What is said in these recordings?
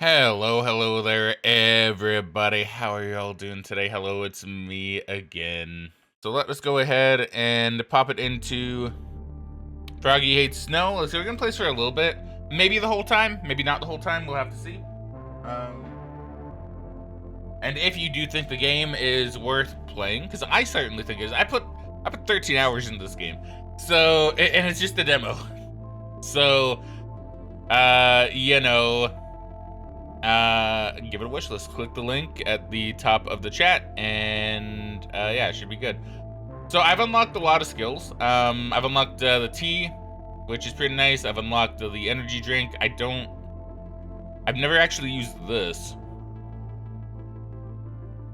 Hello there, everybody. How are y'all doing today? Hello, it's me again. So let us go ahead and pop it into Froggy Hates Snow. We're gonna play this for a little bit, maybe the whole time, maybe not the whole time. We'll have to see. And if you do think the game is worth playing, because I certainly think it is. I put 13 hours into this game, so and it's just a demo. So, give it a wish list. Click the link at the top of the chat, and yeah, it should be good. So I've unlocked a lot of skills. I've unlocked the tea, which is pretty nice. I've unlocked the energy drink. I've never actually used this.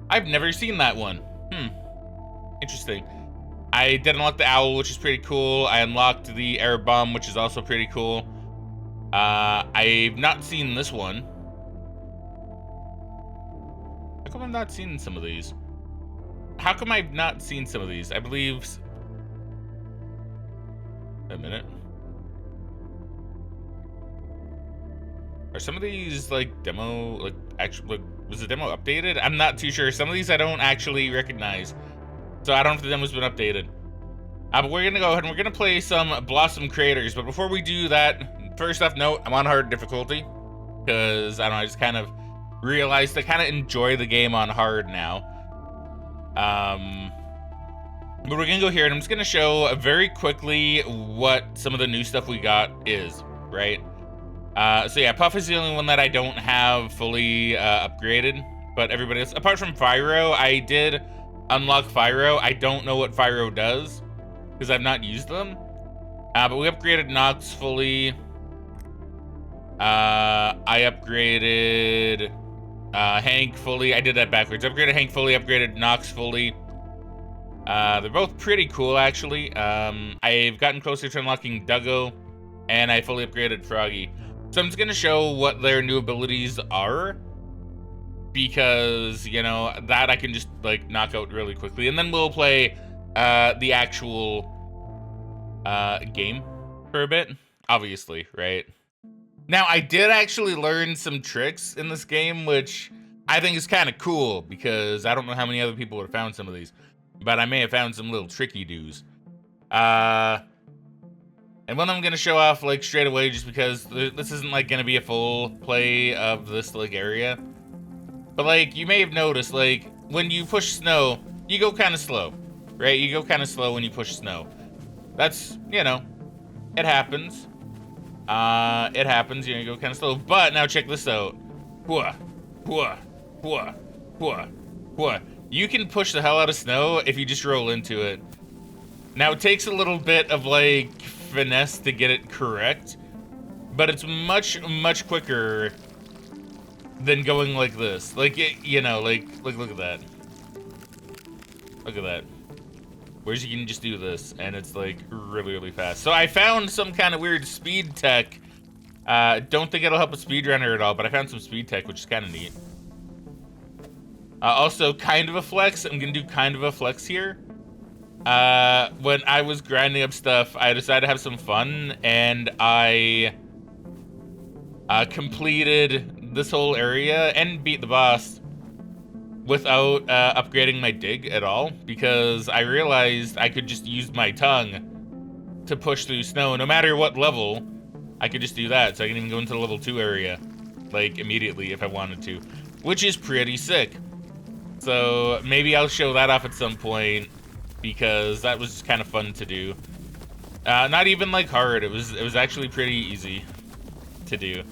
I've never seen that one. Interesting. I did unlock the owl, which is pretty cool. I unlocked the air bomb, which is also pretty cool. I've not seen this one. How come I've not seen some of these? How come I've not seen some of these? I believe... A minute. Are some of these, like, demo... Like, actually... Like, was the demo updated? I'm not too sure. Some of these I don't actually recognize. So I don't know if the demo's been updated. But we're gonna go ahead and we're gonna play some Blossom Creators. But before we do that, first off, note, I'm on hard difficulty. Because, I don't know, I just kind of realized I kind of enjoy the game on hard now. But we're gonna go here and I'm just gonna show very quickly what some of the new stuff we got is, right? So yeah, Puff is the only one that I don't have fully upgraded, but everybody else, apart from Fyro, I did unlock Fyro. I don't know what Fyro does because I've not used them. But we upgraded Nox fully. I upgraded Hank fully. I did that backwards. Upgraded Hank fully, upgraded Nox fully. They're both pretty cool, actually. I've gotten closer to unlocking Duggo, and I fully upgraded Froggy. So I'm just going to show what their new abilities are, because, you know, that I can just, like, knock out really quickly. And then we'll play the actual game for a bit, obviously, right? Now, I did actually learn some tricks in this game, which I think is kind of cool, because I don't know how many other people would have found some of these, but I may have found some little tricky doos. And one I'm going to show off, like, straight away, just because this isn't, like, going to be a full play of this, like, area. But, like, you may have noticed, like, when you push snow, you go kind of slow, right? You go kind of slow when you push snow. That's, you know, it happens. It happens, you know, you go kind of slow. But now check this out. You can push the hell out of snow if you just roll into it. Now, it takes a little bit of, like, finesse to get it correct, but it's much quicker than going like this. Like, you know, like look at that. Look at that. Whereas you can just do this, and it's, like, really fast. So I found some kind of weird speed tech. Don't think it'll help a speedrunner at all, but I found some speed tech, which is kind of neat. Also, kind of a flex. I'm gonna do kind of a flex here. When I was grinding up stuff, I decided to have some fun, and I completed this whole area and beat the boss without upgrading my dig at all, because I realized I could just use my tongue to push through snow. No matter what level, I could just do that. So I can even go into the level 2 area, like, immediately if I wanted to, which is pretty sick. So maybe I'll show that off at some point, because that was kind of fun to do. Not even, like, hard. It was actually pretty easy to do.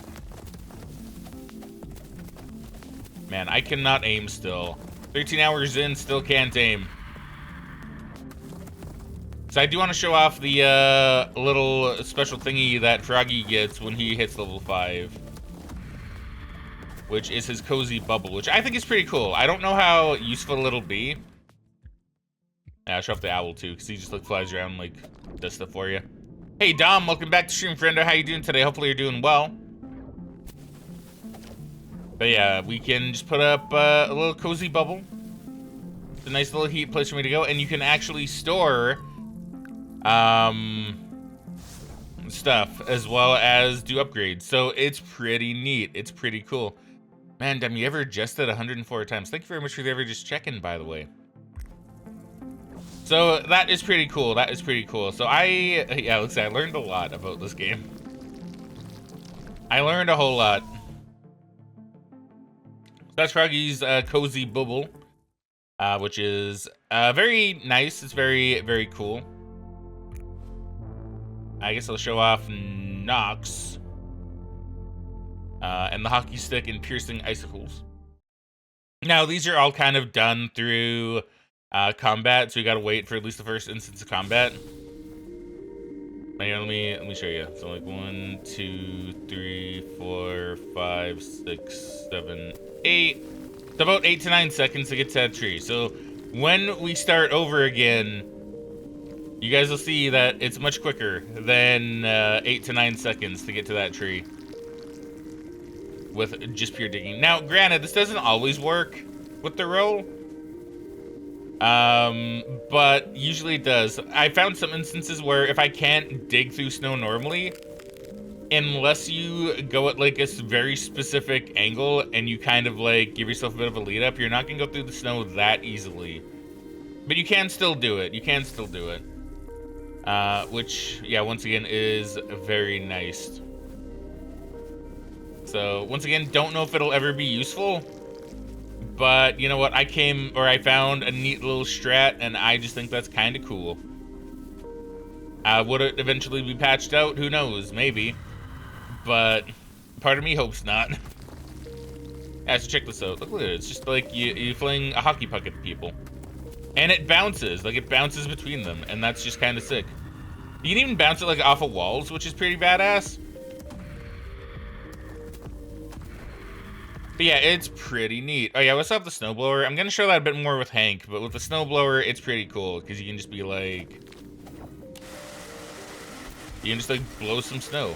Man, I cannot aim still. 13 hours in, still can't aim. So I do want to show off the little special thingy that Froggy gets when he hits level 5. Which is his cozy bubble, which I think is pretty cool. I don't know how useful it'll be. Yeah, I'll show off the owl too, because he just, like, flies around and, like, does stuff for you. Hey Dom, welcome back to stream, friendo. How you doing today? Hopefully you're doing well. But yeah, we can just put up a little cozy bubble. It's a nice little heat place for me to go, and you can actually store stuff as well as do upgrades. So it's pretty neat. It's pretty cool. Man, damn, you ever adjusted 104 times. Thank you very much for the ever just checking, by the way. So that is pretty cool. That is pretty cool. So yeah, looks like I learned a lot about this game. I learned a whole lot. So that's Froggy's cozy bubble, which is very nice. It's very, very cool. I guess I'll show off Nox. And the hockey stick and piercing icicles. Now, these are all kind of done through combat, so you gotta wait for at least the first instance of combat. Let me show you. So like 1, 2, 3, 4, 5, 6, 7, 8. It's about 8 to 9 seconds to get to that tree. So when we start over again, you guys will see that it's much quicker than 8 to 9 seconds to get to that tree with just pure digging. Now, granted, this doesn't always work with the roll, but usually it does. I found some instances where if I can't dig through snow normally, unless you go at like a very specific angle and you kind of like give yourself a bit of a lead up, you're not gonna go through the snow that easily. But you can still do it. You can still do it. Which, yeah, once again, is very nice. So, once again, don't know if it'll ever be useful. But, you know what? I found a neat little strat, and I just think that's kind of cool. Would it eventually be patched out? Who knows? Maybe. But part of me hopes not. Yeah, so check this out. Look at it. It's just like you fling a hockey puck at people. And it bounces. Like, it bounces between them. And that's just kind of sick. You can even bounce it, like, off of walls, which is pretty badass. But yeah, it's pretty neat. Oh yeah, let's have the snowblower. I'm gonna show that a bit more with Hank, but with the snowblower, it's pretty cool because you can just be like, you can just like blow some snow.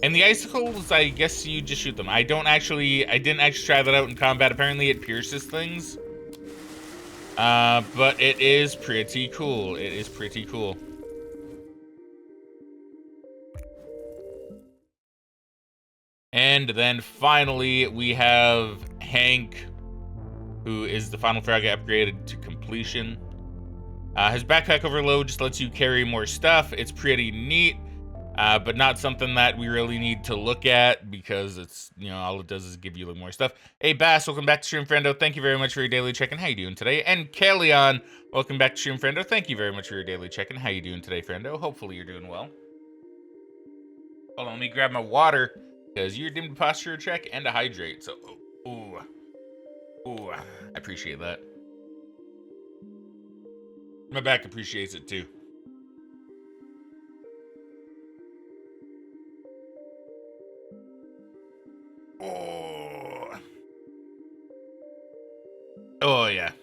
And the icicles, I guess you just shoot them. I didn't actually try that out in combat. Apparently, it pierces things. But it is pretty cool. It is pretty cool. And then finally, we have Hank, who is the final Froggy upgraded to completion. His backpack overload just lets you carry more stuff. It's pretty neat, but not something that we really need to look at because it's, you know, all it does is give you a little more stuff. Hey, Bass, welcome back to Stream Friendo. Thank you very much for your daily check-in. How you doing today? And Kalion, welcome back to Stream Friendo. Thank you very much for your daily check-in. How you doing today, Friendo? Hopefully you're doing well. Hold on, let me grab my water. Because you're deemed a posture check and a hydrate, so ooh, I appreciate that. My back appreciates it too. Oh yeah,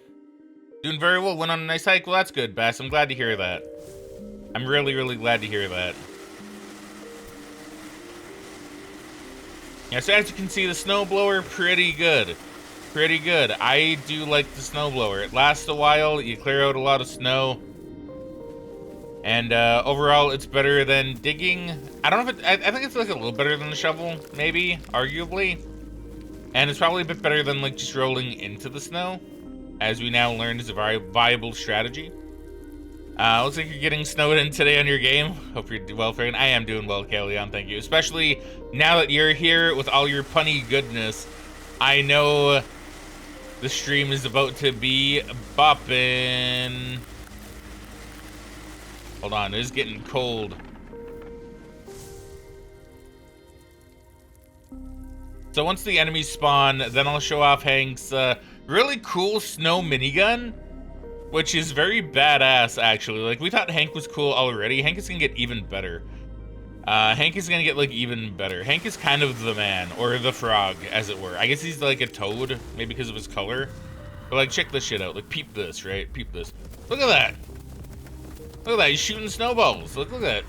doing very well. Went on a nice hike. Well, that's good, Bass. I'm glad to hear that. I'm really, really glad to hear that. Yeah, so as you can see, the snowblower, pretty good. Pretty good. I do like the snowblower. It lasts a while, you clear out a lot of snow. And overall, it's better than digging. I don't know if I think it's like a little better than the shovel, maybe, arguably. And it's probably a bit better than like just rolling into the snow, as we now learned is a very viable strategy. Looks like you're getting snowed in today on your game. Hope you're well, Fraggin. I am doing well, Kalion, thank you. Especially now that you're here with all your punny goodness. I know the stream is about to be bopping. Hold on, it is getting cold. So once the enemies spawn, then I'll show off Hank's really cool snow minigun. Which is very badass, actually. Like, we thought Hank was cool already. Hank is gonna get even better. Hank is gonna get, like, even better. Hank is kind of the man, or the frog, as it were. I guess he's, like, a toad, maybe because of his color. But, like, check this shit out. Like, peep this, right? Peep this. Look at that! Look at that, he's shooting snowballs. Look at that.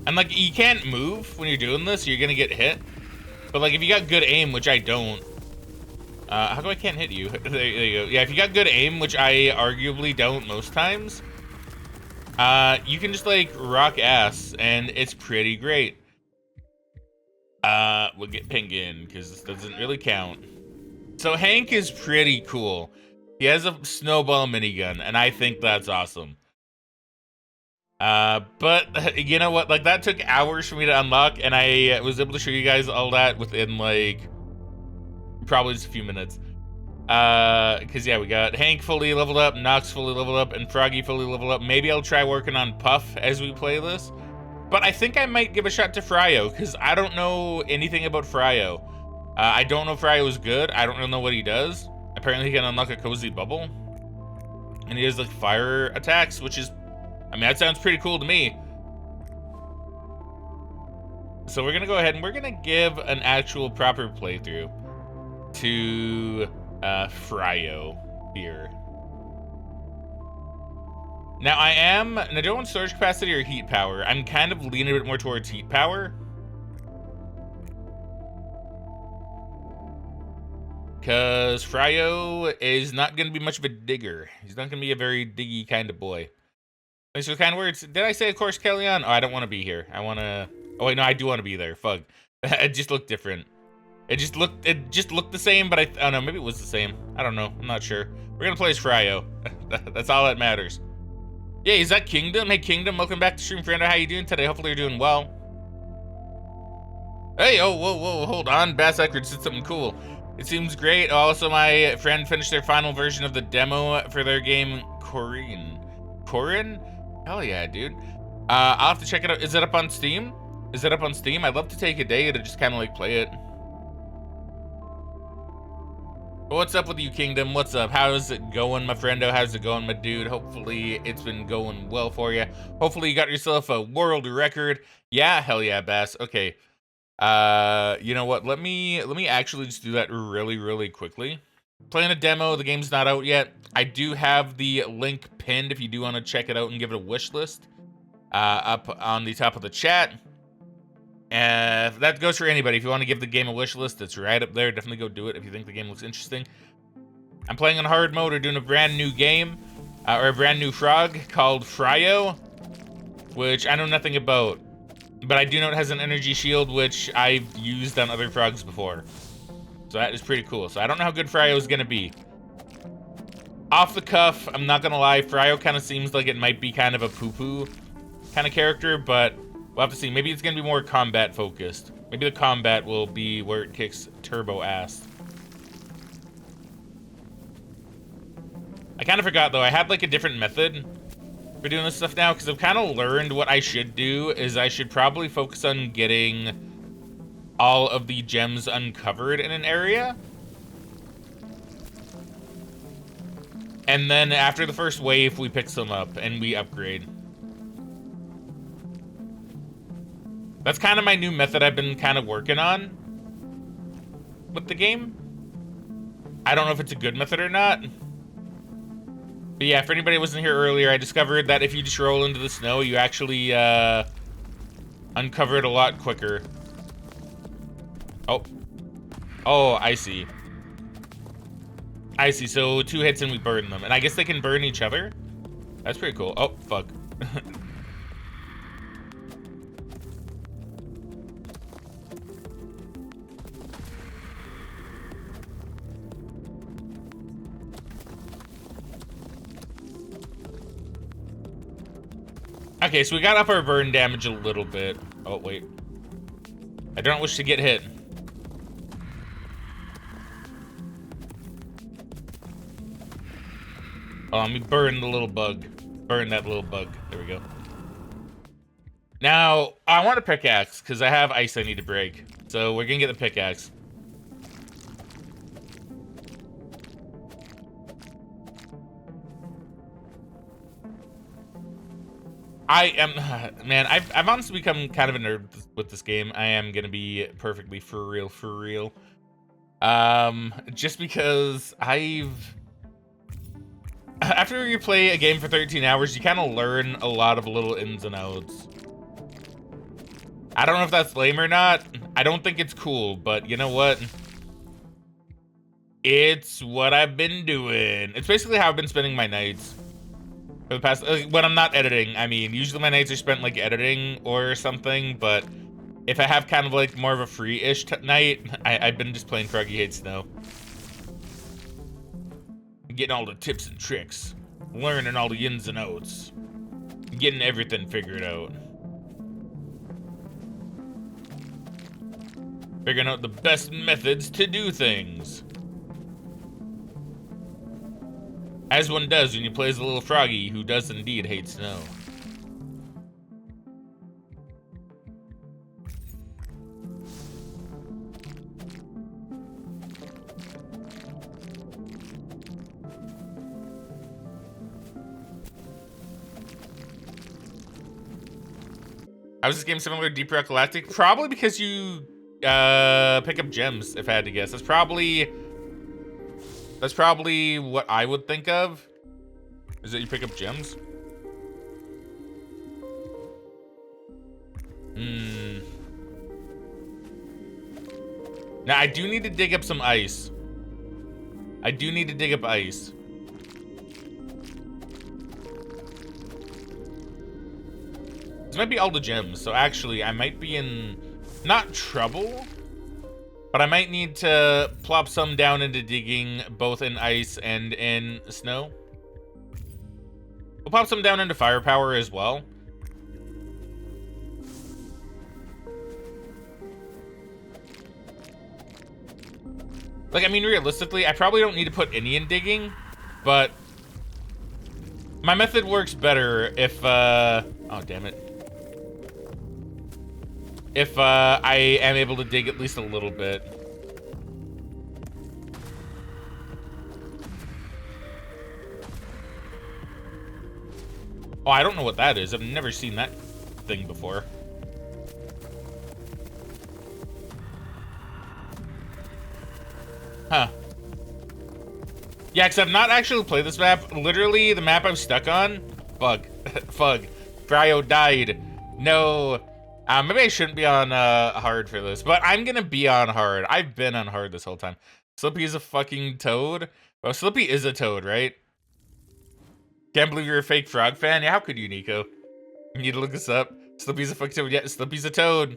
And, like, you can't move when you're doing this, you're gonna get hit. But, like, if you got good aim, which I don't, how come I can't hit you? There you go. Yeah, if you got good aim, which I arguably don't most times, you can just, like, rock ass, and it's pretty great. will get pinged in because this doesn't really count. So Hank is pretty cool. He has a snowball minigun, and I think that's awesome. But you know what? Like, that took hours for me to unlock, and I was able to show you guys all that within, like, probably just a few minutes. Because, yeah, we got Hank fully leveled up, Nox fully leveled up, and Froggy fully leveled up. Maybe I'll try working on Puff as we play this. But I think I might give a shot to Fryo, because I don't know anything about Fryo. I don't know if Fryo is good. I don't really know what he does. Apparently he can unlock a cozy bubble. And he has, like, fire attacks, which is... I mean, that sounds pretty cool to me. So we're going to go ahead and we're going to give an actual proper playthrough to Fryo here. Now I don't want storage capacity or heat power. I'm kind of leaning a bit more towards heat power. Because Fryo is not going to be much of a digger. He's not going to be a very diggy kind of boy. Thanks for the kind words. Did I say, of course, Kellyanne? Oh, I don't want to be here. I want to... Oh, wait, no, I do want to be there. Fuck. It just looked different. It just looked the same, but I don't know. Maybe it was the same. I don't know. I'm not sure. We're going to play as Fryo. That's all that matters. Yeah, is that Kingdom? Hey, Kingdom, welcome back to stream, friend. How you doing today? Hopefully you're doing well. Hey, oh, whoa, hold on. Bass Eckert said something cool. It seems great. Also, my friend finished their final version of the demo for their game, Corin? Hell yeah, dude. I'll have to check it out. Is it up on Steam? I'd love to take a day to just kind of like play it. What's up with you, Kingdom? What's up? How's it going, my friendo? How's it going, my dude? Hopefully it's been going well for you. Hopefully you got yourself a world record. Yeah, hell yeah, Bass. Okay. You know what? Let me actually just do that really quickly. Playing a demo. The game's not out yet. I do have the link pinned if you do want to check it out and give it a wish list. Up on the top of the chat. That goes for anybody. If you want to give the game a wish list, it's right up there. Definitely go do it if you think the game looks interesting. I'm playing on hard mode or doing a brand new game, or a brand new frog called Fryo, which I know nothing about. But I do know it has an energy shield, which I've used on other frogs before. So that is pretty cool. So I don't know how good Fryo is going to be. Off the cuff, I'm not going to lie, Fryo kind of seems like it might be kind of a poo-poo kind of character, but we'll have to see. Maybe it's going to be more combat focused. Maybe the combat will be where it kicks turbo ass. I kind of forgot, though. I had, like, a different method for doing this stuff now, because I've kind of learned what I should do is I should probably focus on getting all of the gems uncovered in an area. And then after the first wave, we pick some up and we upgrade. That's kind of my new method I've been kind of working on with the game. I don't know if it's a good method or not. But yeah, for anybody who wasn't here earlier, I discovered that if you just roll into the snow, you actually uncover it a lot quicker. Oh, I see. So 2 hits and we burn them. And I guess they can burn each other. That's pretty cool. Oh, fuck. Okay, so we got up our burn damage a little bit. Oh, wait. I don't wish to get hit. Oh, let me burn the little bug. Burn that little bug. There we go. Now, I want a pickaxe, because I have ice I need to break. So we're going to get the pickaxe. Man, I've honestly become kind of a nerd with this game. I am going to be perfectly for real. Just because after you play a game for 13 hours, you kind of learn a lot of little ins and outs. I don't know if that's lame or not. I don't think it's cool, but you know what? It's what I've been doing. It's basically how I've been spending my nights. For the past, when I'm not editing, I mean, usually my nights are spent like editing or something, but if I have kind of like more of a free-ish night, I've been just playing Froggy Hates Snow. Getting all the tips and tricks. Learning all the ins and outs. Getting everything figured out. Figuring out the best methods to do things. As one does when you play as a little froggy who does indeed hate snow. How is this game similar to Deep Rock Galactic? Probably because you pick up gems, if I had to guess. That's probably what I would think of. Is that you pick up gems? Now I do need to dig up some ice. I do need to dig up ice. This might be all the gems, so actually I might be in, not trouble, but I might need to plop some down into digging both in ice and in snow. We'll pop some down into firepower as well. Like, I mean, realistically, I probably don't need to put any in digging, but my method works better if, oh, damn it. If I am able to dig at least a little bit. Oh, I don't know what that is. I've never seen that thing before. Huh. Yeah, because I've not actually played this map. Literally, the map I'm stuck on. Bug. Fug. Bryo died. No. Maybe I shouldn't be on hard for this, but I'm gonna be on hard. I've been on hard this whole time. Slippy is a fucking toad. Well, Slippy is a toad, right? Can't believe you're a fake frog fan. Yeah, how could you, Nico? You need to look this up. Slippy's a fucking toad. Yeah, Slippy's a toad.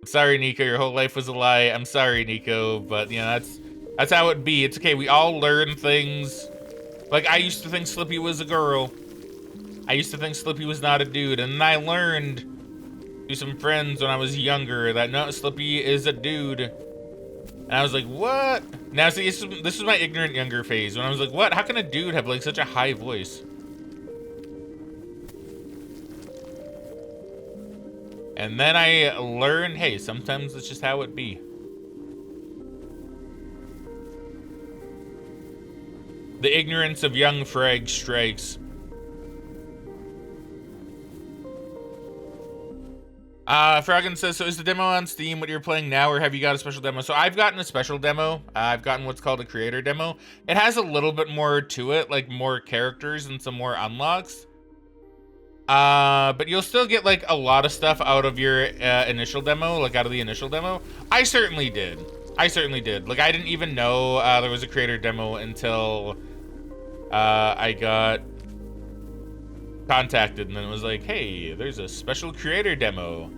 I'm sorry, Nico. Your whole life was a lie. I'm sorry, Nico, but you know that's how it be. It's okay. We all learn things. Like, I used to think Slippy was a girl. I used to think Slippy was not a dude, and then I learned through some friends when I was younger that no, Slippy is a dude. And I was like, what? Now, see, this was my ignorant younger phase when I was like, what? How can a dude have like such a high voice? And then I learned, hey, sometimes it's just how it be. The ignorance of young Frag strikes. Fraggin says, so is the demo on Steam what you're playing now, or have you got a special demo? So I've gotten a special demo. I've gotten what's called a creator demo. It has a little bit more to it, like more characters and some more unlocks. But you'll still get like a lot of stuff out of your initial demo, like out of the initial demo. I certainly did. Like, I didn't even know there was a creator demo until I got contacted, and then it was like, hey, there's a special creator demo.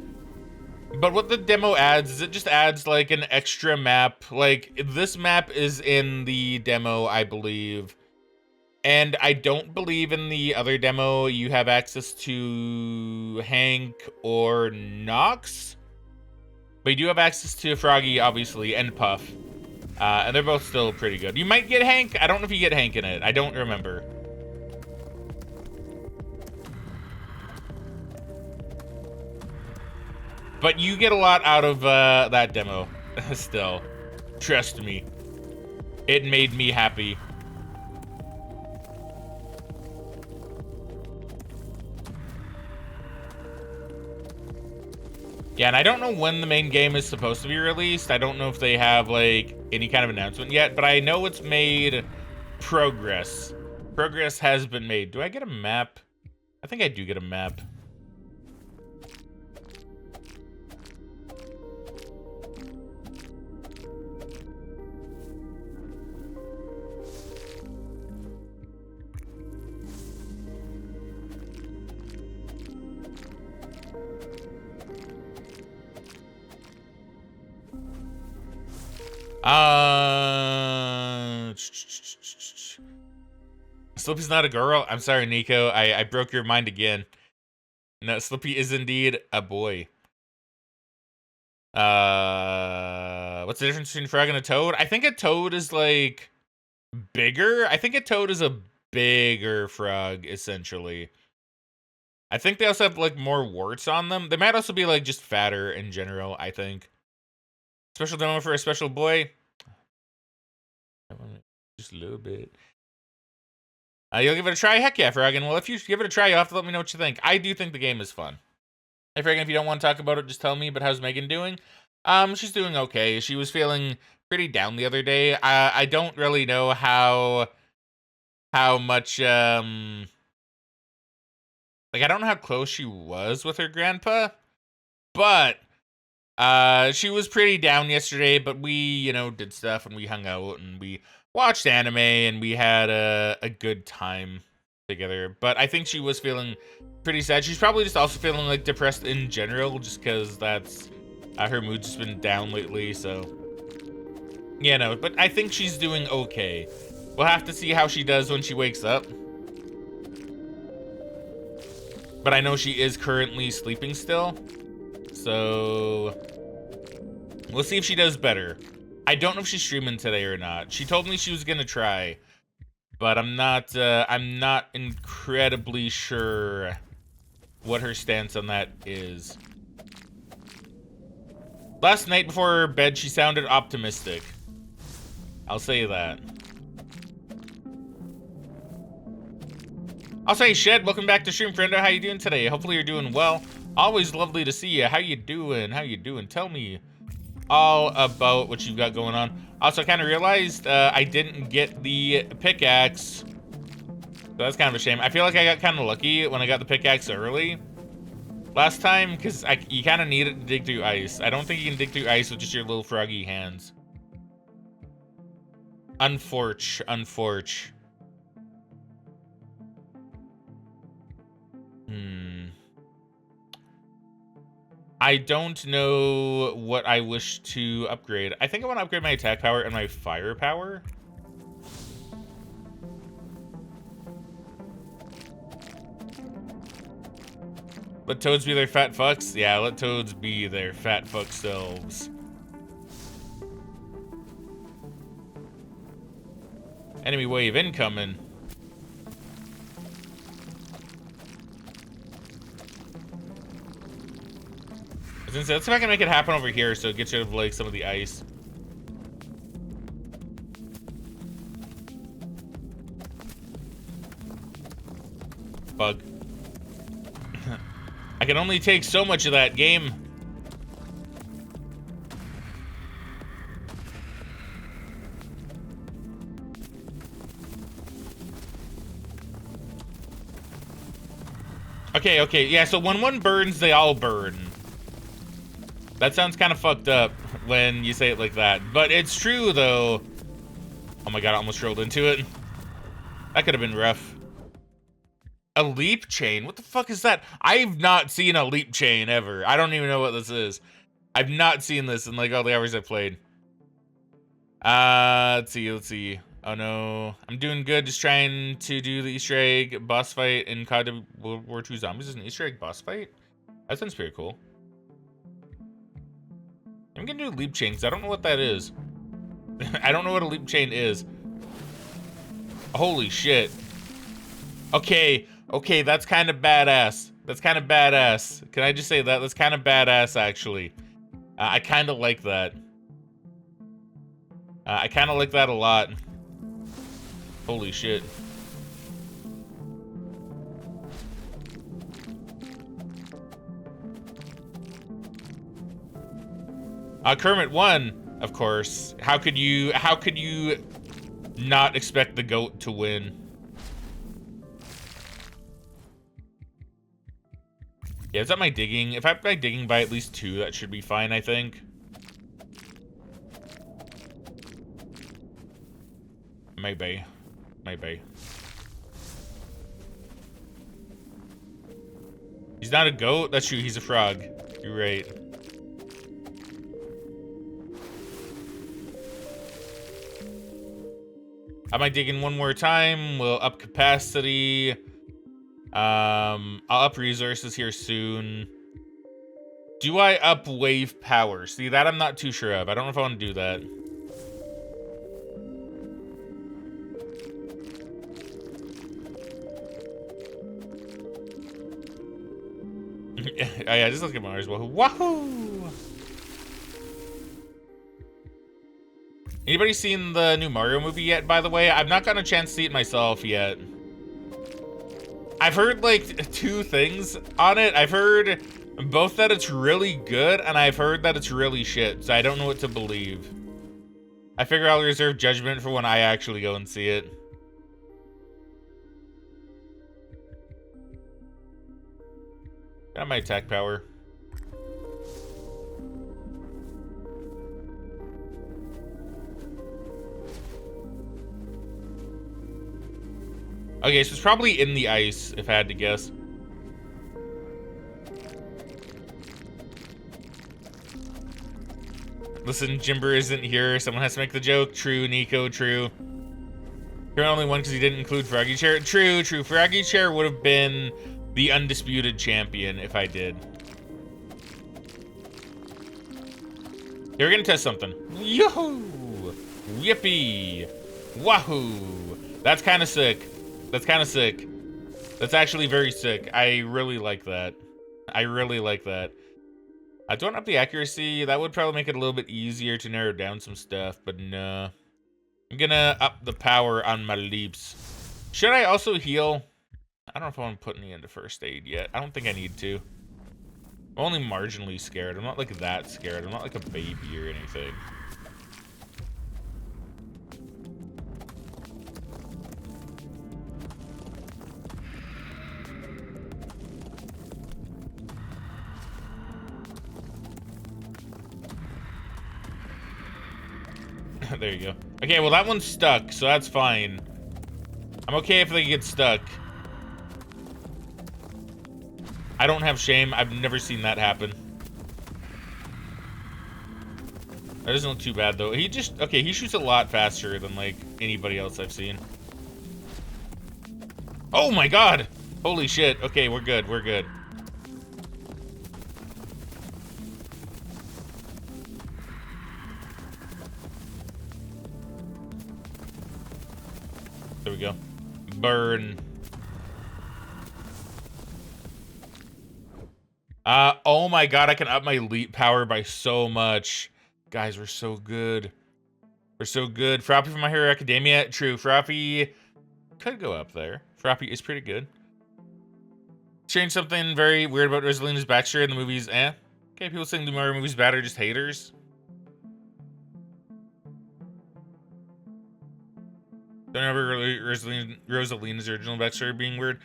But what the demo adds is it just adds like an extra map. Like, this map is in the demo, I believe. And I don't believe in the other demo you have access to Hank or Nox. But you do have access to Froggy, obviously, and Puff. And they're both still pretty good. You might get Hank. I don't know if you get Hank in it. I don't remember. But you get a lot out of that demo still. Trust me. It made me happy. Yeah, and I don't know when the main game is supposed to be released. I don't know if they have, like, any kind of announcement yet, but I know it's made progress. Progress has been made. Do I get a map? I think I do get a map. Slippy's not a girl. I'm sorry, Nico. I broke your mind again. No, Slippy is indeed a boy. What's the difference between a frog and a toad? I think a toad is like bigger. I think a toad is a bigger frog, essentially. I think they also have like more warts on them. They might also be like just fatter in general, I think. Special demo for a special boy. Just a little bit. You'll give it a try? Heck yeah, Fraggin. Well, if you give it a try, you'll have to let me know what you think. I do think the game is fun. Hey, Fraggin, if you don't want to talk about it, just tell me. But how's Megan doing? She's doing okay. She was feeling pretty down the other day. I don't really know how much, like, I don't know how close she was with her grandpa. But, she was pretty down yesterday. But we, you know, did stuff and we hung out and we watched anime and we had a good time together. But I think she was feeling pretty sad. She's probably just also feeling like depressed in general, just because that's her mood's just been down lately. So yeah, no, but I think she's doing okay. We'll have to see how she does when she wakes up. But I know she is currently sleeping still, so we'll see if she does better. I don't know if she's streaming today or not. She told me she was gonna try, but I'm not incredibly sure what her stance on that is. Last night before bed, she sounded optimistic. I'll say that. I'll say, Shed, welcome back to stream, friendo. How you doing today? Hopefully you're doing well. Always lovely to see you. How you doing? How you doing? Tell me all about what you've got going on. Also, I kind of realized I didn't get the pickaxe. So that's kind of a shame. I feel like I got kind of lucky when I got the pickaxe early last time, because you kind of need it to dig through ice. I don't think you can dig through ice with just your little froggy hands. Unforge. I don't know what I wish to upgrade. I think I want to upgrade my attack power and my fire power. Let toads be their fat fucks? Yeah, let toads be their fat fuck selves. Enemy wave incoming. Let's see if I can make it happen over here so it gets rid of like some of the ice. Bug. I can only take so much of that game. Okay, yeah, so when one burns, they all burn. That sounds kind of fucked up when you say it like that. But it's true, though. Oh my god, I almost rolled into it. That could have been rough. A leap chain? What the fuck is that? I've not seen a leap chain ever. I don't even know what this is. I've not seen this in like all the hours I've played. Let's see. Oh no. I'm doing good, just trying to do the Easter egg boss fight in COD World War II Zombies. Is an Easter egg boss fight? That sounds pretty cool. I'm gonna do leap chain because I don't know what that is. I don't know what a leap chain is. Holy shit. Okay, that's kind of badass. Can I just say that? That's kind of badass, actually. I kind of like that. I kind of like that a lot. Holy shit. Kermit won, of course. How could you not expect the goat to win? Yeah, is that my digging? If I have my digging by at least 2, that should be fine, I think. Maybe. He's not a goat? That's true, he's a frog. You're right. I might dig in one more time. We'll up capacity. I'll up resources here soon. Do I up wave power? See, that I'm not too sure of. I don't know if I want to do that. Oh, yeah, just look at Mars. Wahoo! Anybody seen the new Mario movie yet, by the way? I've not gotten a chance to see it myself yet. I've heard, like, two things on it. I've heard both that it's really good, and I've heard that it's really shit, so I don't know what to believe. I figure I'll reserve judgment for when I actually go and see it. Got my attack power. Okay, so it's probably in the ice, if I had to guess. Listen, Jimber isn't here. Someone has to make the joke. True, Nico, true. You're only one because he didn't include Froggy Chair. True, true. Froggy Chair would have been the undisputed champion if I did. You're gonna test something. Yoo-hoo! Yippee! Wahoo! That's kind of sick. That's kind of sick. That's actually very sick. I really like that. I really like that. I don't up the accuracy. That would probably make it a little bit easier to narrow down some stuff, but no. I'm gonna up the power on my leaps. Should I also heal? I don't know if I want to put any into first aid yet. I don't think I need to. I'm only marginally scared. I'm not like that scared. I'm not like a baby or anything. There you go. Okay, well that one's stuck, so that's fine. I'm okay if they get stuck. I don't have shame. I've never seen that happen. That doesn't look too bad though. He just, okay, he shoots a lot faster than like anybody else I've seen. Oh my god! Holy shit. Okay, we're good, we're good. There we go. Burn. Oh my god, I can up my leap power by so much. Guys, we're so good. We're so good. Froppy from My Hero Academia. True, Froppy could go up there. Froppy is pretty good. Change something very weird about Rosalina's backstory in the movies. Okay, people saying the Mario movies bad are just haters. Don't remember Rosalina's original backstory being weird.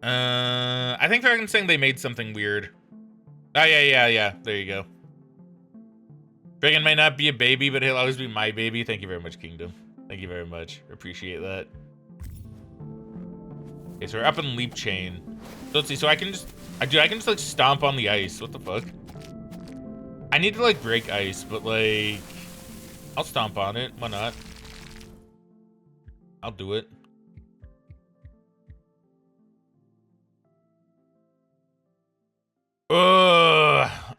I think they're saying they made something weird. Oh, yeah. There you go. Fraggin may not be a baby, but he'll always be my baby. Thank you very much, Kingdom. Thank you very much. Appreciate that. Okay, so we're up in leap chain. So let's see. So I can just, dude, I can just like stomp on the ice. What the fuck? I need to like break ice, but like, I'll stomp on it. Why not? I'll do it. Ugh.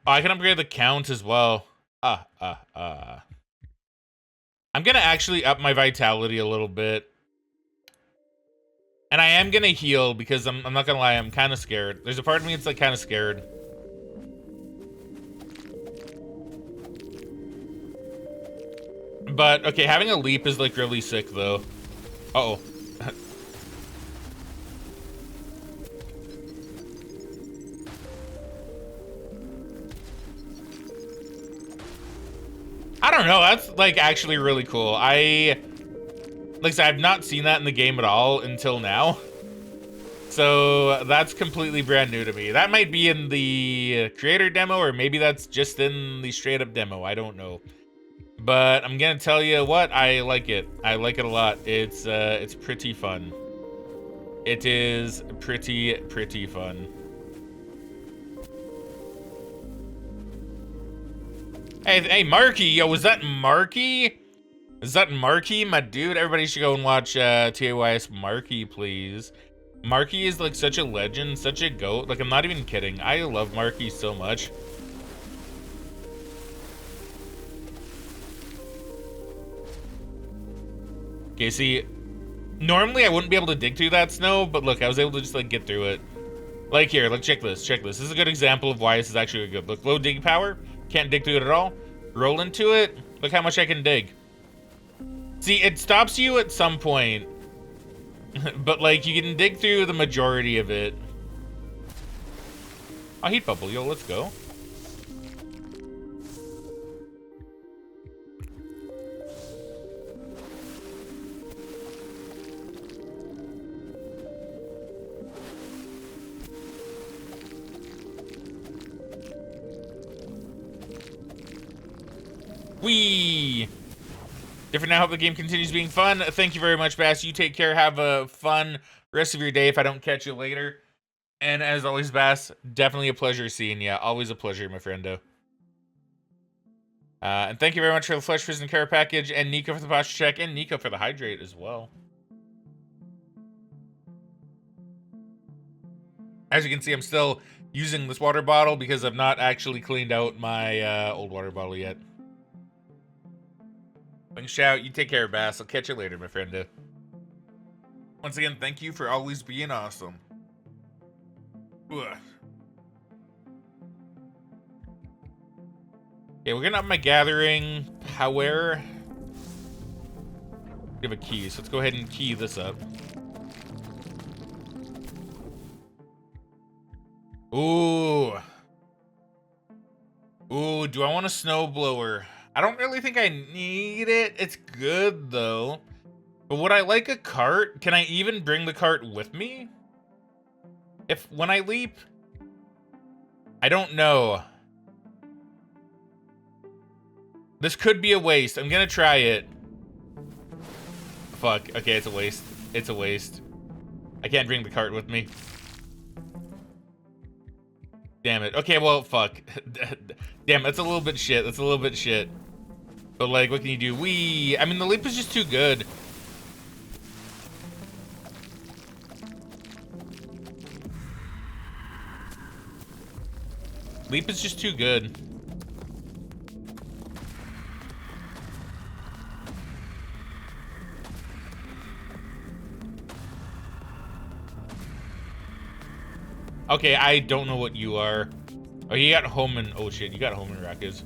Oh, I can upgrade the count as well. I'm gonna actually up my vitality a little bit. And I am gonna heal because I'm not gonna lie, I'm kind of scared. There's a part of me that's like kind of scared. But okay, having a leap is like really sick though. Uh-oh. I don't know, that's like actually really cool. Like I said, I've not seen that in the game at all until now. So that's completely brand new to me. That might be in the creator demo, or maybe that's just in the straight up demo. I don't know. But I'm gonna tell you what, I like it. I like it a lot. It's pretty fun. It is pretty fun. Hey, Marky, yo, was that Marky? Is that Marky, my dude? Everybody should go and watch TAYS Marky, please. Marky is like such a legend, such a goat. Like, I'm not even kidding. I love Marky so much. Okay, see, normally I wouldn't be able to dig through that snow, but look, I was able to just like get through it. Like here, like check this. This is a good example of why this is actually good. Look, low dig power, can't dig through it at all. Roll into it, look how much I can dig. See, it stops you at some point, but like you can dig through the majority of it. Oh, heat bubble, yo, let's go. Whee! Different now. Hope the game continues being fun. Thank you very much, Bass. You take care. Have a fun rest of your day if I don't catch you later. And as always, Bass, definitely a pleasure seeing you. Always a pleasure, my friendo. And thank you very much for the Flesh Prison Care package, and Nico for the posture check, and Nico for the hydrate as well. As you can see, I'm still using this water bottle because I've not actually cleaned out my old water bottle yet. Shout, you take care, Bass. I'll catch you later, my friendo. Once again, thank you for always being awesome. Ugh. Okay, we're gonna up my gathering power. We have a key, so let's go ahead and key this up. Ooh. Ooh, do I want a snowblower? I don't really think I need it. It's good, though. But would I like a cart? Can I even bring the cart with me? When I leap? I don't know. This could be a waste. I'm gonna try it. Fuck. Okay, it's a waste. It's a waste. I can't bring the cart with me. Damn it. Okay, well, fuck. Damn, that's a little bit shit. That's a little bit shit. But, like, what can you do? I mean, the leap is just too good. Leap is just too good. Okay, I don't know what you are. Oh, you got home and... Oh, shit. You got home and Rackers.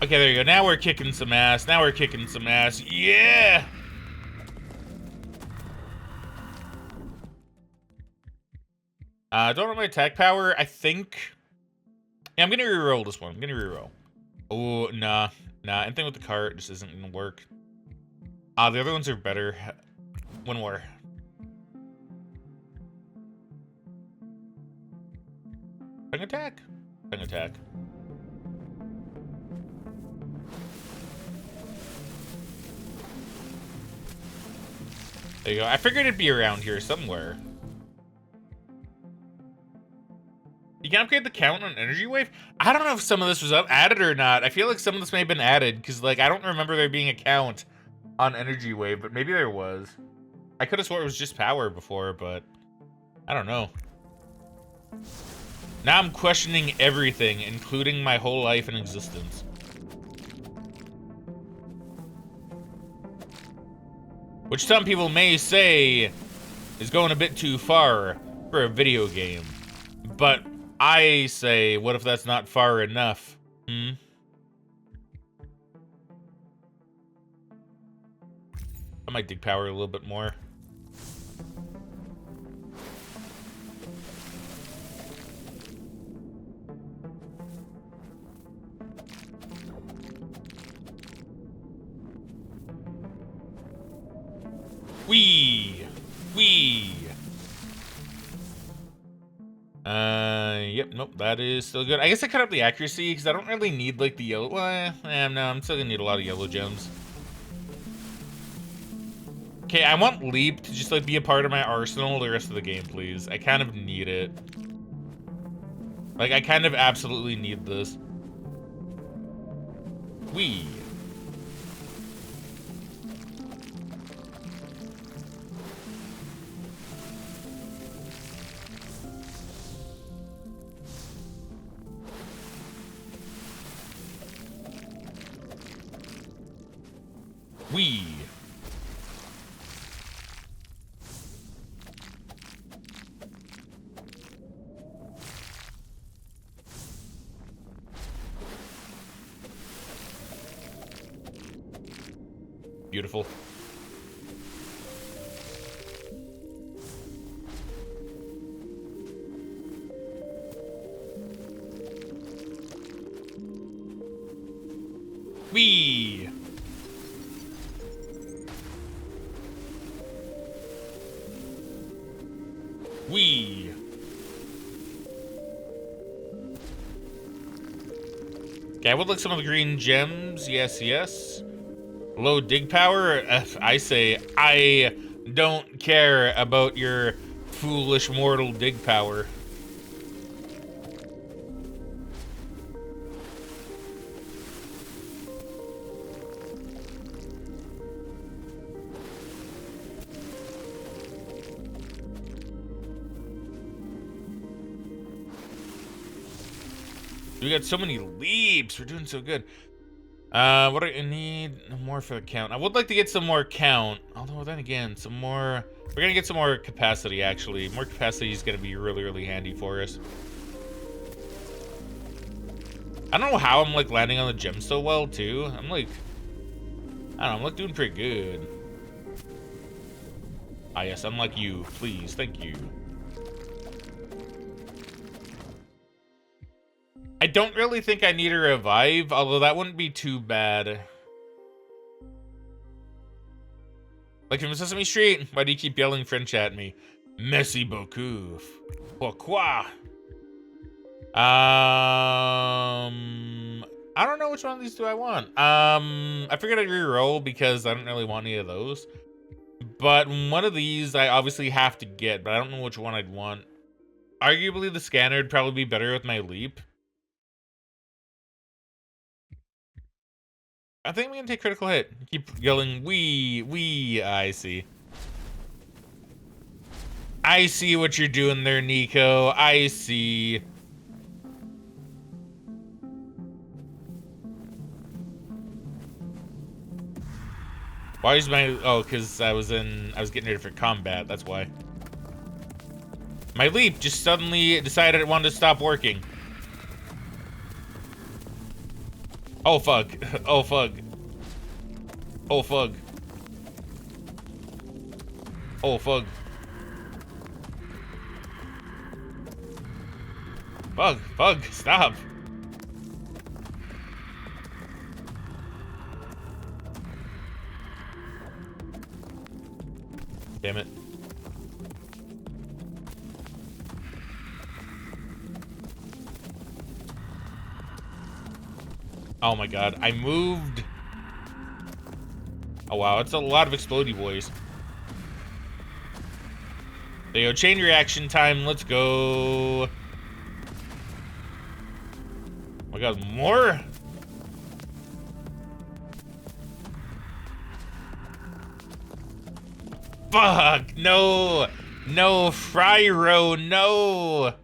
Okay, there you go. Now we're kicking some ass. Now we're kicking some ass. Yeah! Don't have my attack power. I think... Yeah, I'm gonna reroll this one. I'm gonna reroll. Oh, nah. Nah, anything with the cart just isn't gonna work. The other ones are better. One more. Tongue attack? Tongue attack. There you go. I figured it'd be around here somewhere. You can upgrade the count on Energy Wave? I don't know if some of this was added or not. I feel like some of this may have been added, because, like, I don't remember there being a count on Energy Wave, but maybe there was. I could have swore it was just power before, but I don't know. Now I'm questioning everything, including my whole life and existence. Which some people may say is going a bit too far for a video game. But I say, what if that's not far enough? I might dig power a little bit more. Wee! Wee! Yep, nope, that is still good. I guess I cut up the accuracy because I don't really need, like, the yellow. Well, no, I'm still gonna need a lot of yellow gems. Okay, I want Leap to just, like, be a part of my arsenal the rest of the game, please. I kind of need it. Like, I kind of absolutely need this. Wee. Wee. Beautiful. Wee. Wee. Okay, I would like some of the green gems. Yes, yes. Low dig power? I say, I don't care about your foolish mortal dig power. We got so many leaps. We're doing so good. What do I need? More for the count. I would like to get some more count. Although then again, some more. We're gonna get some more capacity. Actually, more capacity is gonna be really, really handy for us. I don't know how I'm like landing on the gem so well too. I'm like, I don't know. I'm like doing pretty good. Ah yes, unlike you, please, thank you. I don't really think I need a revive, although that wouldn't be too bad. Like from Sesame Street, why do you keep yelling French at me? Merci beaucoup. Pourquoi? I don't know which one of these do I want. I figured I'd re-roll because I don't really want any of those. But one of these I obviously have to get, but I don't know which one I'd want. Arguably the scanner would probably be better with my leap. I think I'm gonna take critical hit. Keep yelling, wee, I see. I see what you're doing there, Nico. I see. Why is my, oh, because I was getting ready for combat, that's why. My leap just suddenly decided it wanted to stop working. Oh, fuck. Oh, fuck. Oh, fuck. Oh, fuck. Fuck, stop. Damn it. Oh my god, I moved. Oh wow, it's a lot of explodey boys. There you go, chain reaction time, let's go. Oh my god, more? Fuck, no. No, Fryro, no.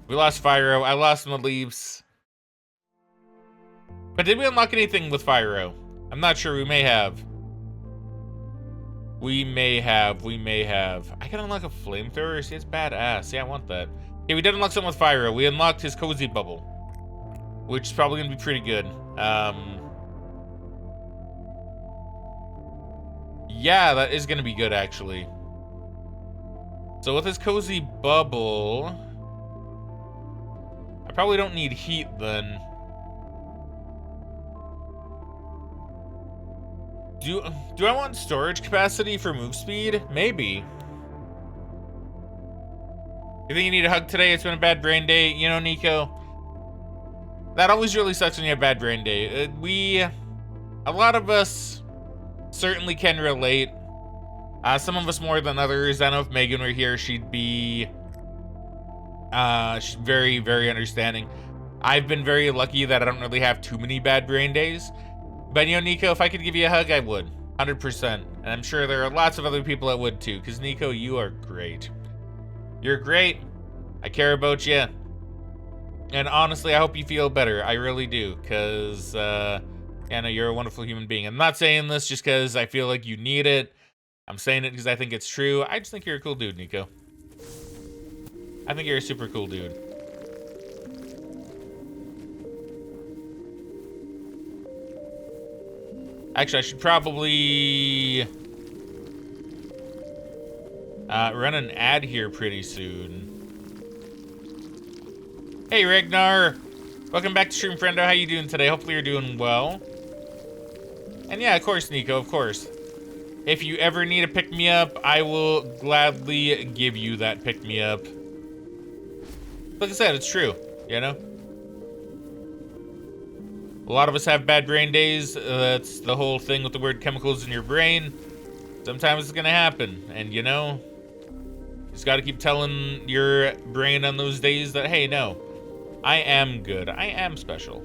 We lost Fyro, I lost my leaves. But did we unlock anything with Fyro? I'm not sure, we may have. We may have. I can unlock a flamethrower, see, it's badass. Yeah, I want that. Okay, we did unlock something with Fyro. We unlocked his cozy bubble, which is probably gonna be pretty good. Yeah, that is gonna be good, actually. So with his cozy bubble, I probably don't need heat, then. Do I want storage capacity for move speed? Maybe. You think you need a hug today? It's been a bad brain day. You know, Nico, that always really sucks when you have a bad brain day. A lot of us certainly can relate. Some of us more than others. I know if Megan were here, she'd be very, very understanding. I've been very lucky that I don't really have too many bad brain days. But, you know, Nico, if I could give you a hug, I would. 100%. And I'm sure there are lots of other people that would too. Because, Nico, you are great. You're great. I care about you. And honestly, I hope you feel better. I really do. Because, Anna, you're a wonderful human being. I'm not saying this just because I feel like you need it. I'm saying it because I think it's true. I just think you're a cool dude, Nico. I think you're a super cool dude. Actually, I should probably run an ad here pretty soon. Hey, Ragnar. Welcome back to Stream Friendo. How you doing today? Hopefully you're doing well. And yeah, of course, Nico, of course. If you ever need a pick-me-up, I will gladly give you that pick-me-up. Like I said, it's true, you know? A lot of us have bad brain days. That's the whole thing with the word chemicals in your brain. Sometimes it's gonna happen, and you know, you just gotta keep telling your brain on those days that, hey, no, I am good. I am special.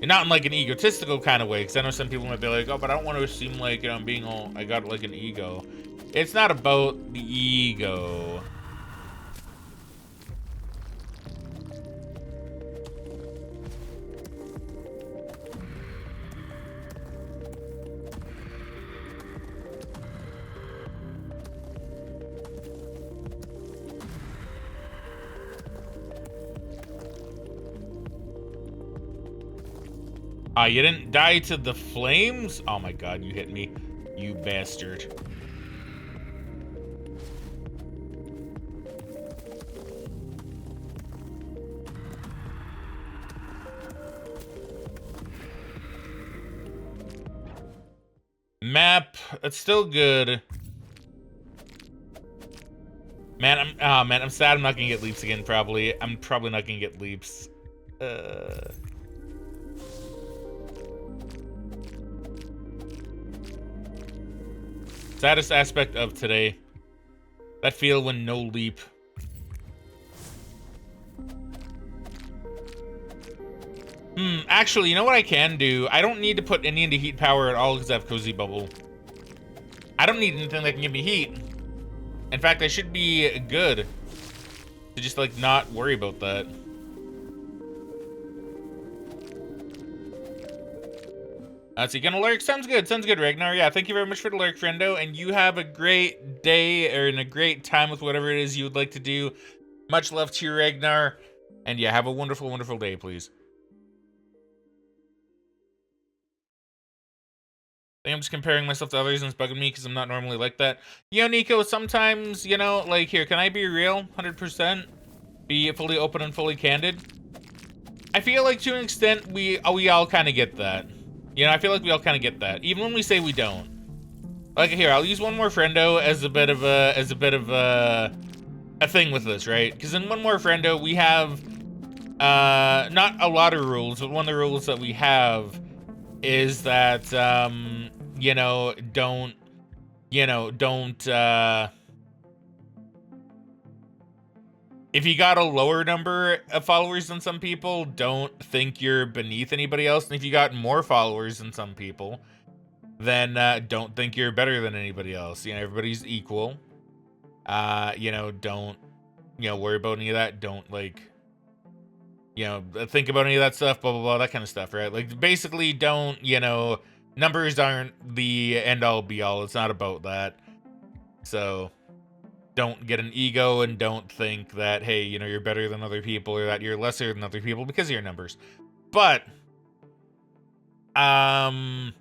And not in like an egotistical kind of way, because I know some people might be like, oh, but I don't want to seem like, you know, I'm being all, I got like an ego. It's not about the ego. You didn't die to the flames? Oh my god, you hit me, you bastard. Map, it's still good. Man, I'm sad I'm not gonna get leaps again, probably. I'm probably not gonna get leaps. Saddest aspect of today. That feel when no leap. Actually, you know what I can do? I don't need to put any into heat power at all because I have Cozy Bubble. I don't need anything that can give me heat. In fact, I should be good to just, like, not worry about that. So you gonna lurk? Sounds good, Ragnar. Yeah, thank you very much for the lurk, friendo, and you have a great day, or a great time with whatever it is you would like to do. Much love to you, Ragnar, and yeah, have a wonderful, wonderful day, please. I think I'm just comparing myself to others and it's bugging me because I'm not normally like that. You know, Nico, sometimes, you know, like, here, can I be real? 100%? Be fully open and fully candid? I feel like to an extent, we all kind of get that. You know, I feel like we all kind of get that, even when we say we don't. Like, here, I'll use one more friendo as a bit of a thing with this, right? Because in one more friendo, we have not a lot of rules, but one of the rules that we have is that you know, don't if you got a lower number of followers than some people, don't think you're beneath anybody else. And if you got more followers than some people, then don't think you're better than anybody else. You know, everybody's equal. You know, don't, you know, worry about any of that. Don't, like, you know, think about any of that stuff, blah, blah, blah, that kind of stuff, right? Like, basically don't, you know, numbers aren't the end-all, be-all. It's not about that. So don't get an ego and don't think that, hey, you know, you're better than other people or that you're lesser than other people because of your numbers. But that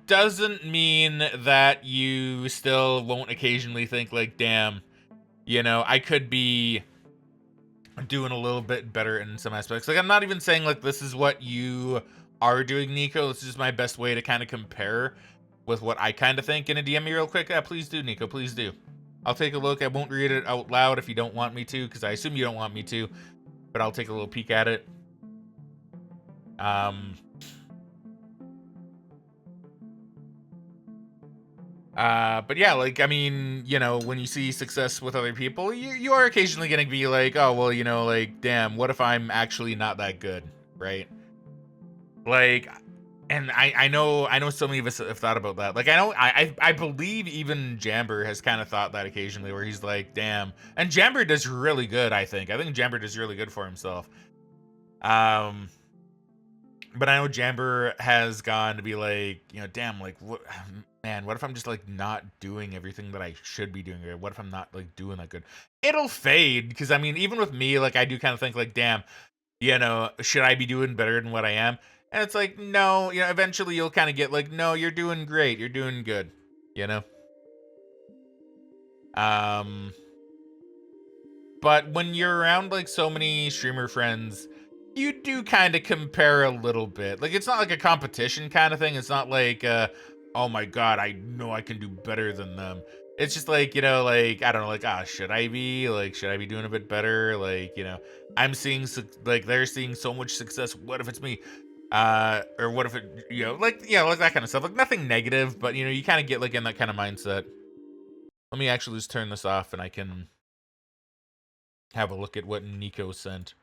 doesn't mean that you still won't occasionally think like, damn, you know, I could be doing a little bit better in some aspects. Like, I'm not even saying like this is what you are doing, Nico. This is just my best way to kind of compare with what I kind of think. In a DM me real quick? Please do, Nico. Please do. I'll take a look. I won't read it out loud if you don't want me to, because I assume you don't want me to, but I'll take a little peek at it. But yeah, like, I mean, you know, when you see success with other people, you are occasionally gonna be like, oh, well, you know, like, damn, what if I'm actually not that good, right? Like, and I know so many of us have thought about that. Like, I believe even Jamber has kind of thought that occasionally, where he's like, damn. And Jamber does really good, I think. I think Jamber does really good for himself. But I know Jamber has gone to be like, you know, damn, like, what, man, what if I'm just like not doing everything that I should be doing? What if I'm not like doing that good? It'll fade, because I mean, even with me, like, I do kind of think like, damn, you know, should I be doing better than what I am? And it's like, no, you know, eventually you'll kind of get like, no, you're doing great, you're doing good, you know. But when you're around like so many streamer friends, you do kind of compare a little bit. Like, it's not like a competition kind of thing. It's not like, oh my god, I know I can do better than them. It's just like, you know, like, I don't know, like, should I be? Like, should I be doing a bit better? Like, you know, I'm seeing, like, they're seeing so much success. What if it's me? Or what if it, you know, like, yeah, like that kind of stuff. Like, nothing negative, but, you know, you kind of get, like, in that kind of mindset. Let me actually just turn this off and I can have a look at what Nico sent.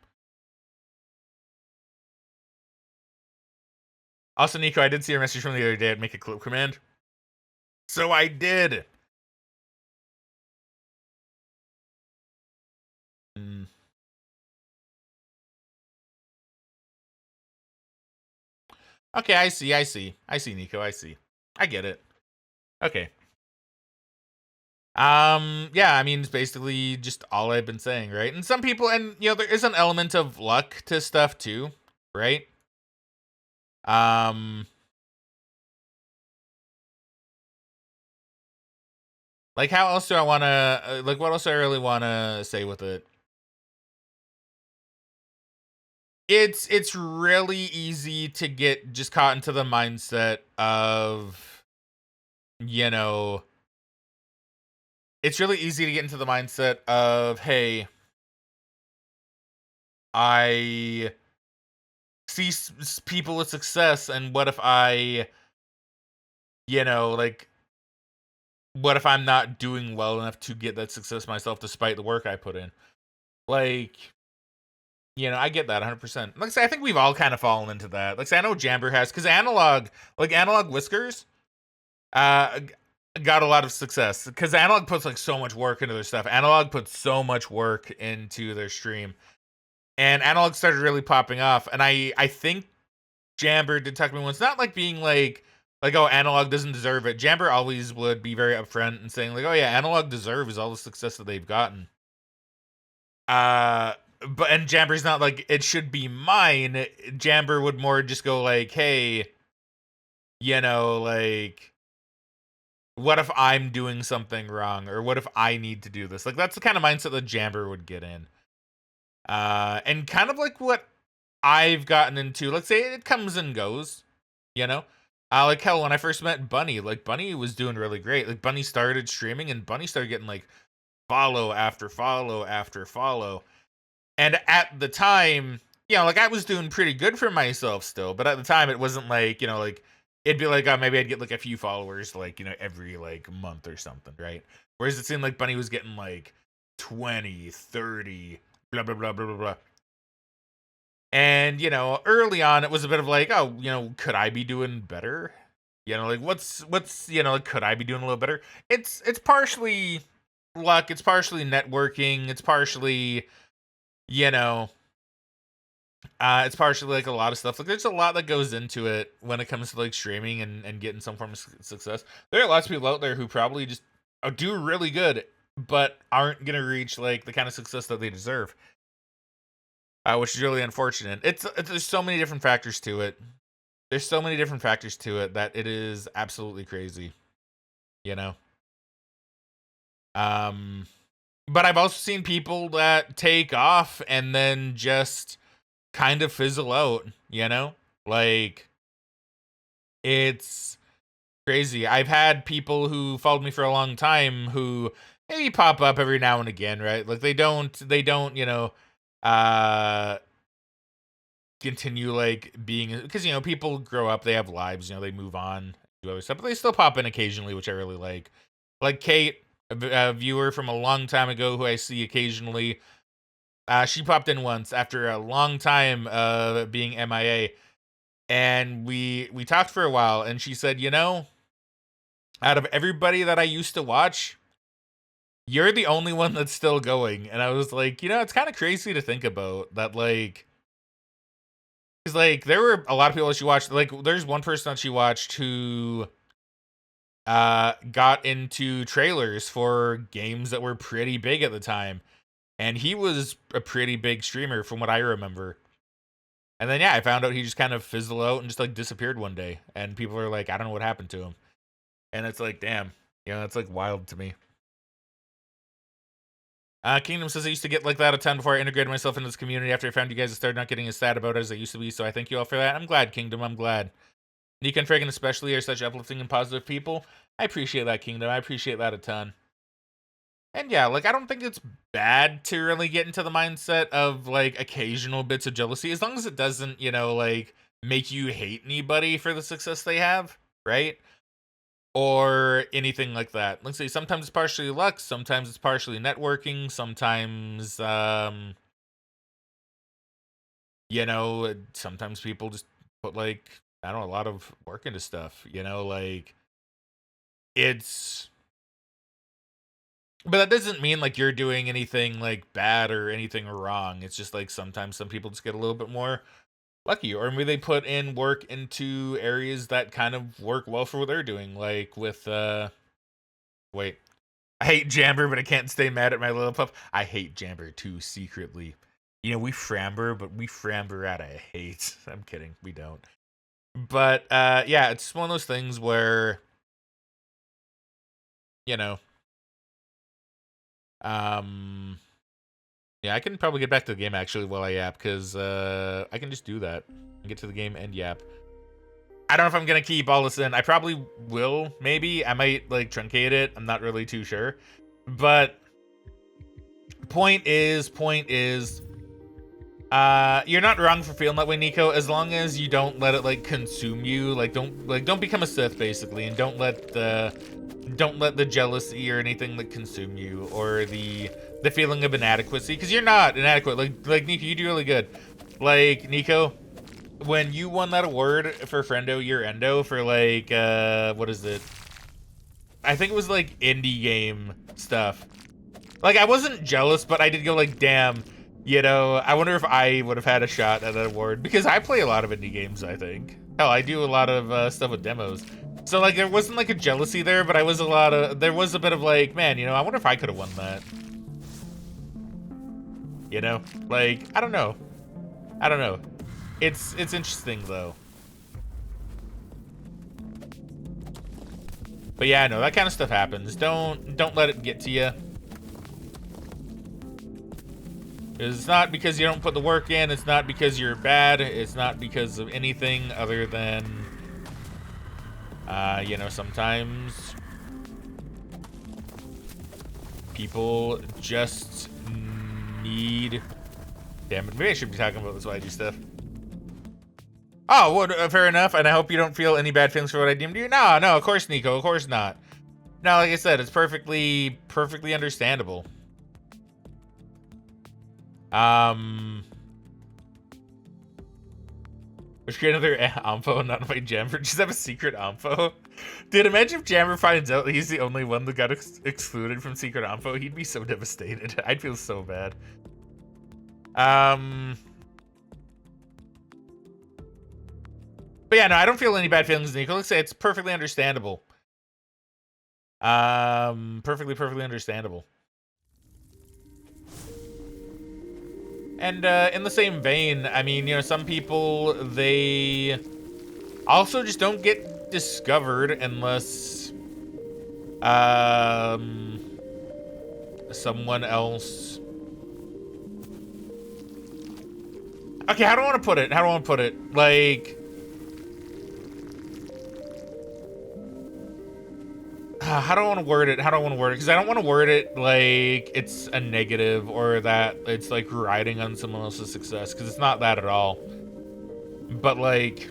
Also, Nico, I did see your message from the other day at Make a Clip Command. So I did. Mm. Okay, I see, Nico, I see. I get it. Okay. Yeah, I mean, it's basically just all I've been saying, right? And some people, and, you know, there is an element of luck to stuff too, right? Like, how else do I want to, like, what else do I really want to say with it? It's really easy to get just caught into the mindset of, you know, it's really easy to get into the mindset of, hey, I see people with success, and what if I, you know, like, what if I'm not doing well enough to get that success myself despite the work I put in? Like, you know, I get that 100%. Like I say, I think we've all kind of fallen into that. Like, say, I know Jamber has, because Analog Whiskers, uh, got a lot of success because Analog puts like so much work into their stuff. Analog puts so much work into their stream, and Analog started really popping off. And I think Jamber did talk to me once, not like being like, oh, Analog doesn't deserve it. Jamber always would be very upfront and saying like, oh yeah, Analog deserves all the success that they've gotten. But and Jamber's not like, it should be mine. Jamber would more just go like, hey, you know, like, what if I'm doing something wrong, or what if I need to do this? Like, that's the kind of mindset that Jamber would get in. And kind of like what I've gotten into. Let's say it comes and goes, you know. Like, hell, when I first met Bunny, like, Bunny was doing really great. Like, Bunny started streaming, and Bunny started getting like follow after follow after follow. And at the time, you know, like, I was doing pretty good for myself still, but at the time it wasn't like, you know, like, it'd be like, maybe I'd get like a few followers, like, you know, every like month or something, right? Whereas it seemed like Bunny was getting like 20, 30, blah, blah, blah, blah, blah, blah. And, you know, early on it was a bit of like, oh, you know, could I be doing better? You know, like, what's, you know, like, could I be doing a little better? It's partially luck, it's partially networking, it's partially, you know, it's partially like a lot of stuff. Like, there's a lot that goes into it when it comes to like streaming and getting some form of success. There are lots of people out there who probably just do really good, but aren't gonna reach like the kind of success that they deserve, which is really unfortunate. It's there's so many different factors to it. There's so many different factors to it that it is absolutely crazy, you know. Um, but I've also seen people that take off and then just kind of fizzle out, you know. Like, it's crazy. I've had people who followed me for a long time who maybe pop up every now and again, right? Like they don't, uh, continue like being, because people grow up, they have lives, they move on, do other stuff, but they still pop in occasionally, which I really like. Like Kate, a viewer from a long time ago who I see occasionally. She popped in once after a long time being MIA, and we talked for a while, and she said, out of everybody that I used to watch, you're the only one that's still going. And I was like, it's kind of crazy to think about that, like, because like there were a lot of people that she watched. Like, there's one person that she watched who got into trailers for games that were pretty big at the time, and he was a pretty big streamer from what I remember. And then I found out he just kind of fizzled out and just like disappeared one day, and people are like, I don't know what happened to him. And it's like, damn, it's like wild to me. Kingdom says I used to get like that a ton before I integrated myself into this community. After I found you guys, I started not getting as sad about it as I used to be. So I thank you all for that. I'm glad, Kingdom. I'm glad. Nika and Fraggin especially are such uplifting and positive people. I appreciate that, Kingdom. I appreciate that a ton. And yeah, like I don't think it's bad to really get into the mindset of like occasional bits of jealousy, as long as it doesn't, like make you hate anybody for the success they have, right? Or anything like that. Let's say sometimes it's partially luck, sometimes it's partially networking, sometimes sometimes people just put like, I don't know, a lot of work into stuff, like it's, but that doesn't mean like you're doing anything like bad or anything wrong. It's just like sometimes some people just get a little bit more lucky, or maybe they put in work into areas that kind of work well for what they're doing, like with wait, I hate Jamber, but I can't stay mad at my little pup. I hate Jamber too secretly. We framber, but we framber out of hate. I'm kidding, we don't. But yeah, it's one of those things where yeah, I can probably get back to the game actually while I yap, because I can just do that and get to the game and yap. I don't know if I'm gonna keep all this in. I probably will, maybe. I might like truncate it. I'm not really too sure. But point is, you're not wrong for feeling that way, Nico, as long as you don't let it like consume you. Like don't become a Sith basically, and don't let the jealousy or anything like consume you, or the feeling of inadequacy, because you're not inadequate. Like Nico, you do really good. Like Nico, when you won that award for Friendo Year Endo for like what is it? I think it was like indie game stuff. Like I wasn't jealous, but I did go like, damn, I wonder if I would have had a shot at that award, because I play a lot of indie games, I think. Hell, I do a lot of stuff with demos. So like there wasn't like a jealousy there, but there was a bit of like, man, I wonder if I could have won that. Like I don't know. It's interesting though. But yeah, no, that kind of stuff happens. Don't let it get to you. It's not because you don't put the work in. It's not because you're bad. It's not because of anything other than, sometimes people just need. Damn it! Maybe I should be talking about this while I do stuff. Oh, well, fair enough. And I hope you don't feel any bad feelings for what I deemed you. No, of course, Nico. Of course not. No, like I said, it's perfectly understandable. Let's create another Ampo and not invite Jammer. Just have a secret Ampo. Dude, imagine if Jammer finds out he's the only one that got excluded from secret Ampo. He'd be so devastated. I'd feel so bad. But yeah, no, I don't feel any bad feelings, Nico. Let's say it's perfectly understandable. Perfectly understandable. And in the same vein, I mean, some people, they also just don't get discovered unless someone else. Okay, how do I want to put it? Like, how do I want to word it? How do I want to word it? Because I don't want to word it like it's a negative or that it's like riding on someone else's success, because it's not that at all. But like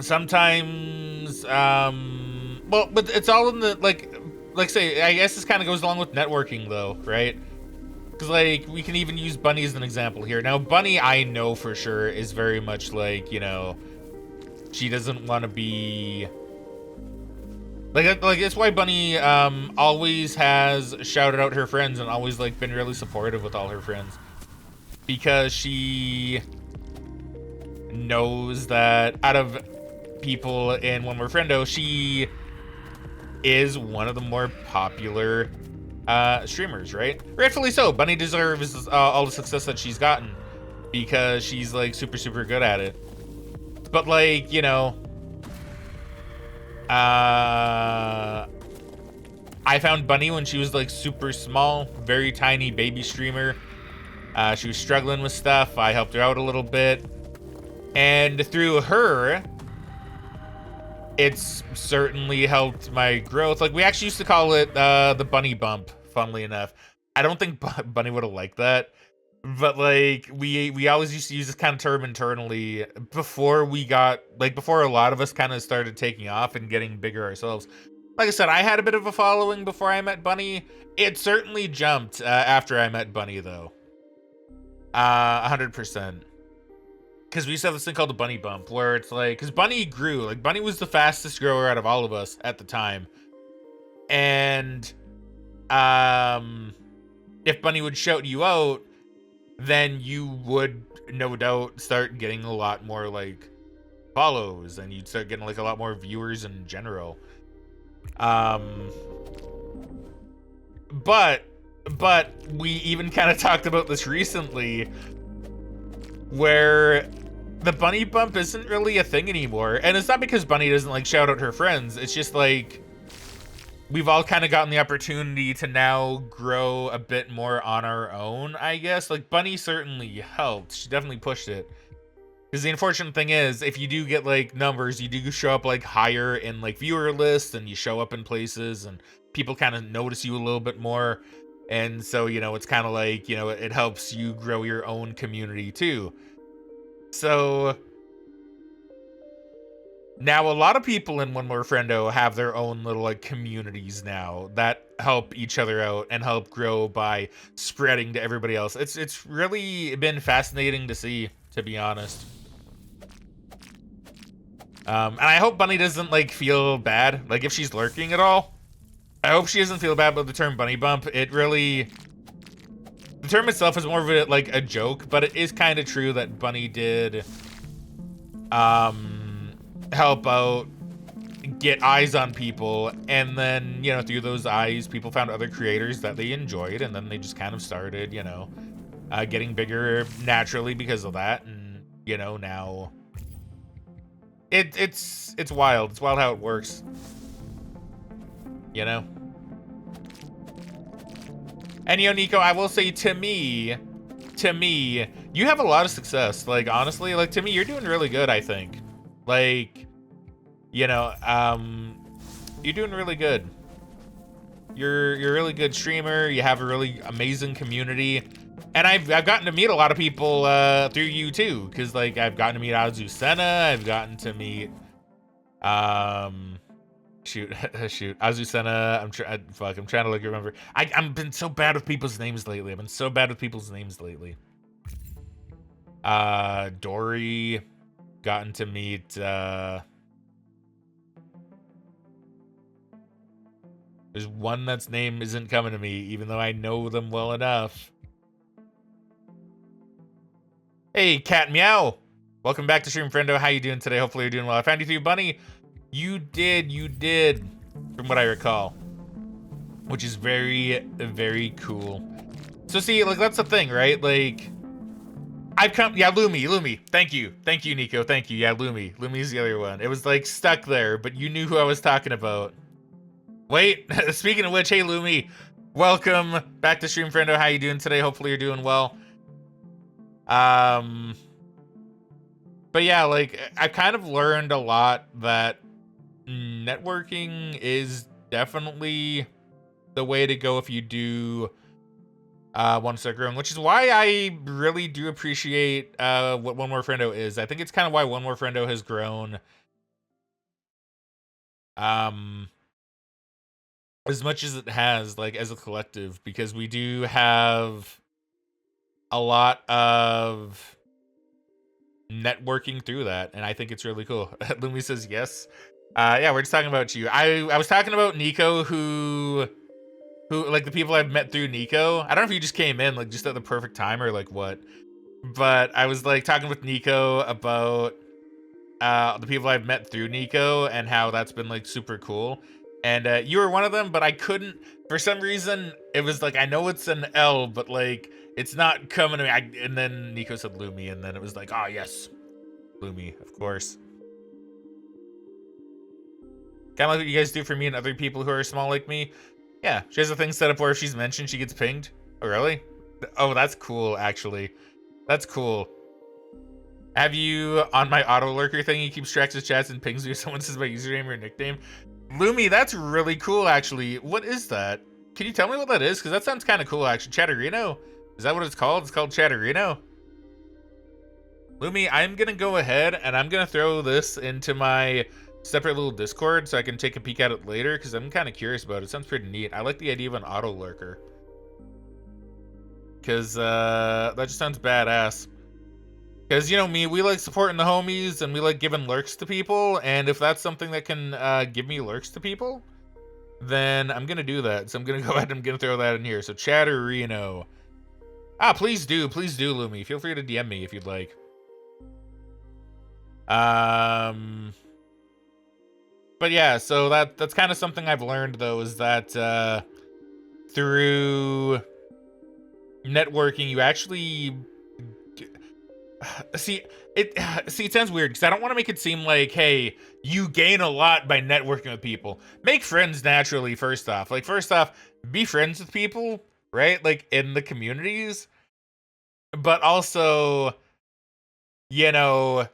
sometimes, well, but it's all in the like say, I guess this kind of goes along with networking though, right? Because like we can even use Bunny as an example here. Now Bunny, I know for sure, is very much like, you know, she doesn't want to be like it's why Bunny always has shouted out her friends and always like been really supportive with all her friends, because she knows that out of people in One More Friendo, she is one of the more popular streamers, right? Rightfully so. Bunny deserves all the success that she's gotten because she's like super good at it. But like, you know, I found Bunny when she was like super small, very tiny baby streamer. She was struggling with stuff. I helped her out a little bit, and through her, it's certainly helped my growth. Like, we actually used to call it the Bunny Bump, funnily enough. I don't think Bunny would have liked that, but like we always used to use this kind of term internally before we got like before a lot of us kind of started taking off and getting bigger ourselves. Like I said, I had a bit of a following before I met Bunny. It certainly jumped after I met Bunny, though. 100%. Because we used to have this thing called the Bunny Bump, where it's like, because Bunny grew, like Bunny was the fastest grower out of all of us at the time, and if Bunny would shout you out, then you would no doubt start getting a lot more like follows, and you'd start getting like a lot more viewers in general. But we even kind of talked about this recently, where the Bunny Bump isn't really a thing anymore. And it's not because Bunny doesn't like shout out her friends. It's just like we've all kind of gotten the opportunity to now grow a bit more on our own, I guess. Like Bunny certainly helped. She definitely pushed it. Because the unfortunate thing is, if you do get like numbers, you do show up like higher in like viewer lists, and you show up in places and people kind of notice you a little bit more. And so, you know, it's kind of like, you know, it helps you grow your own community too. So now a lot of people in One More Friendo have their own little like communities now that help each other out and help grow by spreading to everybody else. It's really been fascinating to see, to be honest. And I hope Bunny doesn't like feel bad, like if she's lurking at all. I hope she doesn't feel bad about the term Bunny Bump. It really, the term itself is more of a, like a joke, but it is kind of true that Bunny did help out, get eyes on people, and then, you know, through those eyes, people found other creators that they enjoyed, and then they just kind of started, you know, getting bigger naturally because of that. And, you know, now it's wild. It's wild how it works, you know. And, you know, Nico, I will say, to me, you have a lot of success. Like, honestly, like, to me, you're doing really good, I think. Like, you know, you're doing really good. You're a really good streamer. You have a really amazing community. And I've gotten to meet a lot of people through you, too. Because, like, I've gotten to meet Azucena. I've gotten to meet, shoot, Azucena. I'm trying to like remember. I've been so bad with people's names lately. Dory, gotten to meet there's one that's name isn't coming to me, even though I know them well enough. Hey, Cat Meow. Welcome back to Stream Friendo. How you doing today? Hopefully you're doing well. I found you through Bunny. You did, from what I recall. Which is very, very cool. So see, like, that's the thing, right? Like, I've come, yeah, Lumi. Thank you, Nico. Thank you. Yeah, Lumi's the other one. It was like stuck there, but you knew who I was talking about. Wait, speaking of which, hey Lumi, welcome back to Stream Friendo. How you doing today? Hopefully you're doing well. But yeah, like, I've kind of learned a lot that networking is definitely the way to go if you do want to start growing, which is why I really do appreciate what One More Friendo is. I think it's kind of why One More Friendo has grown as much as it has, like, as a collective, because we do have a lot of networking through that, and I think it's really cool. Lumi says yes. Yeah, we're just talking about you. I was talking about Nico, who like the people I've met through Nico. I don't know if you just came in like just at the perfect time or like what, but I was like talking with Nico about the people I've met through Nico and how that's been like super cool. And you were one of them, but I couldn't, for some reason. It was like, I know it's an L, but like it's not coming to me. And then Nico said Lumi, and then it was like, oh yes, Lumi, of course. Kind of like what you guys do for me and other people who are small like me. Yeah, she has a thing set up where if she's mentioned, she gets pinged. Oh, really? Oh, that's cool, actually. That's cool. Have you, on my auto lurker thing, he keeps tracks his chats and pings me if someone says my username or nickname? Lumi, that's really cool, actually. What is that? Can you tell me what that is? Because that sounds kind of cool, actually. Chatterino? Is that what it's called? It's called Chatterino? Lumi, I'm going to go ahead and I'm going to throw this into my separate little Discord so I can take a peek at it later, because I'm kind of curious about it. It sounds pretty neat. I like the idea of an auto lurker, because that just sounds badass. Because, you know me, we like supporting the homies and we like giving lurks to people, and if that's something that can give me lurks to people, then I'm gonna do that. So I'm gonna go ahead and I'm gonna throw that in here. So Chatterino. Please do, Lumi. Feel free to DM me if you'd like. But yeah, so that's kind of something I've learned, though, is that through networking, you actually see it sounds weird because I don't want to make it seem like, hey, you gain a lot by networking with people. Make friends naturally, first off. Like, first off, be friends with people, right? Like, in the communities. But also, you know,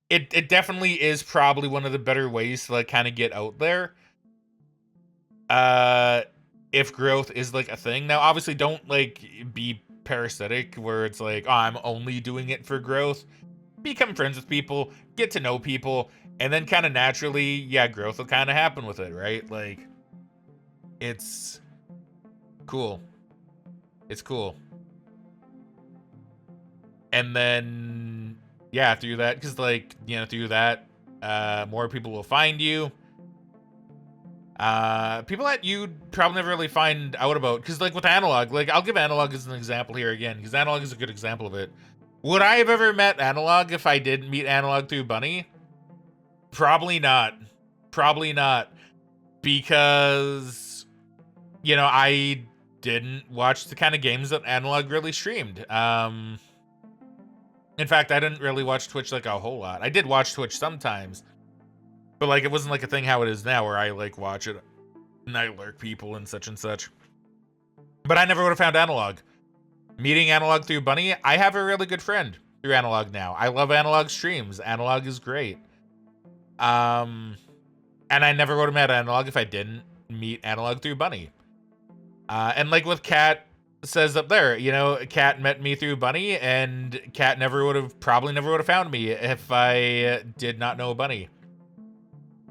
it definitely is probably one of the better ways to like kind of get out there. If growth is like a thing. Now, obviously, don't like be parasitic where it's like, oh, I'm only doing it for growth. Become friends with people, get to know people, and then kind of naturally, yeah, growth will kind of happen with it, right? Like, it's cool. It's cool. And then, yeah, through that, because like, you know, through that, more people will find you. People that you'd probably never really find out about, because like with Analog, like I'll give Analog as an example here again, because Analog is a good example of it. Would I have ever met Analog if I didn't meet Analog through Bunny? Probably not. Probably not. Because, you know, I didn't watch the kind of games that Analog really streamed. In fact, I didn't really watch Twitch like a whole lot. I did watch Twitch sometimes, but like it wasn't like a thing how it is now where I like watch it and I lurk people and such and such. But I never would have found Analog. Meeting Analog through Bunny, I have a really good friend through Analog now. I love Analog streams. Analog is great. And I never would have met Analog if I didn't meet Analog through Bunny. And like with Kat says up there, you know, Kat met me through Bunny, and Kat probably never would have found me if I did not know Bunny.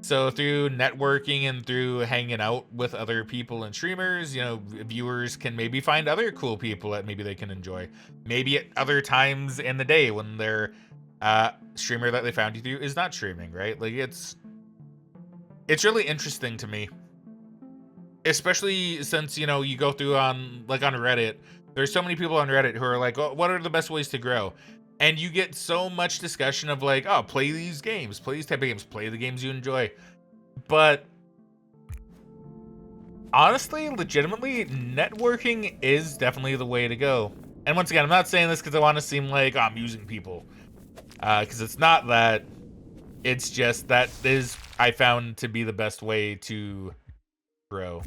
So through networking and through hanging out with other people and streamers, you know, viewers can maybe find other cool people that maybe they can enjoy. Maybe at other times in the day when their streamer that they found you through is not streaming, right? Like it's really interesting to me. Especially since, you know, you go through on Reddit. There's so many people on Reddit who are like, oh, what are the best ways to grow? And you get so much discussion of like, oh, play these games, play these type of games, play the games you enjoy. But honestly, legitimately, networking is definitely the way to go. And once again, I'm not saying this because I want to seem like I'm using people. Because it's not that. It's just that is, I found to be the best way to grow.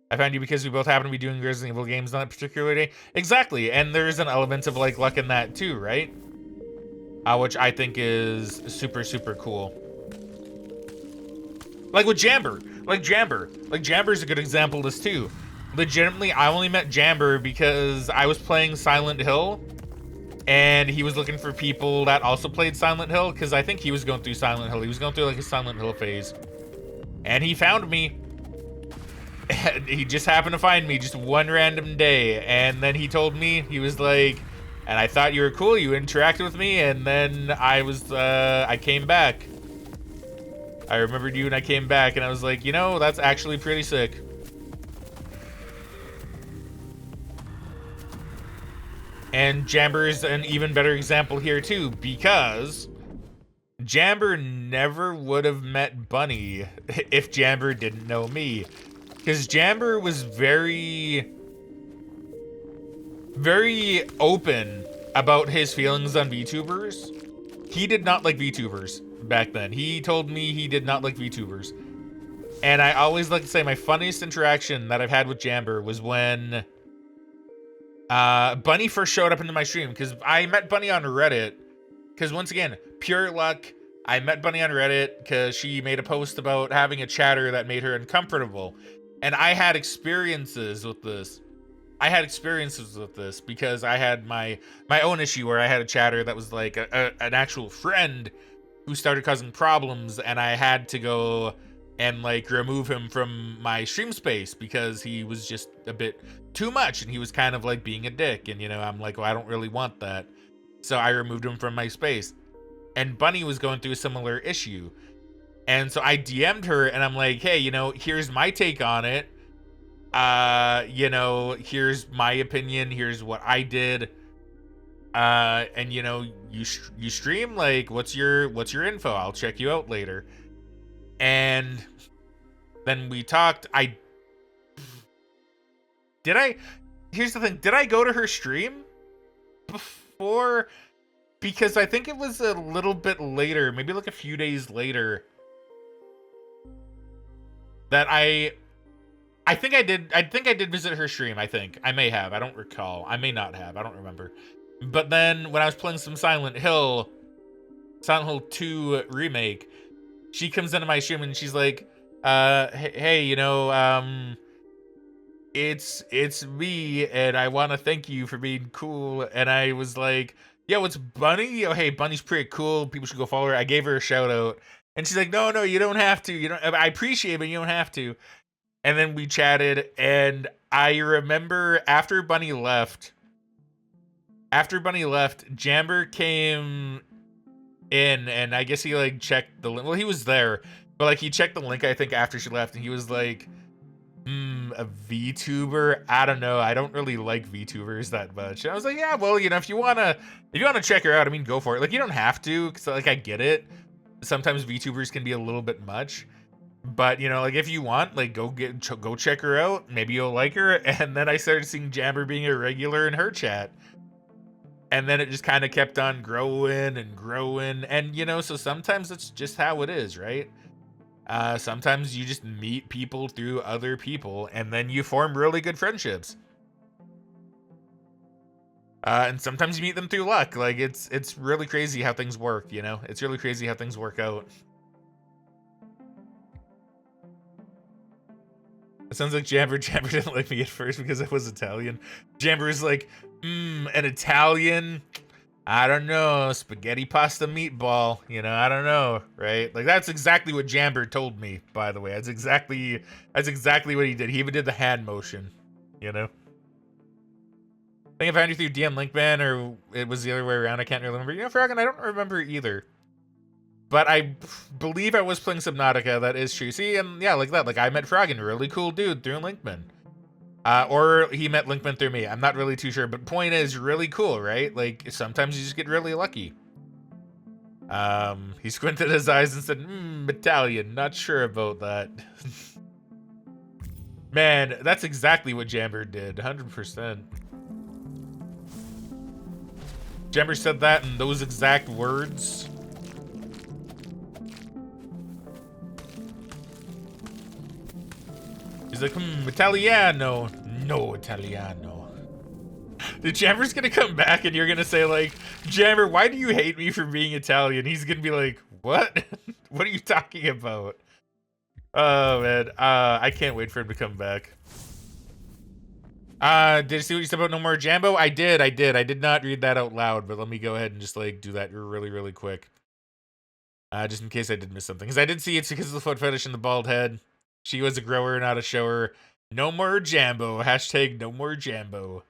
I found you because we both happen to be doing Resident Evil games on that particular day. Exactly, and there's an element of like luck in that too, right? Which I think is super, super cool. Like with Jamber. Like Jamber's a good example of this too. Legitimately, I only met Jamber because I was playing Silent Hill, and he was looking for people that also played Silent Hill, because I think he was going through Silent Hill. He was going through like a Silent Hill phase. And he found me. And he just happened to find me just one random day. And then he told me, he was like, and I thought you were cool, you interacted with me, and then I came back. I remembered you and I came back, and I was like, you know, that's actually pretty sick. And Jamber's an even better example here too, because Jamber never would have met Bunny if Jamber didn't know me. Because Jamber was very open about his feelings on VTubers. He did not like VTubers back then. He told me he did not like VTubers. And I always like to say my funniest interaction that I've had with Jamber was when Bunny first showed up into my stream, because I met Bunny on Reddit. Because once again, pure luck, I met Bunny on Reddit because she made a post about having a chatter that made her uncomfortable. And I had experiences with this. Because I had my own issue where I had a chatter that was like an actual friend who started causing problems, and I had to go and like remove him from my stream space because he was just a bit too much, and he was kind of like being a dick, and you know, I'm like, well, I don't really want that. So I removed him from my space. And Bunny was going through a similar issue. And so I DM'd her and I'm like, hey, you know, here's my take on it. You know, here's my opinion, here's what I did. And you know, you stream, like, what's your info? I'll check you out later. And then we talked. Here's the thing, did I go to her stream before? Because I think it was a little bit later, maybe like a few days later, that I think I did visit her stream. I may have, I don't recall. I may not have, I don't remember. But then when I was playing some Silent Hill 2 remake, she comes into my stream and she's like, hey, you know, it's me, and I want to thank you for being cool. And I was like, yo, it's Bunny? Oh, hey, Bunny's pretty cool. People should go follow her. I gave her a shout out. And she's like, no, you don't have to. You don't. I appreciate it, but you don't have to. And then we chatted, and I remember after Bunny left, Jamber came in, and I guess he like checked the link. Well, he was there, but like he checked the link, I think, after she left, and he was like, a VTuber? I don't know. I don't really like VTubers that much. And I was like, yeah, well, you know, if you wanna check her out, I mean, go for it. Like, you don't have to, because like I get it. Sometimes VTubers can be a little bit much. But, you know, like, if you want, like, go check her out. Maybe you'll like her. And then I started seeing Jamber being a regular in her chat. And then it just kind of kept on growing and growing. And, you know, so sometimes that's just how it is, right? Sometimes you just meet people through other people, and then you form really good friendships. And sometimes you meet them through luck. Like, it's really crazy how things work, you know? It's really crazy how things work out. It sounds like Jamber didn't like me at first because I was Italian. Jamber is like, an Italian? I don't know, spaghetti pasta meatball, you know, I don't know, right? Like, that's exactly what Jamber told me, by the way. That's exactly what he did. He even did the hand motion, you know? I think I found you through DM Linkman, or it was the other way around. I can't really remember. You know, Fraggin, I don't remember either. But I believe I was playing Subnautica, that is true. See, and yeah, like that. Like, I met Fraggin, really cool dude, through Linkman. Or he met Linkman through me. I'm not really too sure, but point is, really cool, right? Like, sometimes you just get really lucky. He squinted his eyes and said, Italian, not sure about that. Man, that's exactly what Jamber did, 100%. Jamber said that in those exact words. He's like, Italiano. No Italiano. The Jamber's gonna come back and you're gonna say like, Jamber, why do you hate me for being Italian? He's gonna be like, what? What are you talking about? Oh man, I can't wait for him to come back. Did you see what you said about No More Jambo? I did. I did not read that out loud, but let me go ahead and just like do that really quick. Just in case I did miss something. Because I did see it's because of the foot fetish and the bald head. She was a grower, not a shower. No more Jambo. Hashtag no more Jambo.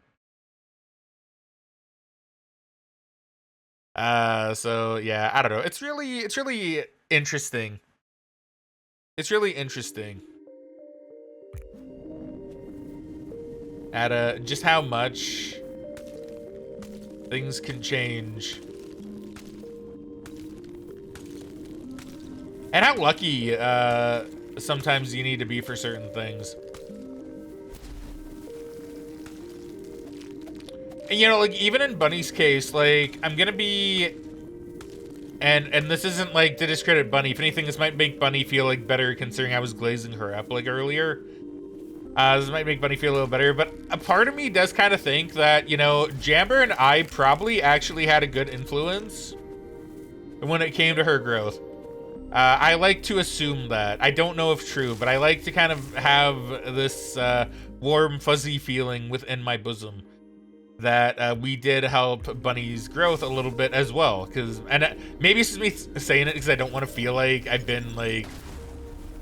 So yeah, I don't know. It's really interesting. It's really interesting. At just how much things can change. And how lucky sometimes you need to be for certain things. And, you know, like even in Bunny's case, like I'm gonna be, and this isn't like to discredit Bunny. If anything, this might make Bunny feel like better, considering I was glazing her up like earlier. This might make Bunny feel a little better, but a part of me does kind of think that, you know, Jamber and I probably actually had a good influence when it came to her growth. I like to assume that. I don't know if true, but I like to kind of have this warm, fuzzy feeling within my bosom that we did help Bunny's growth a little bit as well. And maybe it's just me saying it because I don't want to feel like I've been like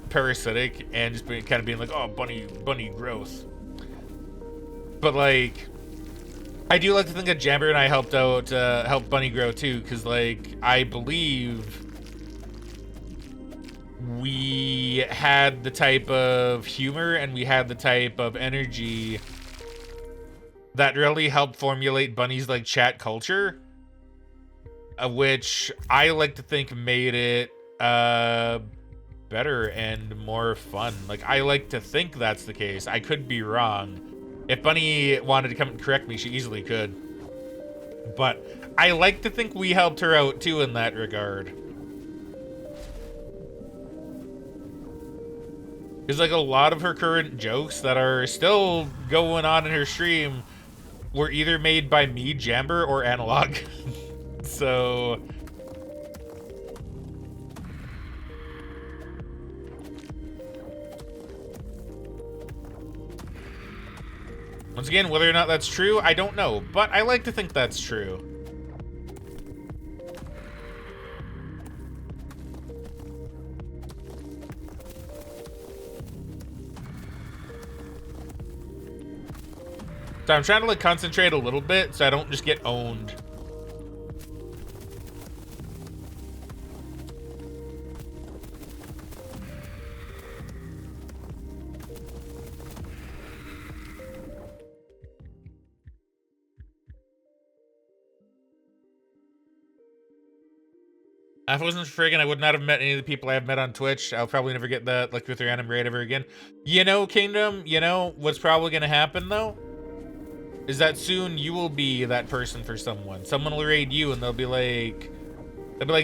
parasitic and just kind of being like, oh, Bunny growth. But like, I do like to think that Jamber and I helped Bunny grow too, because like I believe we had the type of humor and we had the type of energy that really helped formulate Bunny's like chat culture, which I like to think made it better and more fun. Like I like to think that's the case. I could be wrong. If Bunny wanted to come and correct me, she easily could. But I like to think we helped her out too in that regard. Because like a lot of her current jokes that are still going on in her stream were either made by me, Jamber, or Analog. So once again, whether or not that's true, I don't know, but I like to think that's true. So I'm trying to like concentrate a little bit so I don't just get owned. If it wasn't for Fraggin, I would not have met any of the people I have met on Twitch. I'll probably never get that like with random raid ever again. You know, Kingdom, you know what's probably gonna happen though? Is that soon you will be that person for someone. Someone will raid you and they'll be like,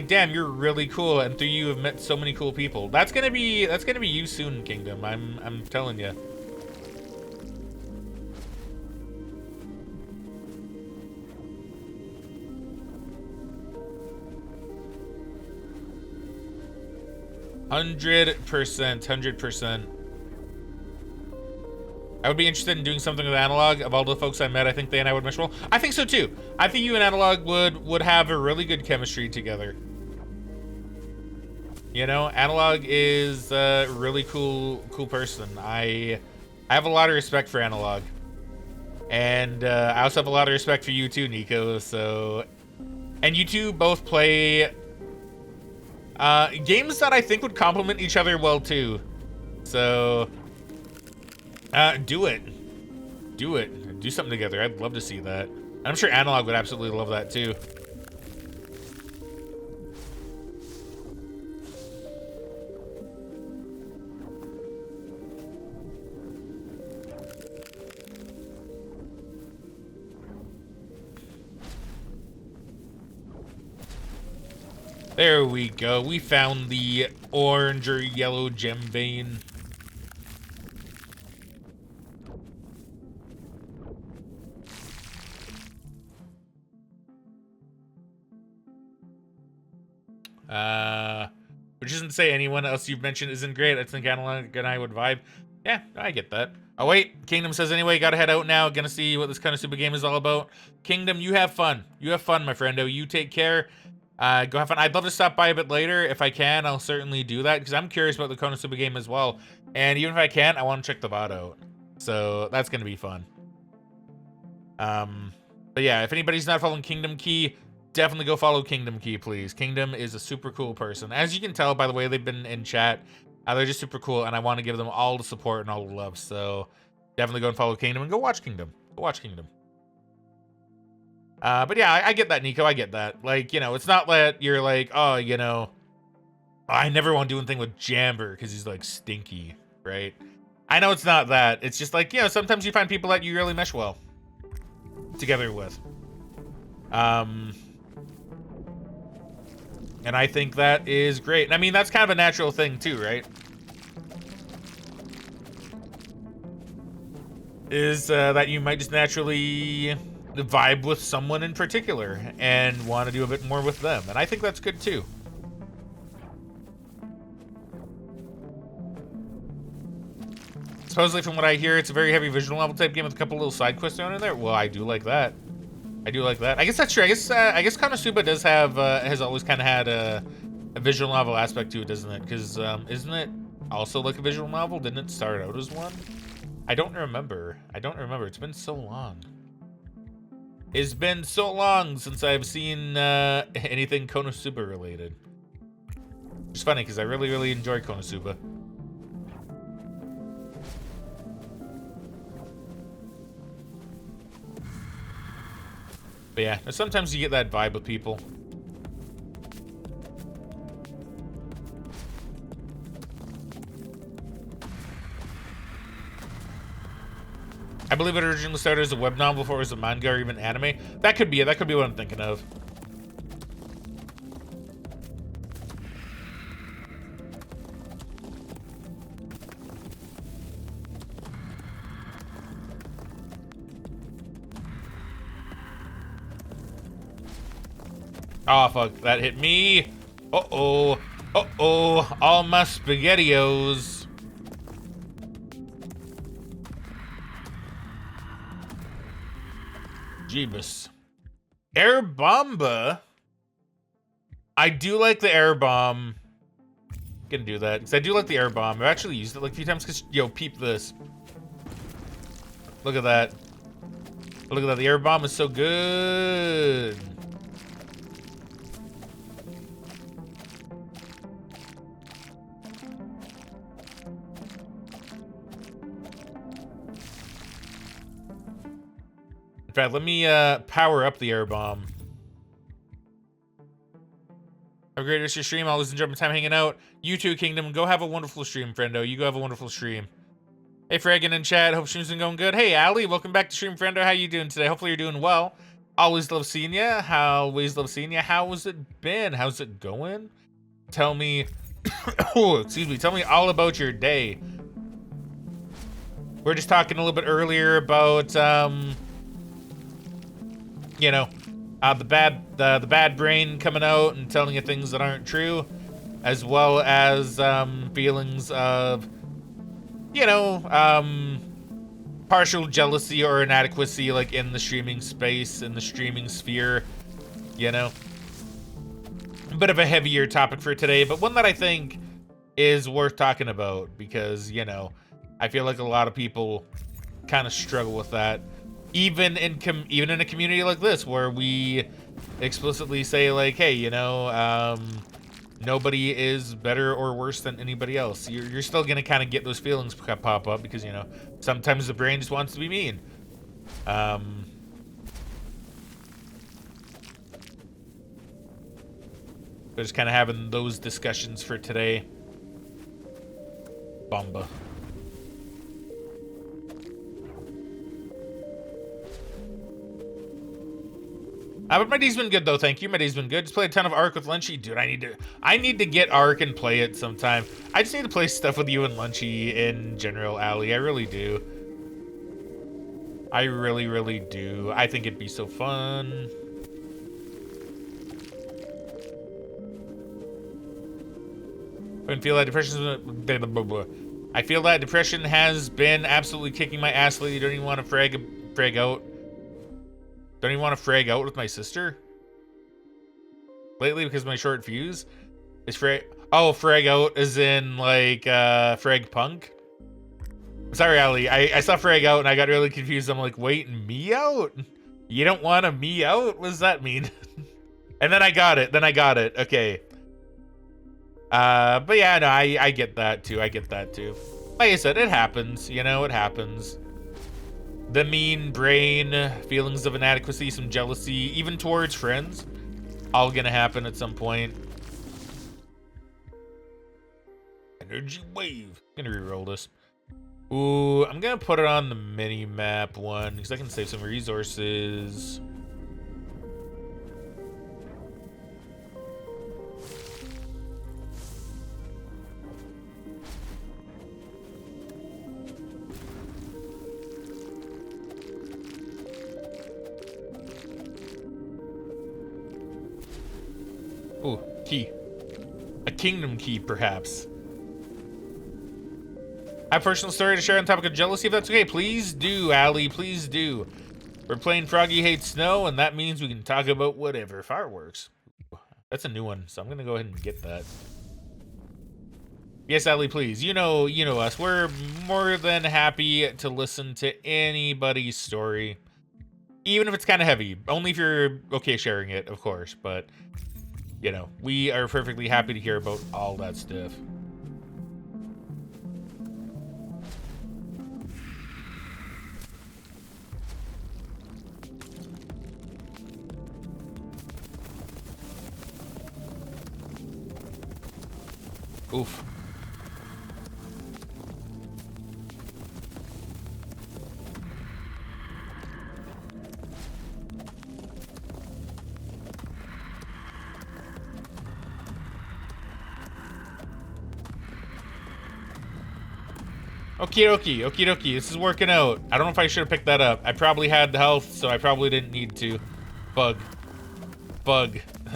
damn, you're really cool, and through you have met so many cool people. That's gonna be you soon, Kingdom. I'm telling you. $100%, 100%. I would be interested in doing something with Analog. Of all the folks I met, I think they and I would mesh well. I think so too. I think you and Analog would have a really good chemistry together. You know, Analog is a really cool person. I have a lot of respect for Analog. And I also have a lot of respect for you too, Nico. So, and you two both play games that I think would complement each other well too. So, do it. Do something together. I'd love to see that. I'm sure Analog would absolutely love that too. There we go. We found the orange or yellow gem vein. which isn't to say anyone else you've mentioned isn't great. I think Analog and I would vibe. Yeah, I get that. Oh wait, Kingdom says anyway, gotta head out now. Gonna see what this kind of super game is all about. Kingdom, you have fun. You have fun, my friendo. You take care. Go have fun. I'd love to stop by a bit later. If I can, I'll certainly do that, because I'm curious about the Konosuba game as well. And even if I can't, I want to check the VOD out. So that's gonna be fun. But yeah, if anybody's not following Kingdom Key, definitely go follow Kingdom Key, please. Kingdom is a super cool person. As you can tell by the way they've been in chat, they're just super cool, and I want to give them all the support and all the love. So definitely go and follow Kingdom and go watch Kingdom. Go watch Kingdom. But yeah, I get that, Nico. I get that. Like, you know, it's not that you're like, oh, you know, I never want to do anything with Jamber because he's like stinky, right? I know it's not that. It's just like, you know, sometimes you find people that you really mesh well together with. And I think that is great. I mean, that's kind of a natural thing too, right? Is that you might just naturally vibe with someone in particular and want to do a bit more with them. And I think that's good too. Supposedly, from what I hear, it's a very heavy visual novel type game with a couple little side quests down in there. Well, I do like that. I do like that. I guess that's true. I guess Konosuba does have has always kind of had a visual novel aspect to it, doesn't it? Because isn't it also like a visual novel? Didn't it start out as one? I don't remember. I don't remember. It's been so long. It's been so long since I've seen anything Konosuba related. It's funny because I really, really enjoy Konosuba. But yeah, sometimes you get that vibe with people. I believe it originally started as a web novel before it was a manga or even anime. That could be it. That could be what I'm thinking of. Oh, fuck. That hit me. Uh-oh. Uh-oh. All my SpaghettiOs. Jeebus. Air Bomba. I do like the air bomb. Gonna do that because I do like the air bomb. I've actually used it like a few times because, yo, peep this. Look at that. Look at that. The air bomb is so good. In fact, let me power up the air bomb. Have a great rest of your stream. Always enjoy my time hanging out. You too, Kingdom. Go have a wonderful stream, friendo. You go have a wonderful stream. Hey, Fraggin in chat. Hope stream's been going good. Hey, Ali. Welcome back to stream, friendo. How you doing today? Hopefully you're doing well. Always love seeing ya. Always love seeing ya. How's it been? How's it going? Tell me... oh, excuse me. Tell me all about your day. We were just talking a little bit earlier about... you know, the bad brain coming out and telling you things that aren't true, as well as feelings of, you know, partial jealousy or inadequacy, like in the streaming space, in the streaming sphere, you know. A bit of a heavier topic for today, but one that I think is worth talking about because, you know, I feel like a lot of people kind of struggle with that. Even in a community like this, where we explicitly say, like, hey, you know, nobody is better or worse than anybody else. You're still gonna kind of get those feelings pop up because, you know, sometimes the brain just wants to be mean. But just kind of having those discussions for today. Bomba. But my day's been good though, thank you. My day's been good. Just played a ton of Ark with Lunchy. Dude, I need to get Ark and play it sometime. I just need to play stuff with you and Lunchy in general, Ali. I really do. I really, really do. I think it'd be so fun. I feel that depression. I feel that depression has been absolutely kicking my ass lately. Don't even want to frag out. Don't even want to frag out with my sister lately because of my short fuse. Is frag out as in like frag punk. Sorry, Ali. I saw frag out and I got really confused. I'm like, wait, me out? You don't want to me out? What does that mean? And then I got it. Okay. But yeah, no, I get that too. Like I said, it happens. You know, it happens. The mean brain, feelings of inadequacy, some jealousy, even towards friends, all gonna happen at some point. Energy wave. Gonna reroll this. Ooh, I'm gonna put it on the mini map one because I can save some resources. Ooh, key. A kingdom key, perhaps. I have a personal story to share on topic of jealousy, if that's okay. Please do, Ali, please do. We're playing Froggy Hates Snow, and that means we can talk about whatever. Fireworks. That's a new one, so I'm gonna go ahead and get that. Yes, Ali, please. You know us. We're more than happy to listen to anybody's story. Even if it's kind of heavy. Only if you're okay sharing it, of course, but you know, we are perfectly happy to hear about all that stuff. Oof. Okie dokie. This is working out. I don't know if I should have picked that up. I probably had the health, so I probably didn't need to. Bug.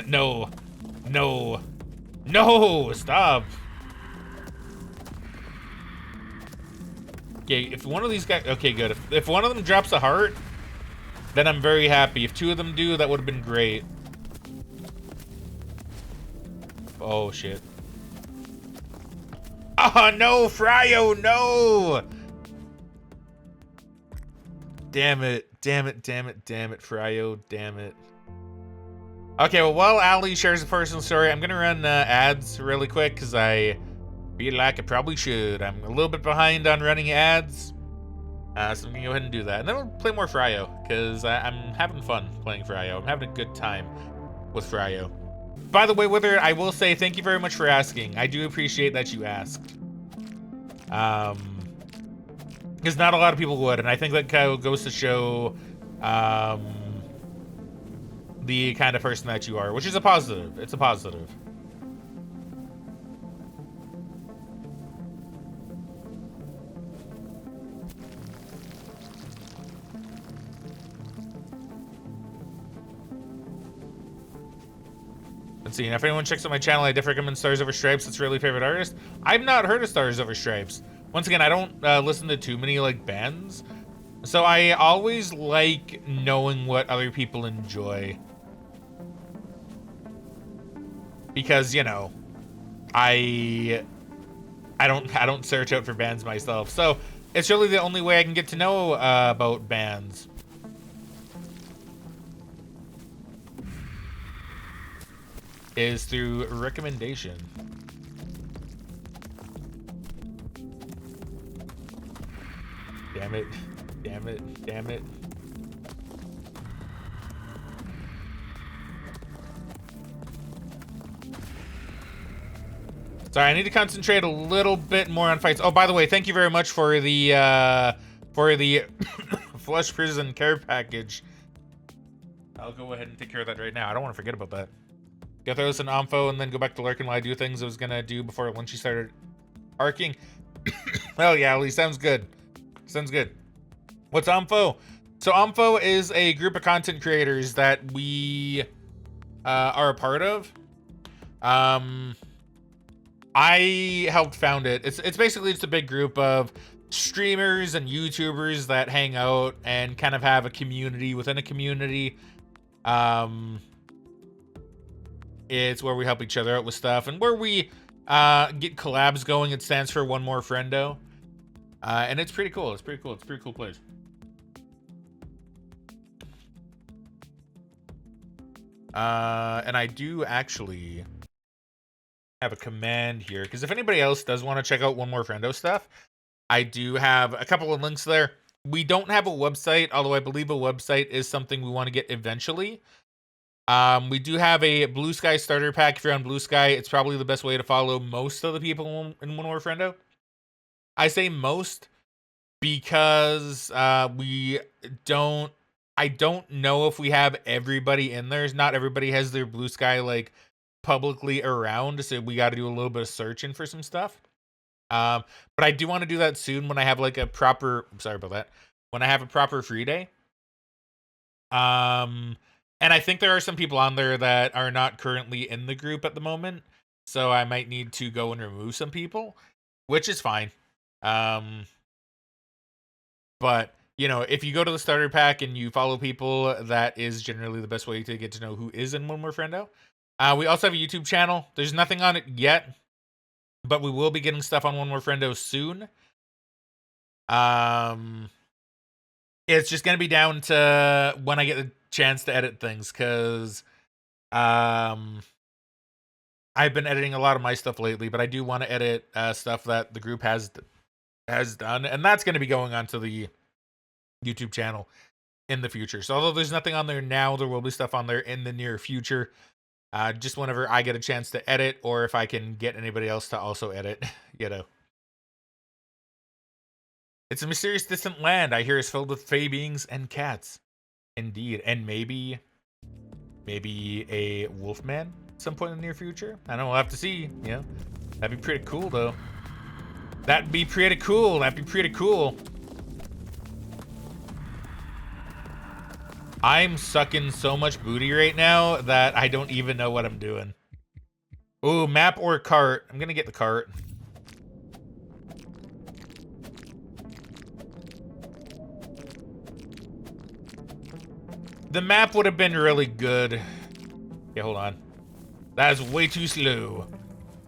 No. Stop. Okay, if one of these guys... Okay, good. If one of them drops a heart, then I'm very happy. If two of them do, that would have been great. Oh, shit. Oh, no, Fryo, no! Damn it, Fryo, damn it. Okay, well, while Ali shares a personal story, I'm gonna run ads really quick, because I feel like I probably should. I'm a little bit behind on running ads, so I'm gonna go ahead and do that. And then we'll play more Fryo, because I'm having fun playing Fryo. I'm having a good time with Fryo. By the way, Wither, I will say thank you very much for asking. I do appreciate that you asked. Because not a lot of people would, and I think that kind of goes to show the kind of person that you are, which is a positive. It's a positive. Let's see, and if anyone checks out my channel, I definitely recommend Stars Over Stripes. It's really favorite artist. I've not heard of Stars Over Stripes. Once again, I don't listen to too many like bands, so I always like knowing what other people enjoy. Because, you know, I don't search out for bands myself. So it's really the only way I can get to know about bands. Is through recommendation. Damn it. Sorry, I need to concentrate a little bit more on fights. Oh, by the way, thank you very much for the Flush Prison care package. I'll go ahead and take care of that right now. I don't want to forget about that. Go throw this in Omfo and then go back to lurking while I do things I was gonna do before when she started arcing. Hell yeah, Ali, sounds good. Sounds good. What's Omfo? So Omfo is a group of content creators that we are a part of. I helped found it. It's basically just a big group of streamers and YouTubers that hang out and kind of have a community within a community. It's where we help each other out with stuff and where we get collabs going. It stands for One More Friendo. And it's pretty cool. It's pretty cool. It's a pretty cool place. And I do actually have a command here, because if anybody else does want to check out One More Friendo stuff, I do have a couple of links there. We don't have a website, although I believe a website is something we want to get eventually. We do have a Blue Sky starter pack. If you're on Blue Sky, it's probably the best way to follow most of the people in One More Friendo. I say most because I don't know if we have everybody in there. Not everybody has their Blue Sky like publicly around, so we got to do a little bit of searching for some stuff. But I do want to do that soon when I have like a proper, sorry about that, when I have a proper free day. And I think there are some people on there that are not currently in the group at the moment, so I might need to go and remove some people, which is fine. But you know, if you go to the starter pack and you follow people, that is generally the best way to get to know who is in One More Friendo. We also have a YouTube channel. There's nothing on it yet, but we will be getting stuff on One More Friendo soon. It's just gonna be down to when I get the chance to edit things, because I've been editing a lot of my stuff lately, but I do want to edit stuff that the group has done, and that's going to be going onto the YouTube channel in the future. So although there's nothing on there now, there will be stuff on there in the near future. Just whenever I get a chance to edit, or if I can get anybody else to also edit, you know. It's a mysterious distant land I hear is filled with fey beings and cats. Indeed. And maybe a wolfman at some point in the near future. I don't know, we'll have to see, you know. That'd be pretty cool though. That'd be pretty cool. I'm sucking so much booty right now that I don't even know what I'm doing. Ooh, map or cart? I'm gonna get the cart. The map would have been really good. Okay, hold on. That is way too slow.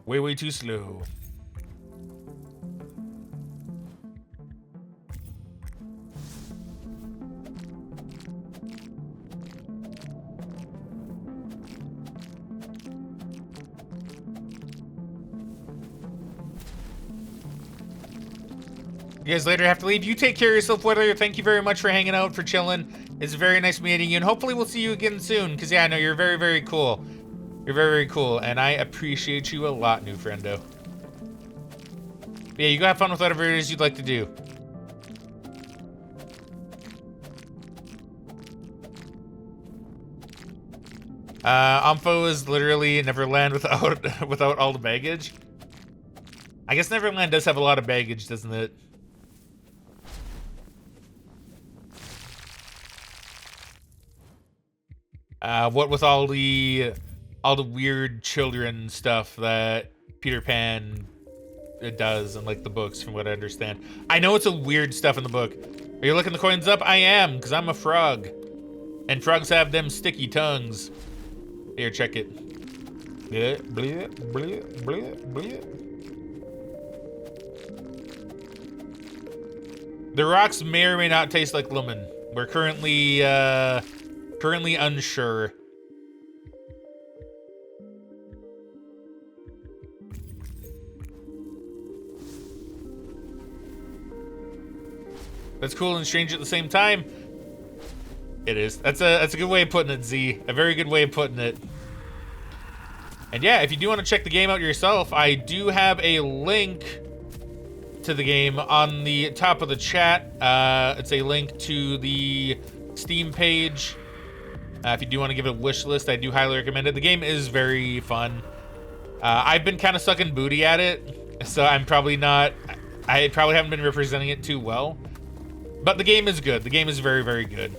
Way too slow. You guys later have to leave. You take care of yourself, Weather. Thank you very much for hanging out, for chilling. It's very nice meeting you, and hopefully we'll see you again soon, because yeah, I know you're very, very cool. You're very, very cool, and I appreciate you a lot, new friendo. But yeah, you go have fun with whatever it is you'd like to do. Ampho is literally Neverland without all the baggage. I guess Neverland does have a lot of baggage, doesn't it? What with all the weird children stuff that Peter Pan does in like the books, from what I understand. I know it's a weird stuff in the book. Are you looking the coins up? I am, because I'm a frog. And frogs have them sticky tongues. Here, check it. Bleh, bleh, bleh, bleh, bleh. The rocks may or may not taste like lemon. We're currently unsure. That's cool and strange at the same time. It is. That's a good way of putting it, Z. A very good way of putting it. And yeah, if you do want to check the game out yourself, I do have a link to the game on the top of the chat. It's a link to the Steam page. If you do want to give it a wish list, I do highly recommend it. The game is very fun. I've been kind of sucking booty at it, so I probably haven't been representing it too well. But the game is good. The game is very, very good.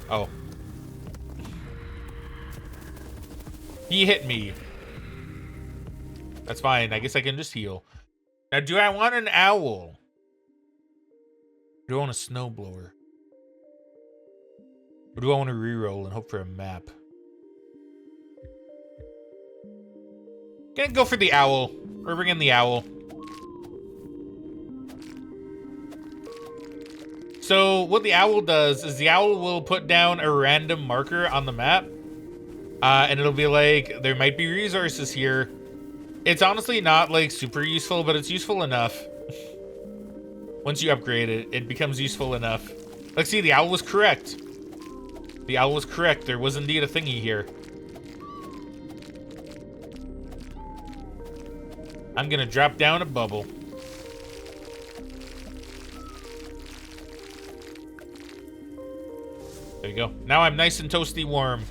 Oh. He hit me. That's fine. I guess I can just heal. Now, do I want an owl? Do I want a snowblower? Or do I want to reroll and hope for a map? Gonna go for the owl. We're bringing the owl. So what the owl does is the owl will put down a random marker on the map. And it'll be like, there might be resources here. It's honestly not like super useful, but it's useful enough. Once you upgrade it, it becomes useful enough. Like, see, the owl was correct. The owl was correct. There was indeed a thingy here. I'm gonna drop down a bubble. There you go. Now I'm nice and toasty warm.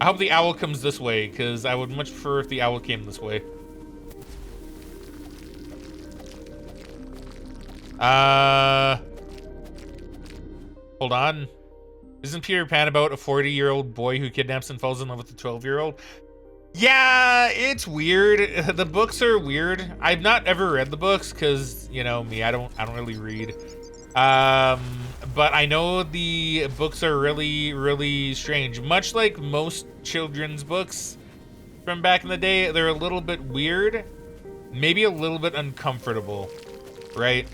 I hope the owl comes this way, because I would much prefer if the owl came this way. Hold on. Isn't Peter Pan about a 40-year-old boy who kidnaps and falls in love with a 12-year-old? Yeah, it's weird. The books are weird. I've not ever read the books because, you know, me, I don't really read. But I know the books are really, really strange. Much like most children's books from back in the day, they're a little bit weird, maybe a little bit uncomfortable, right?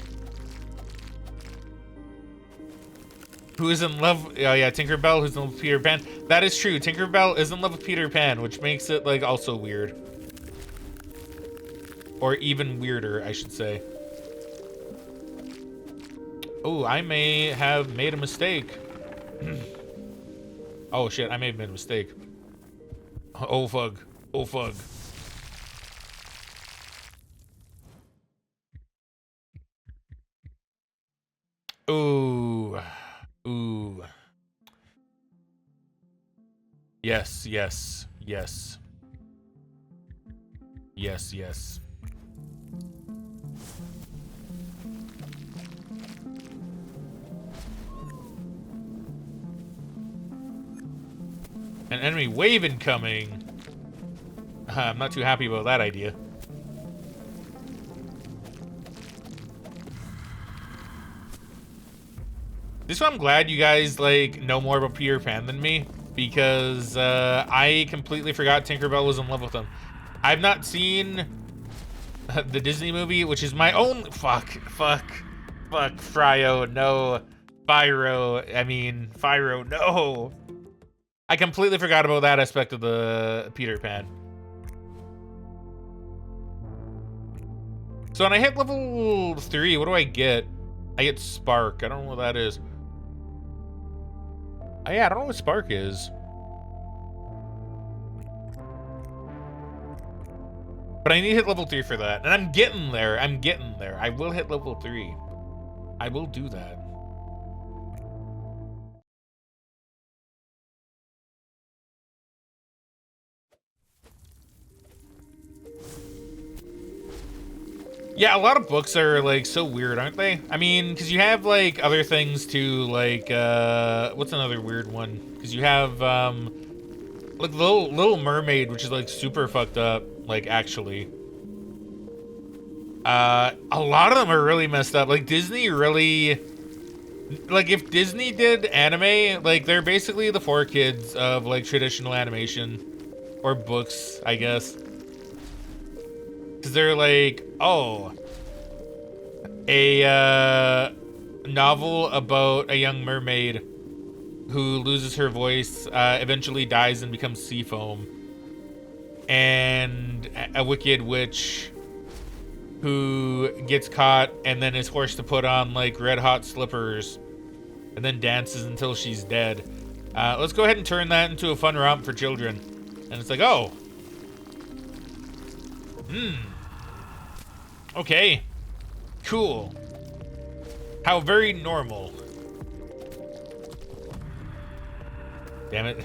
Who is in love? Oh yeah, Tinkerbell, who's in love with Peter Pan. That is true. Tinkerbell is in love with Peter Pan, which makes it like also weird. Or even weirder, I should say. Oh, I may have made a mistake. Oh shit, I may have made a mistake. Oh fuck. Oh fuck. Ooh. Ooh. Yes, yes, yes. Yes, yes. An enemy wave incoming. I'm not too happy about that idea. This one I'm glad you guys like know more about Peter Pan than me, because I completely forgot Tinkerbell was in love with him. I've not seen the Disney movie, which is my own fuck Fryo, no. Fyro, no. I completely forgot about that aspect of the Peter Pan. So when I hit level 3, what do I get? I get Spark. I don't know what that is. Oh, yeah, I don't know what Spark is. But I need to hit level 3 for that. And I'm getting there. I'm getting there. I will hit level 3. I will do that. Yeah, a lot of books are like so weird, aren't they? I mean, because you have like other things too, like what's another weird one? Because you have like Little Mermaid, which is like super fucked up, like actually. A lot of them are really messed up. Like Disney really, like if Disney did anime, like they're basically the 4Kids of like traditional animation or books, I guess. Because they're like, oh, a novel about a young mermaid who loses her voice, eventually dies and becomes sea foam, and a wicked witch who gets caught and then is forced to put on like red hot slippers and then dances until she's dead. Let's go ahead and turn that into a fun romp for children. And it's like, oh. Okay. Cool. How very normal. Damn it.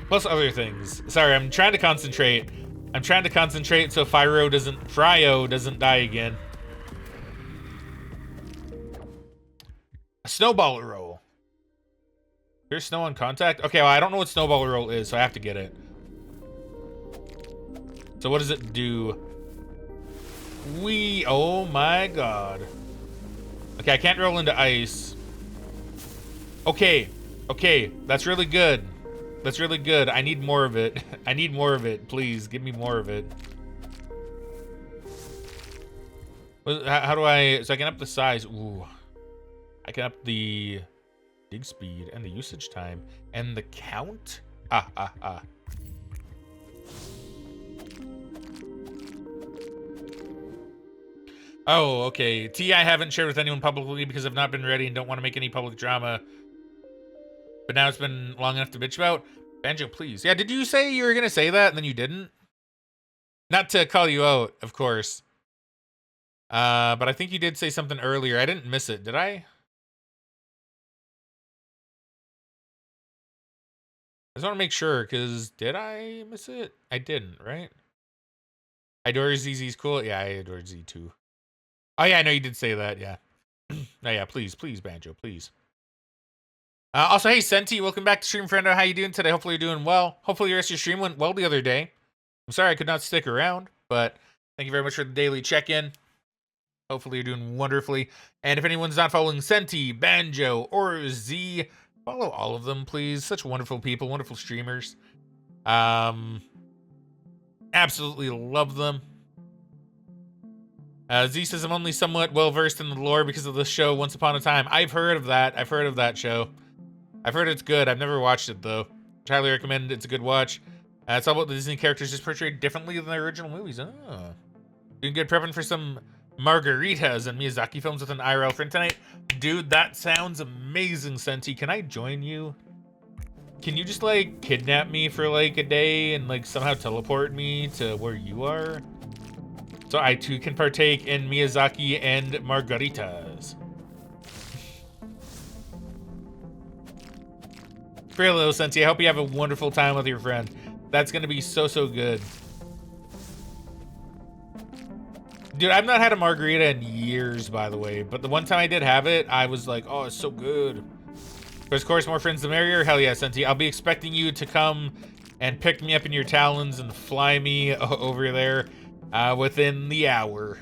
Plus other things. Sorry, I'm trying to concentrate. I'm trying to concentrate so Fryo doesn't die again. A snowball roll. There's snow on contact? Okay, well, I don't know what snowball roll is, so I have to get it. So what does it do? Oh my god. Okay, I can't roll into ice. Okay, that's really good. That's really good. I need more of it. I need more of it. Please, give me more of it. How do I... So I can up the size. Ooh. I can up the dig speed and the usage time. And the count? Oh, okay. T, I haven't shared with anyone publicly because I've not been ready and don't want to make any public drama. But now it's been long enough to bitch about. Banjo, please. Yeah, did you say you were going to say that and then you didn't? Not to call you out, of course. But I think you did say something earlier. I didn't miss it, did I? I just want to make sure, because did I miss it? I didn't, right? I adore ZZ's cool. Yeah, I adore Z too. Oh, yeah, I know you did say that, yeah. Oh, yeah, please, Banjo, please. Also, hey, Senti, welcome back to Stream Friendo. How you doing today? Hopefully you're doing well. Hopefully the rest of your stream went well the other day. I'm sorry I could not stick around, but thank you very much for the daily check-in. Hopefully you're doing wonderfully. And if anyone's not following Senti, Banjo, or Z, follow all of them, please. Such wonderful people, wonderful streamers. Absolutely love them. Z says, I'm only somewhat well-versed in the lore because of the show Once Upon a Time. I've heard of that. I've heard of that show. I've heard it's good. I've never watched it, though. Highly recommend it. It's a good watch. It's all about the Disney characters just portrayed differently than the original movies. Oh. Doing good prepping for some margaritas and Miyazaki films with an IRL friend tonight. Dude, that sounds amazing, Senti. Can I join you? Can you just, like, kidnap me for, like, a day and, like, somehow teleport me to where you are? So I, too, can partake in Miyazaki and margaritas. Hello, Senti. I hope you have a wonderful time with your friend. That's going to be so, so good. Dude, I've not had a margarita in years, by the way. But the one time I did have it, I was like, oh, it's so good. Of course, more friends the merrier. Hell yeah, Senti. I'll be expecting you to come and pick me up in your talons and fly me over there within the hour.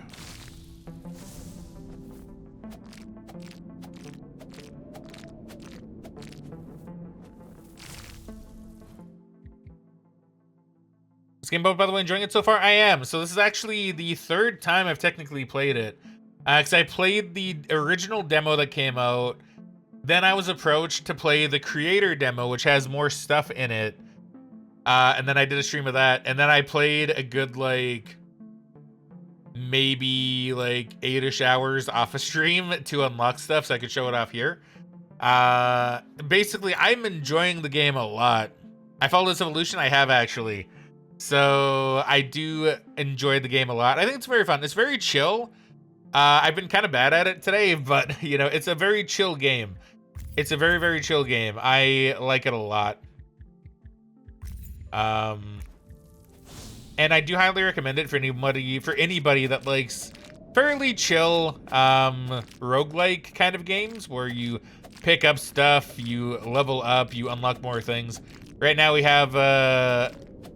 Game Boat, by the way, enjoying it so far? I am. So this is actually the third time I've technically played it. Because I played the original demo that came out. Then I was approached to play the creator demo, which has more stuff in it. And then I did a stream of that. And then I played a good, like, maybe, like, 8-ish hours off a stream to unlock stuff so I could show it off here. Basically, I'm enjoying the game a lot. I followed this evolution. I have, actually. So I do enjoy the game a lot. I think it's very fun. It's very chill. I've been kind of bad at it today, but you know, it's a very chill game. It's a very, very chill game. I like it a lot. And I do highly recommend it for anybody that likes fairly chill roguelike kind of games where you pick up stuff, you level up, you unlock more things. Right now we have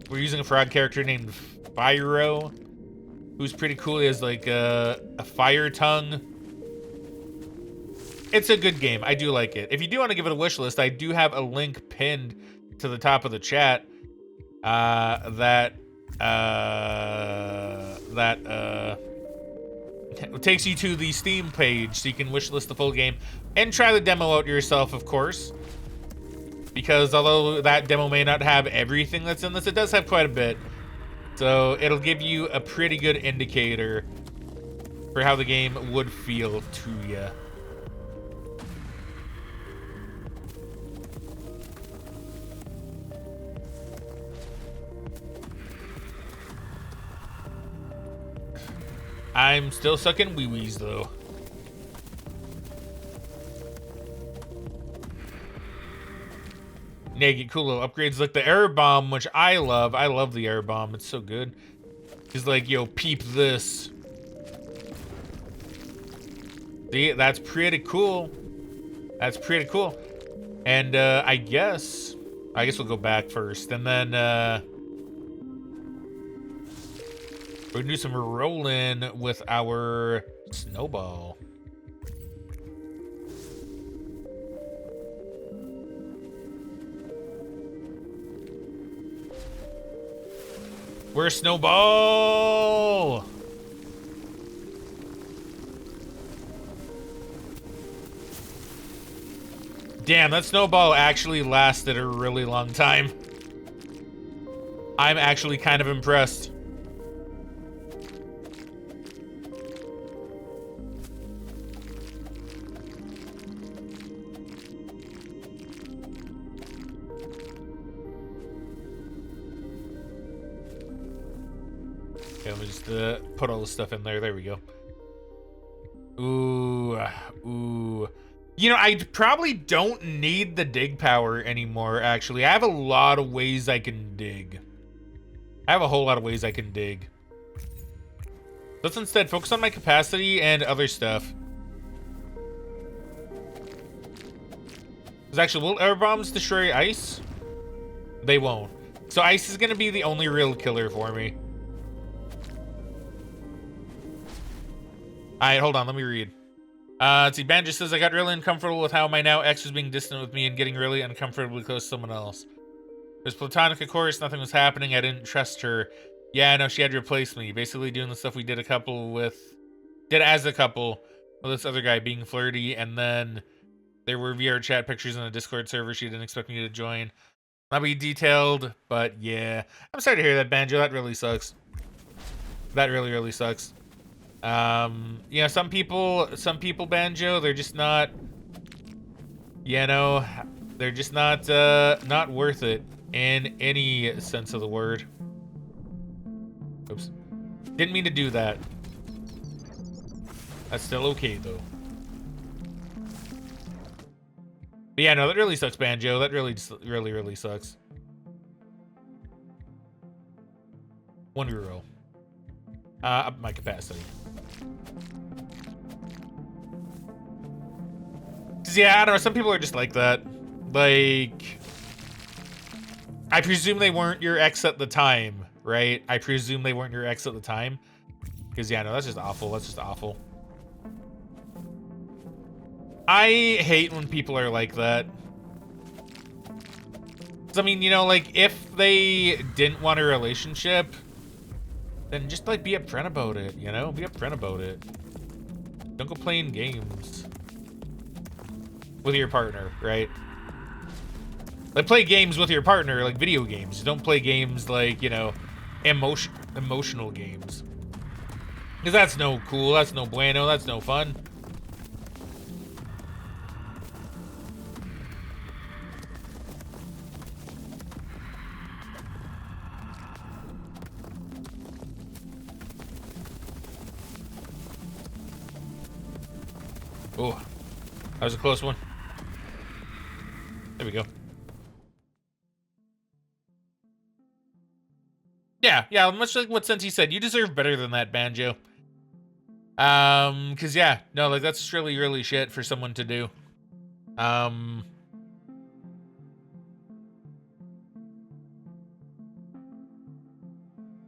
we're using a frog character named Fyro, who's pretty cool. He has like a fire tongue. It's a good game. I do like it. If you do want to give it a wish list, I do have a link pinned to the top of the chat that takes you to the Steam page so you can wish list the full game and try the demo out yourself, of course. Because although that demo may not have everything that's in this, it does have quite a bit. So it'll give you a pretty good indicator for how the game would feel to you. I'm still sucking wee-wees, though. Yeah, get cool little upgrades like the air bomb, which I love. I love the air bomb. It's so good. He's like, yo, peep this. See, that's pretty cool. That's pretty cool. And I guess we'll go back first, and then we're gonna do some rolling with our snowball. We're snowball. Damn, that snowball actually lasted a really long time. I'm actually kind of impressed. Okay, let me just put all the stuff in there. There we go. Ooh. You know, I probably don't need the dig power anymore, actually. I have a lot of ways I can dig. I have a whole lot of ways I can dig. Let's instead focus on my capacity and other stuff. Because actually, will air bombs destroy ice? They won't. So ice is going to be the only real killer for me. Alright, hold on, let me read. Let's see, Banjo says, I got really uncomfortable with how my now ex was being distant with me and getting really uncomfortably close to someone else. It was platonic, of course, nothing was happening, I didn't trust her. Yeah, no, she had to replace me. Basically doing the stuff we did as a couple with this other guy being flirty, and then there were VR chat pictures in a Discord server she didn't expect me to join. Not be detailed, but yeah. I'm sorry to hear that, Banjo. That really sucks. That really, really sucks. You know, some people, Banjo, they're just not, you know, they're just not worth it in any sense of the word. Oops. Didn't mean to do that. That's still okay, though. But yeah, no, that really sucks, Banjo. That really sucks. One reroll. Up my capacity. Yeah, I don't know. Some people are just like that. Like, I presume they weren't your ex at the time, right? I presume they weren't your ex at the time. Because, yeah, no, that's just awful. That's just awful. I hate when people are like that. I mean, you know, like, if they didn't want a relationship, then just, like, be upfront about it, you know? Be upfront about it. Don't go playing games with your partner, right? Like, play games with your partner, like video games. Don't play games like, you know, emotional games. Because that's no cool, that's no bueno, that's no fun. Oh, that was a close one. There we go. Yeah, much like what Sensi said, you deserve better than that, Banjo. Cause yeah, no, like that's really, really shit for someone to do. I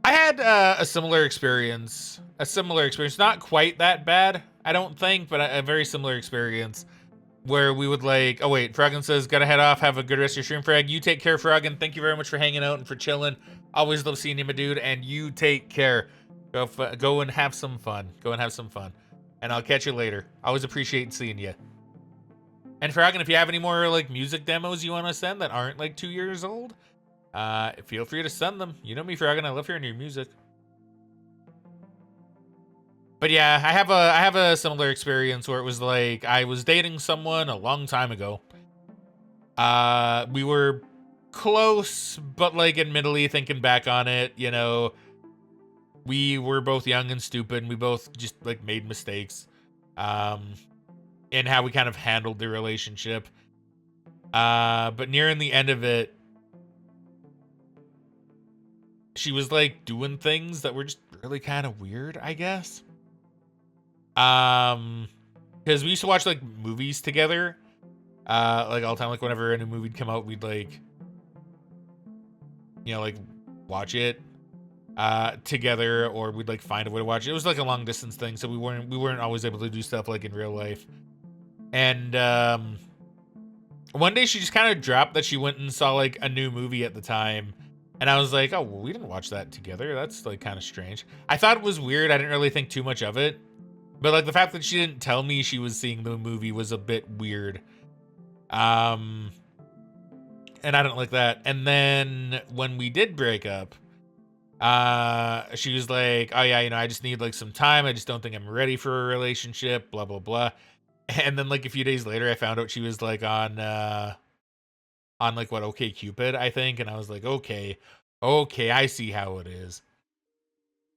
had a similar experience. Not quite that bad, I don't think, but a very similar experience. Where we would like, oh wait, Fraggin says, gotta head off, have a good rest of your stream, Frag. You take care, Fraggin. Thank you very much for hanging out and for chilling. Always love seeing you, my dude, and you take care. Go and have some fun. And I'll catch you later. Always appreciate seeing you. And Fraggin, if you have any more like music demos you want to send that aren't like 2 years old, feel free to send them. You know me, Fraggin, I love hearing your music. But yeah, I have a similar experience where it was like I was dating someone a long time ago. We were close, but like admittedly thinking back on it, you know, we were both young and stupid, and we both just like made mistakes in how we kind of handled the relationship. But nearing the end of it, she was like doing things that were just really kind of weird, I guess. Because we used to watch like movies together, like all the time. Like whenever a new movie'd come out, we'd like, you know, like watch it together, or we'd like find a way to watch it. It was like a long distance thing, so we weren't always able to do stuff like in real life. And one day she just kind of dropped that she went and saw like a new movie at the time. And I was like, oh, well, we didn't watch that together. That's like kind of strange. I thought it was weird. I didn't really think too much of it. But like the fact that she didn't tell me she was seeing the movie was a bit weird. And I didn't like that. And then when we did break up, she was like, oh yeah, you know, I just need like some time. I just don't think I'm ready for a relationship, blah, blah, blah. And then like a few days later, I found out she was like on like what, OkCupid, I think. And I was like, okay, I see how it is.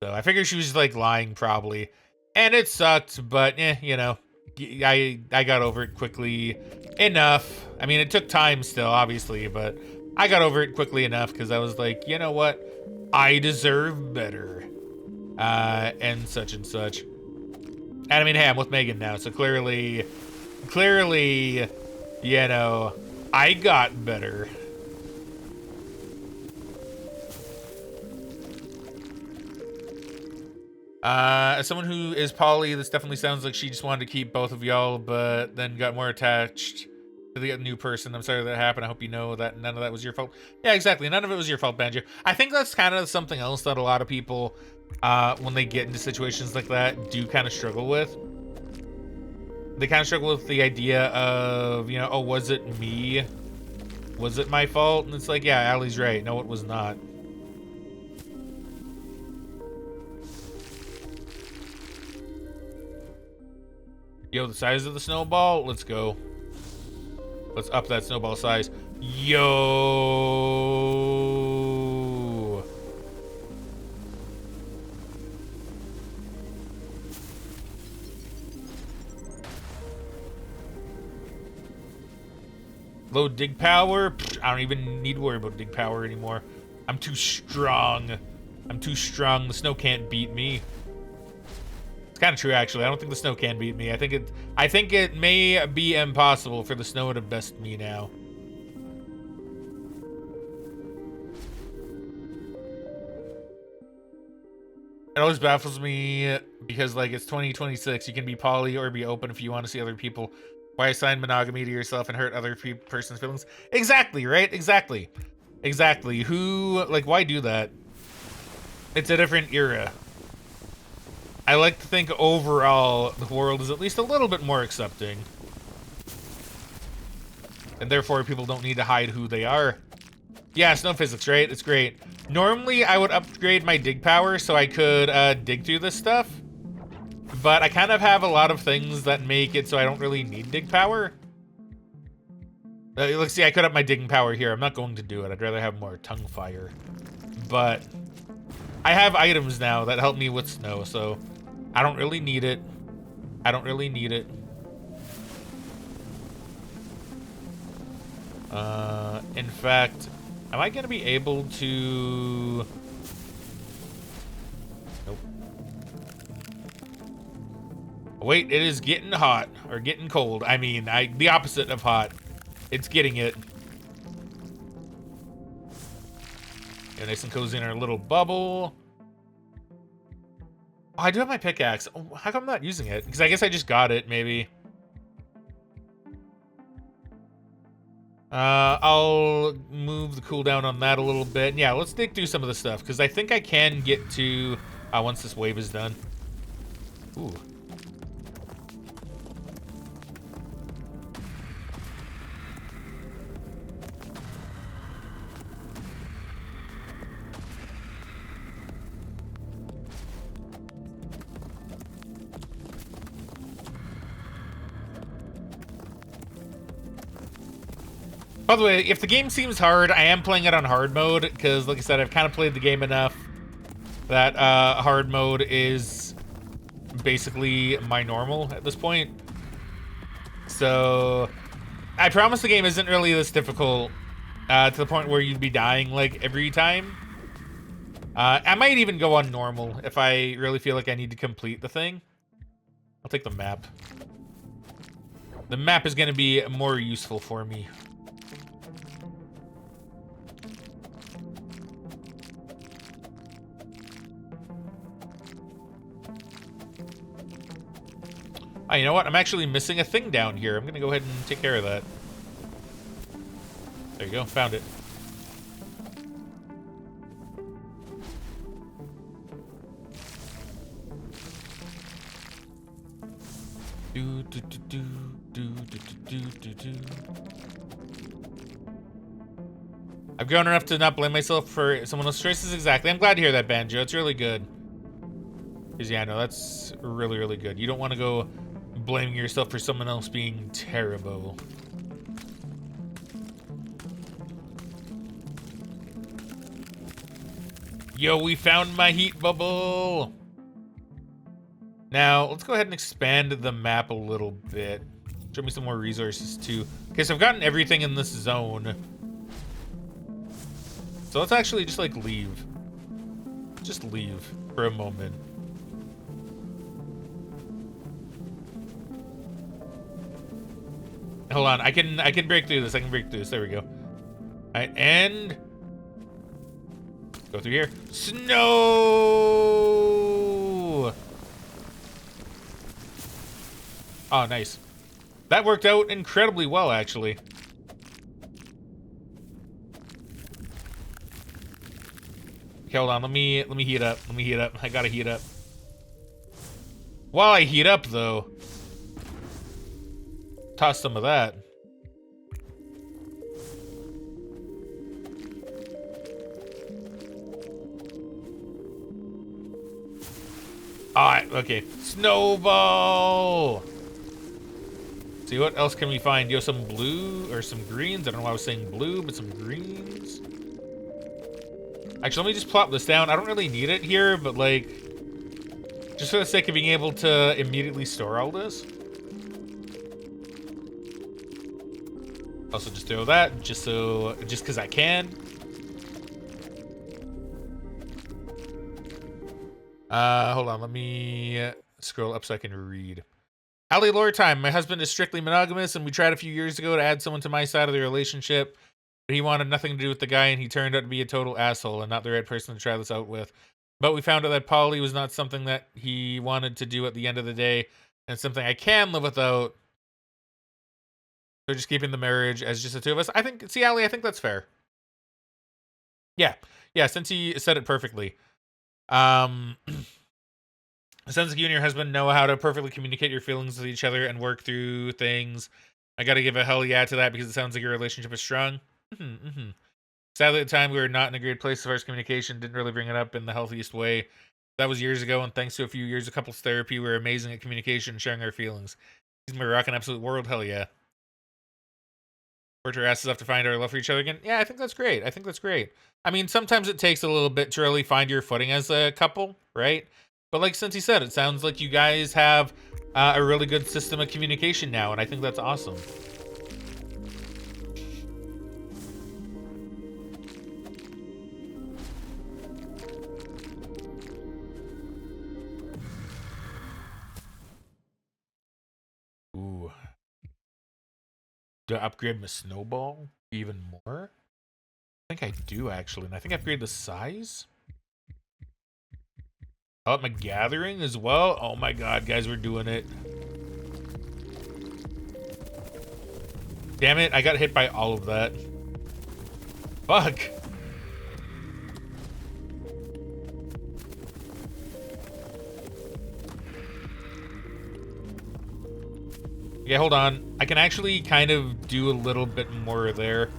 So I figured she was like lying probably. And it sucked, but you know, I got over it quickly enough. I mean, it took time still, obviously, but I got over it quickly enough because I was like, you know what? I deserve better. And such and such. And I mean, hey, I'm with Megan now, so clearly, you know, I got better. As someone who is poly, this definitely sounds like she just wanted to keep both of y'all, but then got more attached to the new person. I'm sorry that happened. I hope you know that none of that was your fault. Yeah, exactly. None of it was your fault, Banjo. I think that's kind of something else that a lot of people, when they get into situations like that, do kind of struggle with. They kind of struggle with the idea of, you know, oh, was it me? Was it my fault? And it's like, yeah, Allie's right. No, it was not. Yo, the size of the snowball? Let's go. Let's up that snowball size. Yo! Low dig power? I don't even need to worry about dig power anymore. I'm too strong. I'm too strong. The snow can't beat me. Kind of true, actually. I don't think the snow can beat me. I think it may be impossible for the snow to best me now. It always baffles me because, like, it's 2026. You can be poly or be open if you want to see other people. Why assign monogamy to yourself and hurt other person's feelings? Exactly, right? Exactly. Who, like, why do that? It's a different era. I like to think overall the world is at least a little bit more accepting. And therefore people don't need to hide who they are. Yeah, snow physics, right? It's great. Normally I would upgrade my dig power so I could dig through this stuff. But I kind of have a lot of things that make it so I don't really need dig power. Let's see, I could up my digging power here. I'm not going to do it. I'd rather have more tongue fire. But I have items now that help me with snow, so I don't really need it. In fact, am I gonna be able to... Nope. Wait, it is getting hot, or getting cold. I mean, the opposite of hot. It's getting it. Yeah, nice and cozy in our little bubble. Oh, I do have my pickaxe. Oh, how come I'm not using it? Because I guess I just got it, maybe. I'll move the cooldown on that a little bit. And yeah, let's dig through some of the stuff, because I think I can get to once this wave is done. Ooh. By the way, if the game seems hard, I am playing it on hard mode, because like I said, I've kind of played the game enough that hard mode is basically my normal at this point. So I promise the game isn't really this difficult to the point where you'd be dying like every time. I might even go on normal if I really feel like I need to complete the thing. I'll take the map. The map is going to be more useful for me. Oh, you know what? I'm actually missing a thing down here. I'm going to go ahead and take care of that. There you go. Found it. Do, do, do, do, do, do, do, do, do. I've grown enough to not blame myself for someone else's choices. Exactly. I'm glad to hear that, Banjo. It's really good. Because, yeah, no, that's really, really good. You don't want to go blaming yourself for someone else being terrible. Yo, we found my heat bubble. Now, let's go ahead and expand the map a little bit. Show me some more resources, too. Okay, so I've gotten everything in this zone. So let's actually just, like, leave. Just leave for a moment. Hold on, I can break through this. I can break through this. There we go. All right, and go through here. Snow. Oh, nice. That worked out incredibly well, actually. Okay, hold on. Let me heat up. Let me heat up. I gotta heat up. While I heat up, though, toss some of that. Alright, okay. Snowball! See, what else can we find? Yo, some blue or some greens. I don't know why I was saying blue, but some greens. Actually, let me just plop this down. I don't really need it here, but like, just for the sake of being able to immediately store all this. Also, just throw that, just because I can. Hold on, let me scroll up so I can read. Alley lore time. My husband is strictly monogamous, and we tried a few years ago to add someone to my side of the relationship, but he wanted nothing to do with the guy, and he turned out to be a total asshole and not the right person to try this out with. But we found out that poly was not something that he wanted to do at the end of the day, and something I can live without. So just keeping the marriage as just the two of us. I think, see, Allie, I think that's fair. Yeah. Yeah, since he said it perfectly. It sounds like you and your husband know how to perfectly communicate your feelings with each other and work through things. I gotta give a hell yeah to that because it sounds like your relationship is strong. Sadly, at the time, we were not in a great place as far as communication. Didn't really bring it up in the healthiest way. That was years ago, and thanks to a few years of couples therapy, we're amazing at communication and sharing our feelings. He's my rockin' absolute world, hell yeah. Worked our asses off to find our love for each other again. Yeah, I think that's great. I think that's great. I mean, sometimes it takes a little bit to really find your footing as a couple, right? But like since he said, it sounds like you guys have a really good system of communication now, and I think that's awesome. Ooh. Do I upgrade my snowball even more? I think I do, actually. And I think I upgrade the size. Oh, my gathering as well. Oh my god, guys, we're doing it. Damn it, I got hit by all of that. Fuck. Yeah, hold on. I can actually kind of do a little bit more there.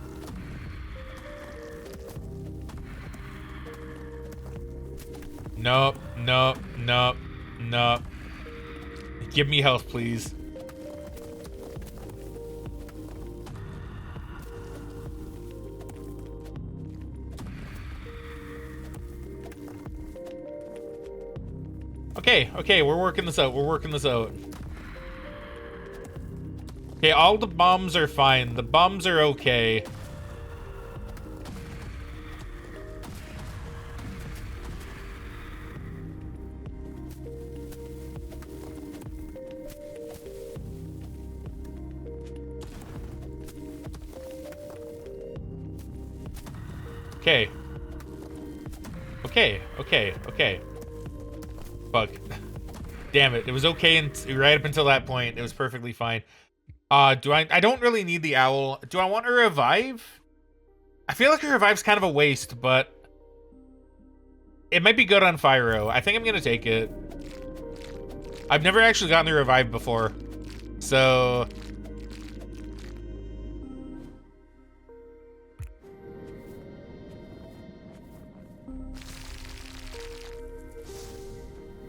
Nope, nope, nope, nope. Give me health, please. Okay, okay, we're working this out. We're working this out. Okay, all the bombs are fine. The bombs are okay. Okay. Okay. Fuck. Damn it. It was okay right up until that point. It was perfectly fine. I don't really need the owl. Do I want to revive? I feel like a revive's kind of a waste, but it might be good on Fyro. I think I'm gonna take it. I've never actually gotten the revive before. So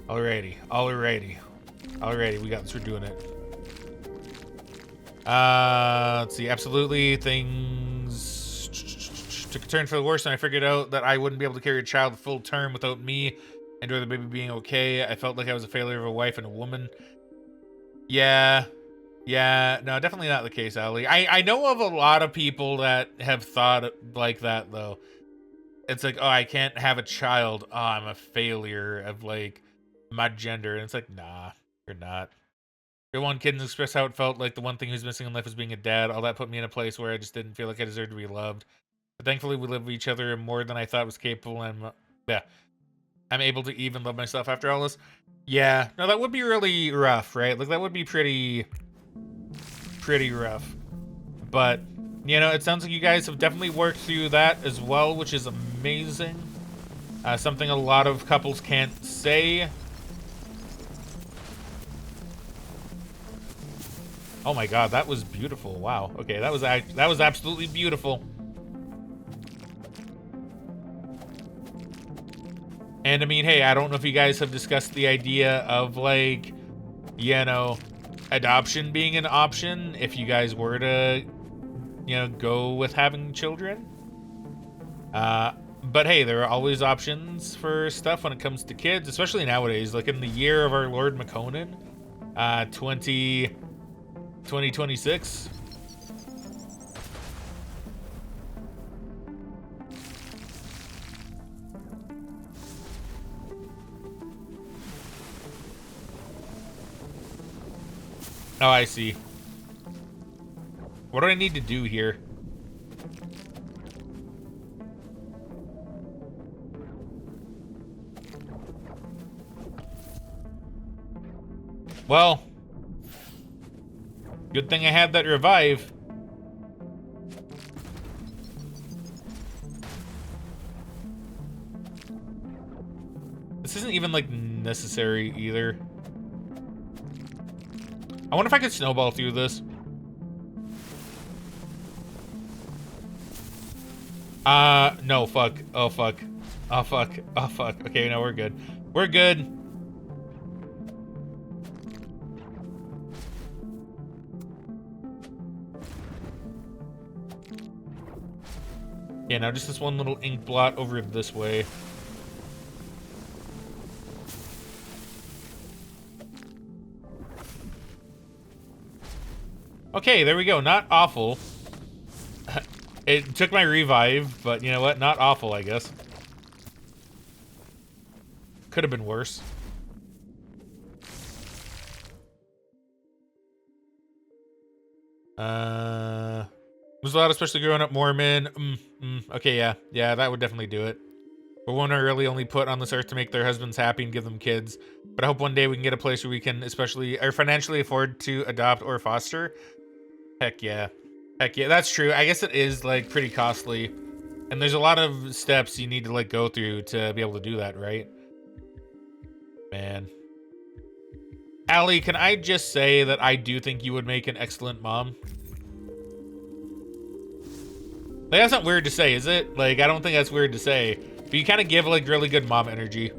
Alrighty, we got this, we're doing it. Let's see, absolutely, things took a turn for the worse, and I figured out that I wouldn't be able to carry a child full term without me and or the baby being okay. I felt like I was a failure of a wife and a woman. Yeah, no, definitely not the case, Ali. I know of a lot of people that have thought like that, though. It's like, oh, I can't have a child. Oh, I'm a failure of, like, my gender. And it's like, nah, you're not. Your one kid and express how it felt like the one thing who's missing in life was being a dad. All that put me in a place where I just didn't feel like I deserved to be loved. But thankfully, we live with each other more than I thought was capable. And I'm able to even love myself after all this. Yeah, no, that would be really rough, right? Like, that would be pretty rough. But, you know, it sounds like you guys have definitely worked through that as well, which is amazing. Something a lot of couples can't say. Oh my god, that was beautiful. Wow. Okay, that was absolutely beautiful. And I mean, hey, I don't know if you guys have discussed the idea of, like, you know, adoption being an option if you guys were to, you know, go with having children. But hey, there are always options for stuff when it comes to kids, especially nowadays. Like in the year of our Lord McConan, 2026. Oh, I see. What do I need to do here? Well, good thing I had that revive. This isn't even, like, necessary either. I wonder if I could snowball through this. No, fuck. Oh, fuck. Oh, fuck. Oh, fuck. Okay, no, we're good. We're good. Yeah, now just this one little ink blot over this way. Okay, there we go. Not awful. It took my revive, but you know what? Not awful, I guess. Could have been worse. Was a lot, especially growing up Mormon. Okay, yeah, that would definitely do it. But women are really only put on this earth to make their husbands happy and give them kids. But I hope one day we can get a place where we can especially or financially afford to adopt or foster. Heck yeah. Heck yeah, that's true. I guess it is, like, pretty costly. And there's a lot of steps you need to, like, go through to be able to do that, right? Man. Allie, can I just say that I do think you would make an excellent mom? Like, that's not weird to say, is it? Like, I don't think that's weird to say. But you kind of give, like, really good mom energy.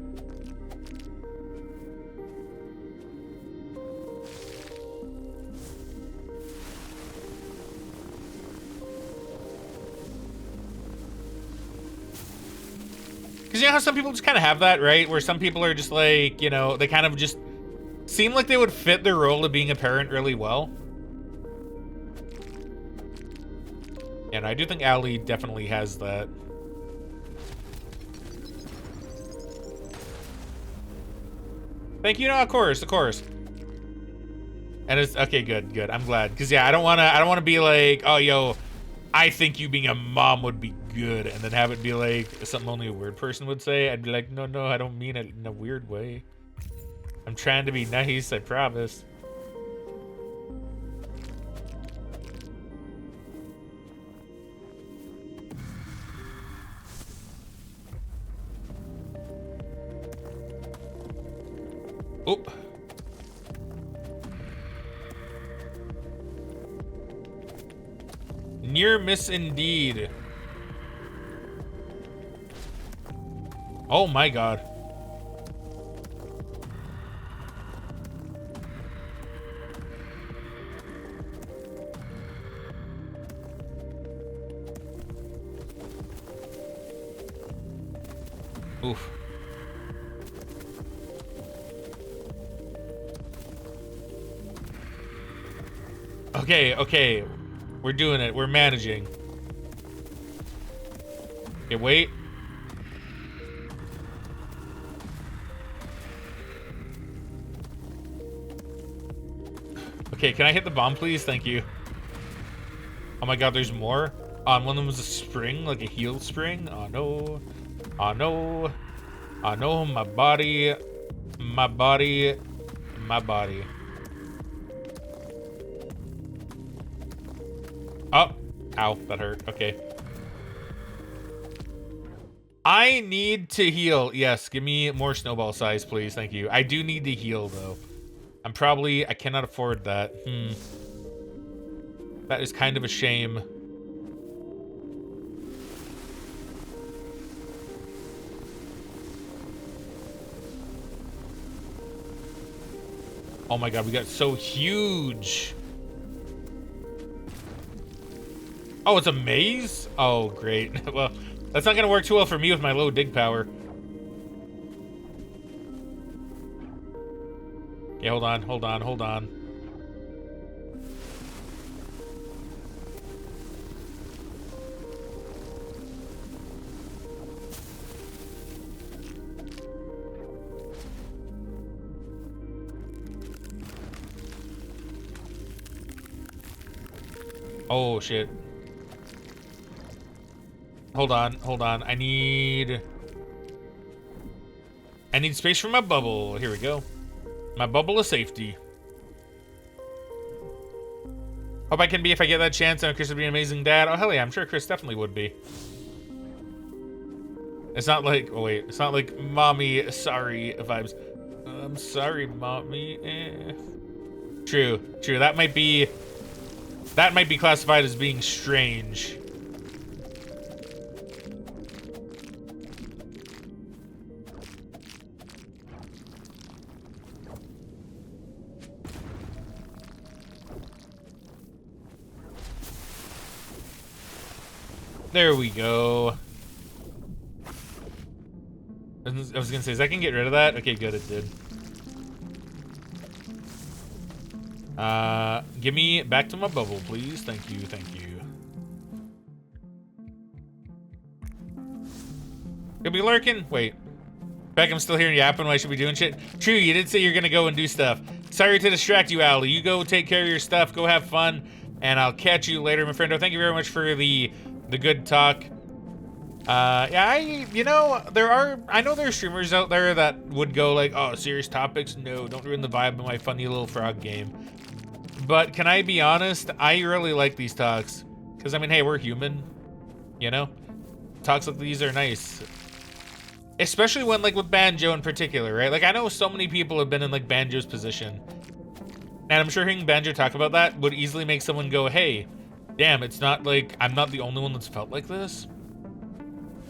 Because you know how some people just kind of have that, right? Where some people are just like, you know, they kind of just seem like they would fit their role of being a parent really well. And I do think Allie definitely has that. Thank you. No, of course, of course. And it's okay, good. I'm glad. Cause yeah, I don't wanna be like, oh yo, I think you being a mom would be good, and then have it be like something only a weird person would say. I'd be like, no, I don't mean it in a weird way. I'm trying to be nice, I promise. Oop. Near miss indeed. Oh my god. Oof. Okay. We're doing it. We're managing. Okay, wait. Okay, can I hit the bomb, please? Thank you. Oh my god, there's more? One of them was a spring, like a heal spring? Oh no. Oh no. Oh no, my body. My body. My body. Oh. Ow, that hurt. Okay. I need to heal. Yes, give me more snowball size, please. Thank you. I do need to heal, though. I cannot afford that. That is kind of a shame. Oh my god, we got so huge. Oh, it's a maze? Oh, great. Well, that's not gonna work too well for me with my low dig power. Okay, hold on. Oh, shit. Hold on. I need space for my bubble. Here we go. My bubble of safety. Hope I can be if I get that chance. And Chris would be an amazing dad. Oh, hell yeah. I'm sure Chris definitely would be. It's not like, oh wait. It's not like mommy sorry vibes. I'm sorry, mommy. True. That might be classified as being strange. There we go. I was gonna say, is I can get rid of that? Okay, good, it did. Give me back to my bubble, please. Thank you. Could be lurking? Wait. Beck, I'm still here yapping. Why should we be doing shit? True, you did say you're gonna go and do stuff. Sorry to distract you, Allie. You go take care of your stuff. Go have fun. And I'll catch you later, my friend. Thank you very much for the good talk. Yeah, I know there are streamers out there that would go like, oh, serious topics? No, don't ruin the vibe of my funny little frog game. But can I be honest? I really like these talks. Because, I mean, hey, we're human. You know? Talks like these are nice. Especially when, like, with Banjo in particular, right? Like, I know so many people have been in, like, Banjo's position. And I'm sure hearing Banjo talk about that would easily make someone go, hey, damn, it's not like I'm not the only one that's felt like this.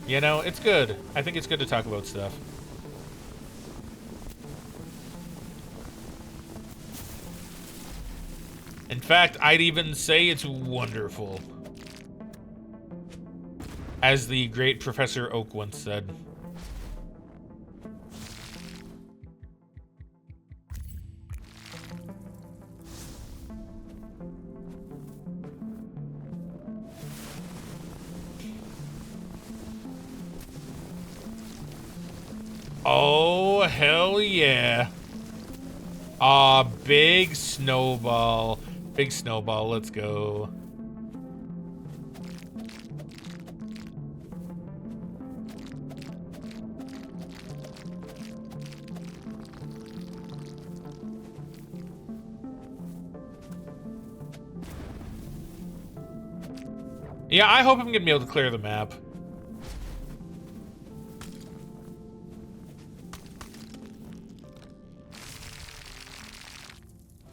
You know, it's good. I think it's good to talk about stuff. In fact, I'd even say it's wonderful. As the great Professor Oak once said. Oh, hell yeah. Aw, big snowball. Big snowball, let's go. Yeah, I hope I'm gonna be able to clear the map.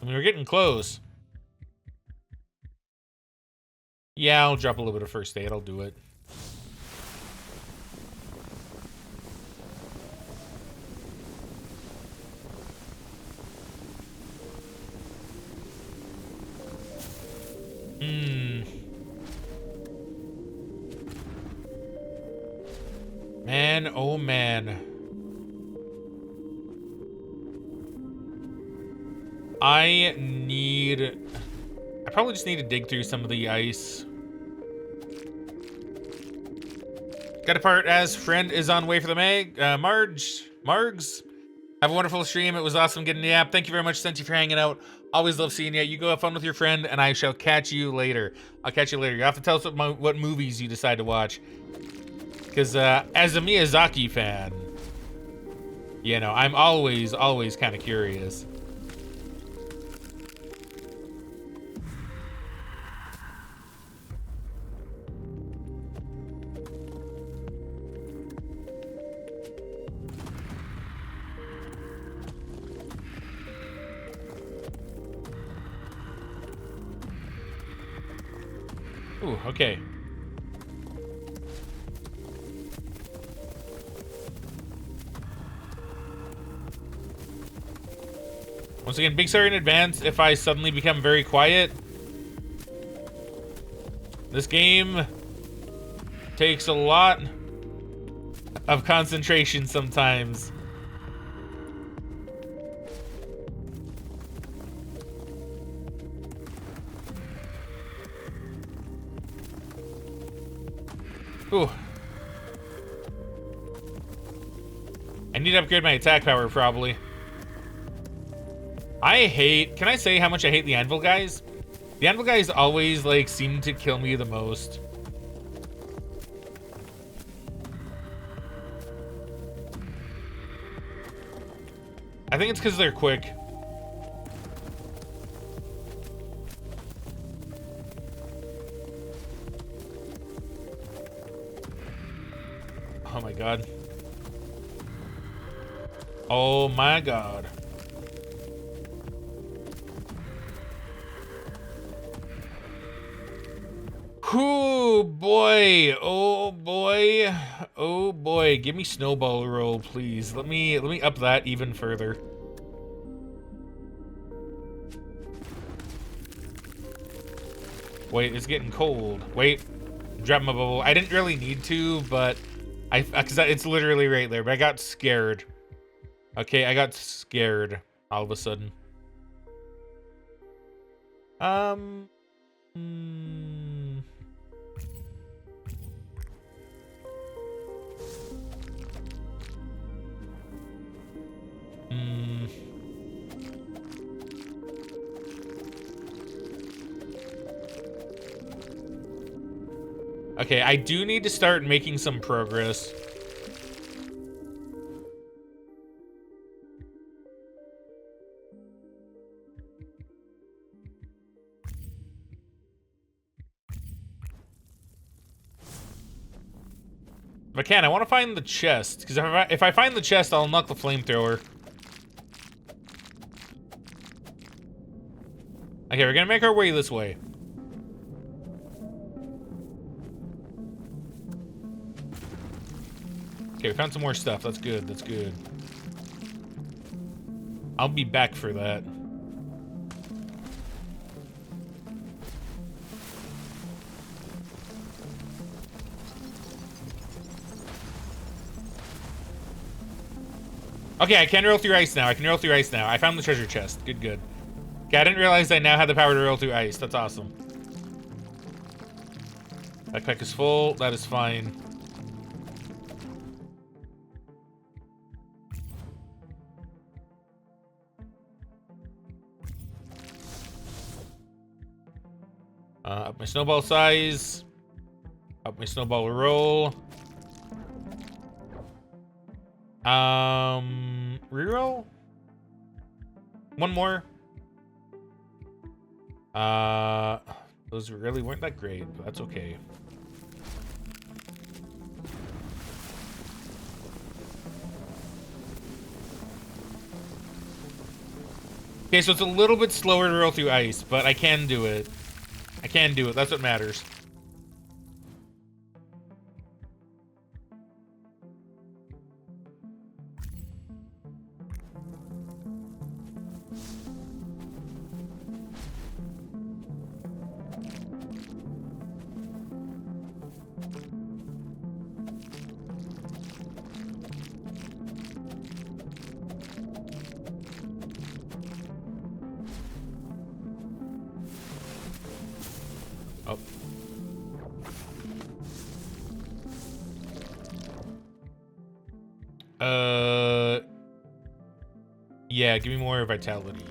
I mean, we're getting close. Yeah, I'll drop a little bit of first aid. I'll do it. Man, oh man. I probably just need to dig through some of the ice. Got a part as friend is on way for the Margs. Have a wonderful stream. It was awesome getting the app. Thank you very much, Sensi, for hanging out. Always love seeing you. You go have fun with your friend, and I shall catch you later. I'll catch you later. You have to tell us what movies you decide to watch. Because as a Miyazaki fan, you know, I'm always kind of curious. Ooh, okay. Once again, big sorry in advance if I suddenly become very quiet. This game takes a lot of concentration sometimes. Ooh. I need to upgrade my attack power, probably. Can I say how much I hate the anvil guys? The anvil guys always, like, seem to kill me the most. I think it's because they're quick. Oh my god. Oh my god. Ooh, boy. Oh boy. Oh boy. Give me snowball roll, please. Let me up that even further. Wait, it's getting cold. Wait. Drop my bubble. I didn't really need to, but because it's literally right there, but I got scared. Okay, I got scared all of a sudden. Okay, I do need to start making some progress. If I can, I want to find the chest, because if I find the chest, I'll unlock the flamethrower. Okay, we're gonna make our way this way. Okay, we found some more stuff. That's good, that's good. I'll be back for that. Okay, I can roll through ice now. I can roll through ice now. I found the treasure chest. Good, good. Okay, I didn't realize I now had the power to roll through ice. That's awesome. Backpack is full. That is fine. Up my snowball size. Up my snowball roll. Reroll? One more. Those really weren't that great, but that's okay. Okay, so it's a little bit slower to roll through ice, but I can do it. I can do it. That's what matters. Yeah, give me more vitality.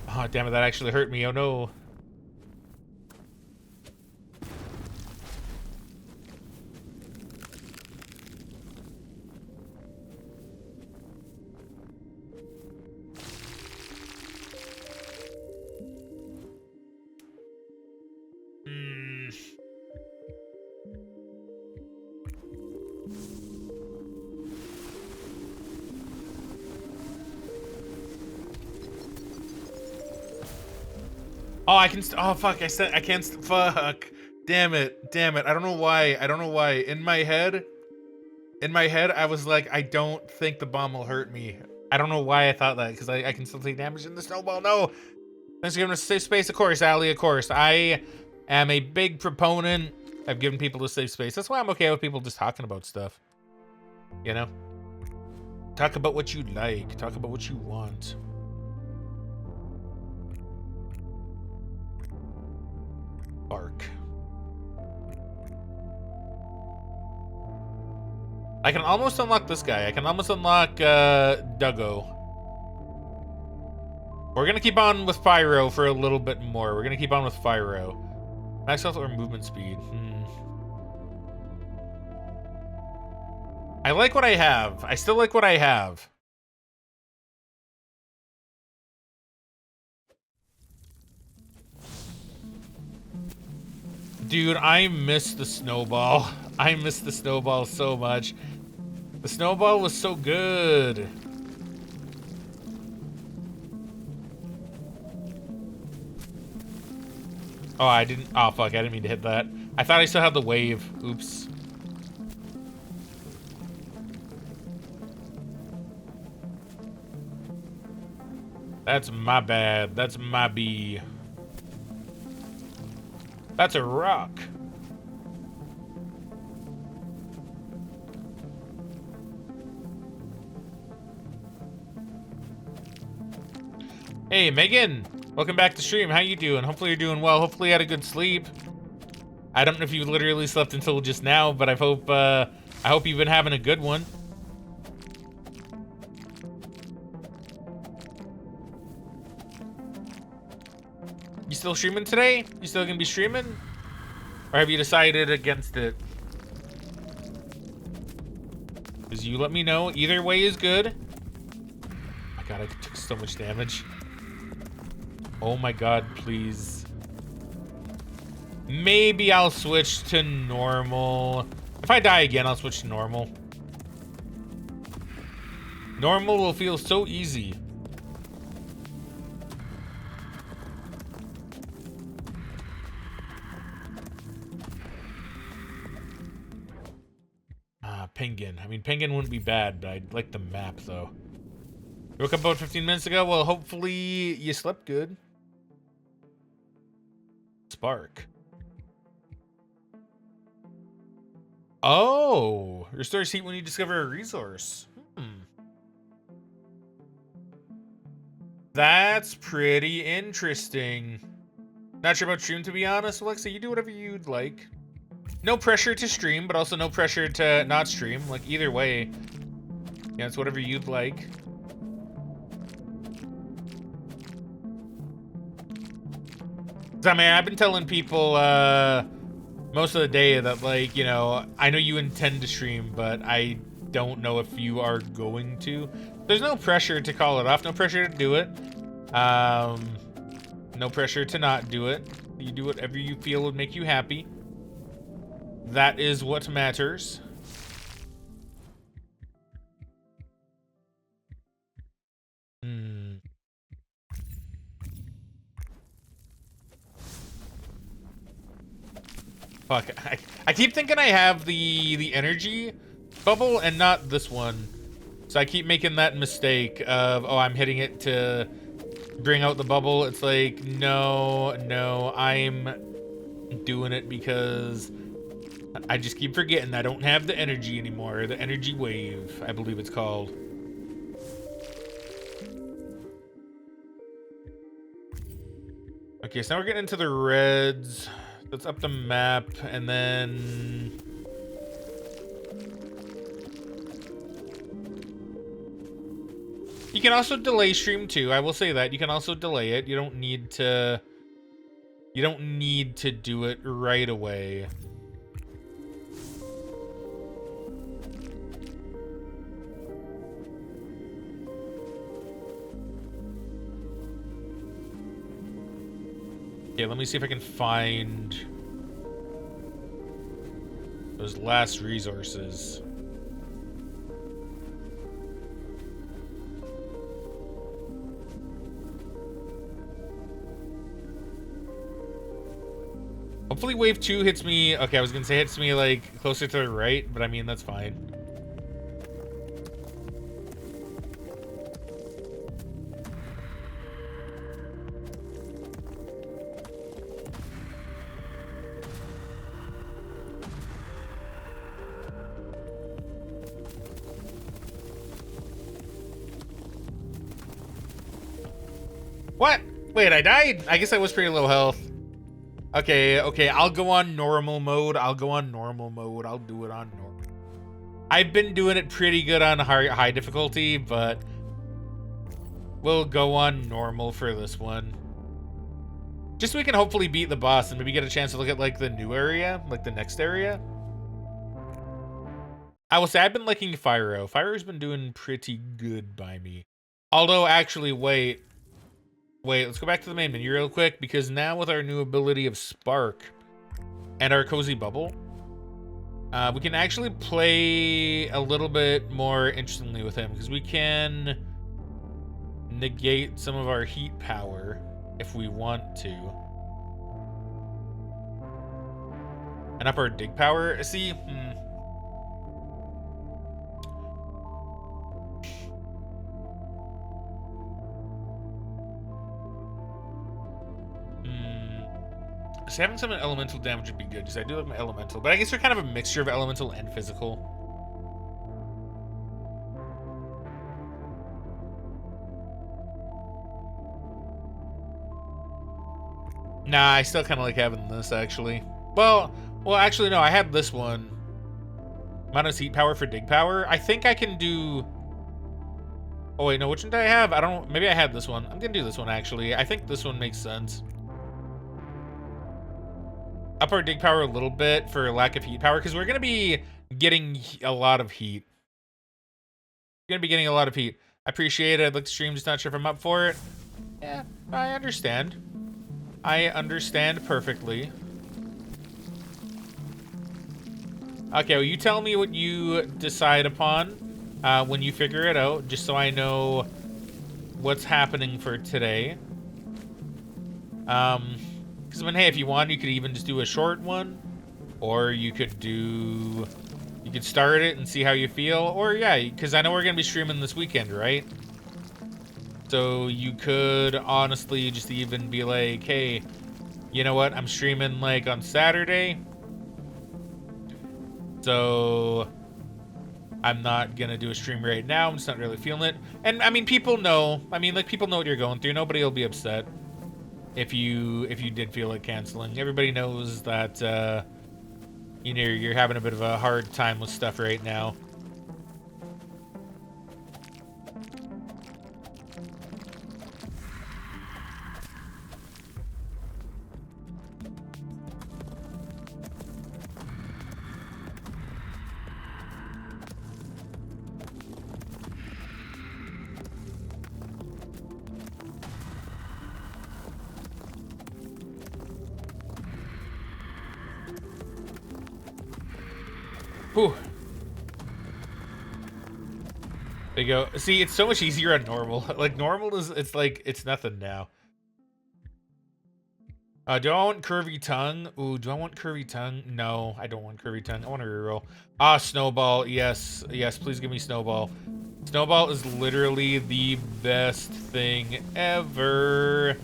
Oh, damn it, that actually hurt me. Oh no. Oh, I can. Oh, fuck! I said I can't. Fuck! Damn it! Damn it! I don't know why. I don't know why. In my head, I was like, I don't think the bomb will hurt me. I don't know why I thought that, because I can still take damage in the snowball. No. Thanks for giving us a safe space. Of course, Allie. Of course, I am a big proponent of giving people a safe space. That's why I'm okay with people just talking about stuff. You know, talk about what you like. Talk about what you want. Bark. I can almost unlock this guy. I can almost unlock Duggo. We're gonna keep on with Pyro for a little bit more. We're gonna keep on with Pyro. Max health or movement speed? I like what I have. I still like what I have. Dude, I miss the snowball. I miss the snowball so much. The snowball was so good. Oh, I didn't. Oh, fuck. I didn't mean to hit that. I thought I still had the wave. Oops. That's my bad. That's my B. That's a rock. Hey, Megan. Welcome back to stream. How you doing? Hopefully you're doing well. Hopefully you had a good sleep. I don't know if you literally slept until just now, but I hope you've been having a good one. You still streaming today? You still gonna be streaming? Or have you decided against it? Because you let me know. Either way is good. Oh my god, I took so much damage. Oh my god, please. Maybe I'll switch to normal. If I die again, I'll switch to normal. Normal will feel so easy. Penguin. I mean, Penguin wouldn't be bad, but I'd like the map, though. You woke up about 15 minutes ago? Well, hopefully you slept good. Spark. Oh! Restore heat when you discover a resource. That's pretty interesting. Not sure about stream, to be honest, Alexa. You do whatever you'd like. No pressure to stream, but also no pressure to not stream. Like, either way, yeah, it's whatever you'd like. I mean, I've been telling people most of the day that, like, you know, I know you intend to stream, but I don't know if you are going to. There's no pressure to call it off, no pressure to do it. No pressure to not do it. You do whatever you feel would make you happy. That is what matters. Fuck, I keep thinking I have the energy bubble and not this one. So I keep making that mistake of, oh, I'm hitting it to bring out the bubble. It's like, no, I'm doing it because I just keep forgetting I don't have the energy anymore. The energy wave, I believe it's called. Okay, so now we're getting into the reds. Let's up the map, and then you can also delay stream too. I will say that you can also delay it. You don't need to do it right away. Okay, let me see if I can find those last resources. Hopefully wave 2 hits me. Okay, I was gonna say hits me like closer to the right, but I mean, that's fine. What? Wait, I died? I guess I was pretty low health. Okay, I'll go on normal mode. I'll do it on normal. I've been doing it pretty good on high difficulty, but we'll go on normal for this one. Just so we can hopefully beat the boss and maybe get a chance to look at, like, the new area, like the next area. I will say I've been liking Fyro. Fyro's been doing pretty good by me. Although, actually, wait, let's go back to the main menu real quick, because now with our new ability of Spark and our Cozy Bubble, we can actually play a little bit more interestingly with him, because we can negate some of our heat power if we want to. And up our dig power. See, So having some elemental damage would be good, because I do like my elemental, but I guess they're kind of a mixture of elemental and physical. Nah, I still kind of like having this, actually. Well, actually, no, I have this one. Minus heat power for dig power. I think I can do... Oh, wait, no, which one did I have? I don't... Maybe I had this one. I'm gonna do this one, actually. I think this one makes sense. Up our dig power a little bit for lack of heat power, because we're going to be getting a lot of heat. We're going to be getting a lot of heat. I appreciate it. I'd like to stream, just not sure if I'm up for it. Yeah, I understand. I understand perfectly. Okay, well, you tell me what you decide upon when you figure it out, just so I know what's happening for today. Because, I mean, hey, if you want, you could even just do a short one. Or you could start it and see how you feel. Or, yeah, because I know we're going to be streaming this weekend, right? So you could honestly just even be like, hey, you know what? I'm streaming, like, on Saturday. So I'm not going to do a stream right now. I'm just not really feeling it. And, I mean, people know. I mean, like, people know what you're going through. Nobody will be upset if you did feel like canceling. Everybody knows that You know, you're having a bit of a hard time with stuff right now. Whew. There you go. See, it's so much easier on normal. Like, normal is, it's like, it's nothing now. Do I want curvy tongue? Ooh, do I want curvy tongue? No, I don't want curvy tongue. I want a reroll. Ah, snowball. Yes, yes, please give me snowball. Snowball is literally the best thing ever.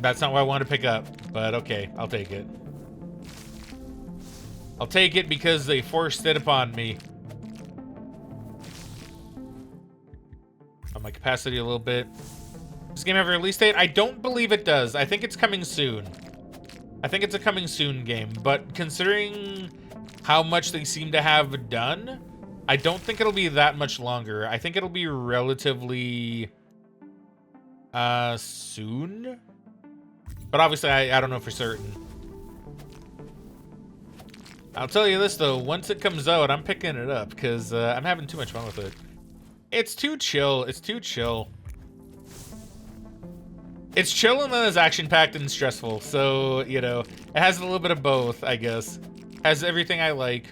That's not what I want to pick up, but okay, I'll take it. I'll take it because they forced it upon me. On my capacity a little bit. Does this game have a release date? I don't believe it does. I think it's coming soon. I think it's a coming soon game, but considering how much they seem to have done, I don't think it'll be that much longer. I think it'll be relatively soon. But obviously, I don't know for certain. I'll tell you this, though. Once it comes out, I'm picking it up because I'm having too much fun with it. It's too chill. It's too chill. It's chill and then it's action-packed and stressful. So, you know, it has a little bit of both, I guess. Has everything I like.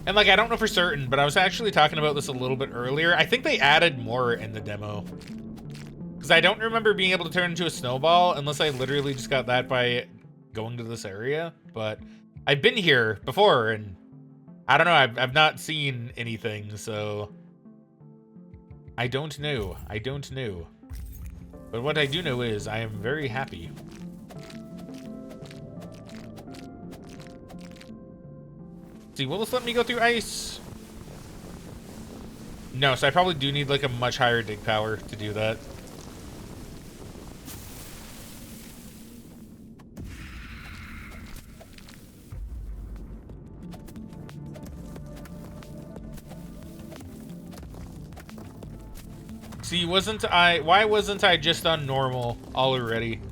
And, like, I don't know for certain, but I was actually talking about this a little bit earlier. I think they added more in the demo. Because I don't remember being able to turn into a snowball unless I literally just got that by going to this area. But I've been here before, and I don't know. I've not seen anything, so I don't know. I don't know. But what I do know is I am very happy. See, will this let me go through ice? No, so I probably do need like a much higher dig power to do that. See, why wasn't I just on normal already?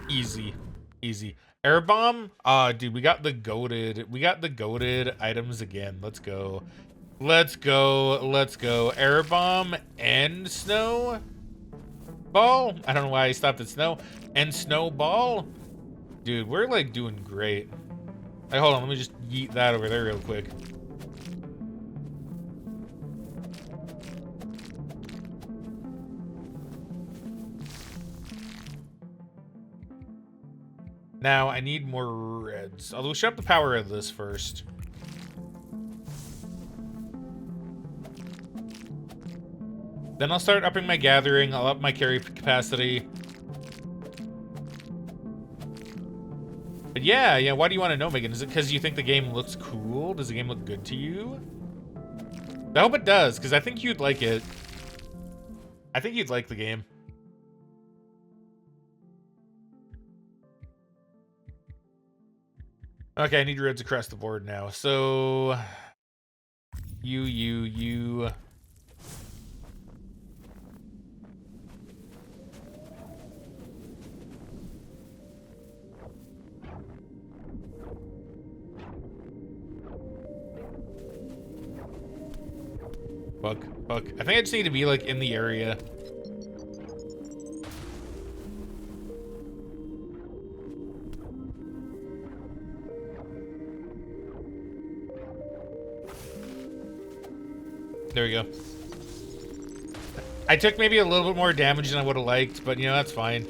Easy. Easy. Air bomb? Dude, we got the goated items again. Let's go. Let's go. Let's go. Air bomb and snow ball? I don't know why I stopped at snow. And snowball? Dude, we're like doing great. Hey, hold on, let me just yeet that over there real quick. Now, I need more reds. Although, shut up the power of this first. Then I'll start upping my gathering. I'll up my carry capacity. But yeah, why do you want to know, Megan? Is it because you think the game looks cool? Does the game look good to you? I hope it does, because I think you'd like it. I think you'd like the game. Okay, I need reds across the board now. So, you. Fuck. I think I just need to be like in the area. There we go. I took maybe a little bit more damage than I would have liked, but you know, that's fine.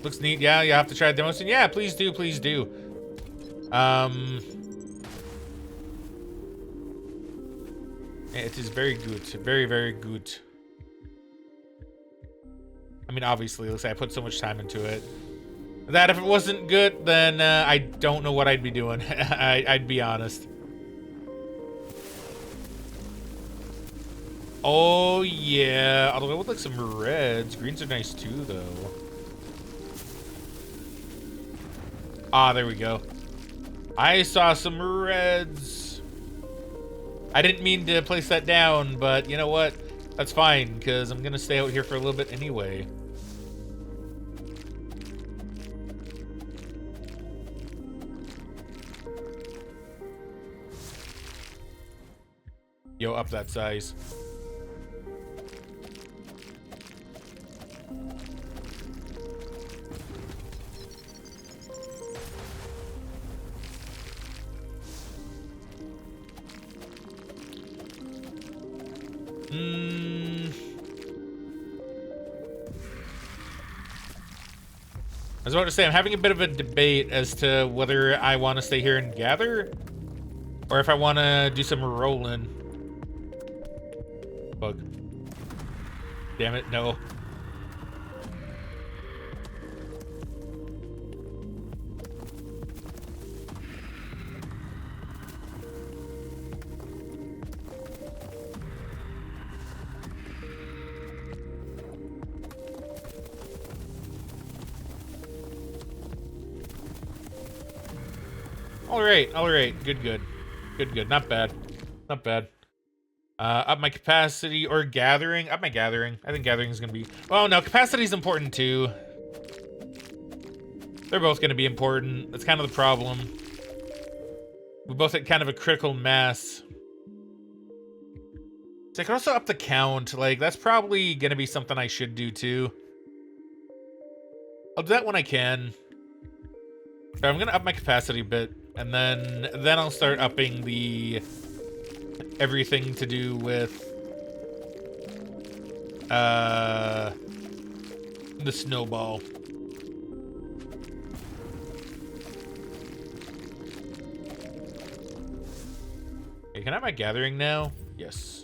Looks neat. Yeah, you have to try a demo soon. Yeah, please do, please do. It is very good. Very, very good. I mean, obviously, let's say I put so much time into it. That if it wasn't good, then I don't know what I'd be doing. I'd be honest. Oh, yeah. Although I would like some reds. Greens are nice too, though. Ah, there we go. I saw some reds. I didn't mean to place that down, but you know what? That's fine, because I'm going to stay out here for a little bit anyway. Yo, up that size. I was about to say, I'm having a bit of a debate as to whether I want to stay here and gather, or if I want to do some rolling. Bug. Damn it, no. All right, good, not bad, not bad. Up my capacity or gathering, up my gathering. I think gathering is gonna be, well, no, capacity is important too. They're both gonna be important. That's kind of the problem. We both hit kind of a critical mass. So I could also up the count, like that's probably gonna be something I should do too. I'll do that when I can. But I'm gonna up my capacity a bit. And then I'll start upping the everything to do with the snowball. Okay, can I have my gathering now? Yes.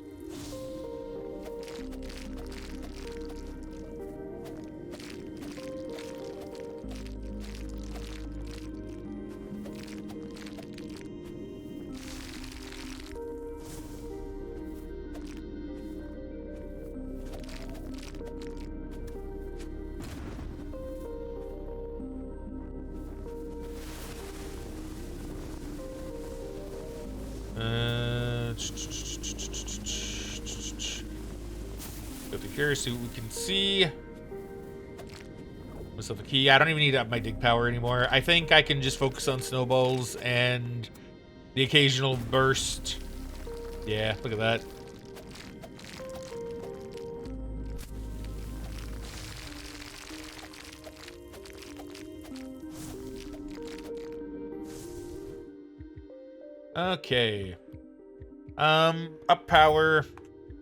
Go through here, see what we can see. Myself a key. I don't even need to up my dig power anymore. I think I can just focus on snowballs and the occasional burst. Yeah, look at that. Okay. Up power,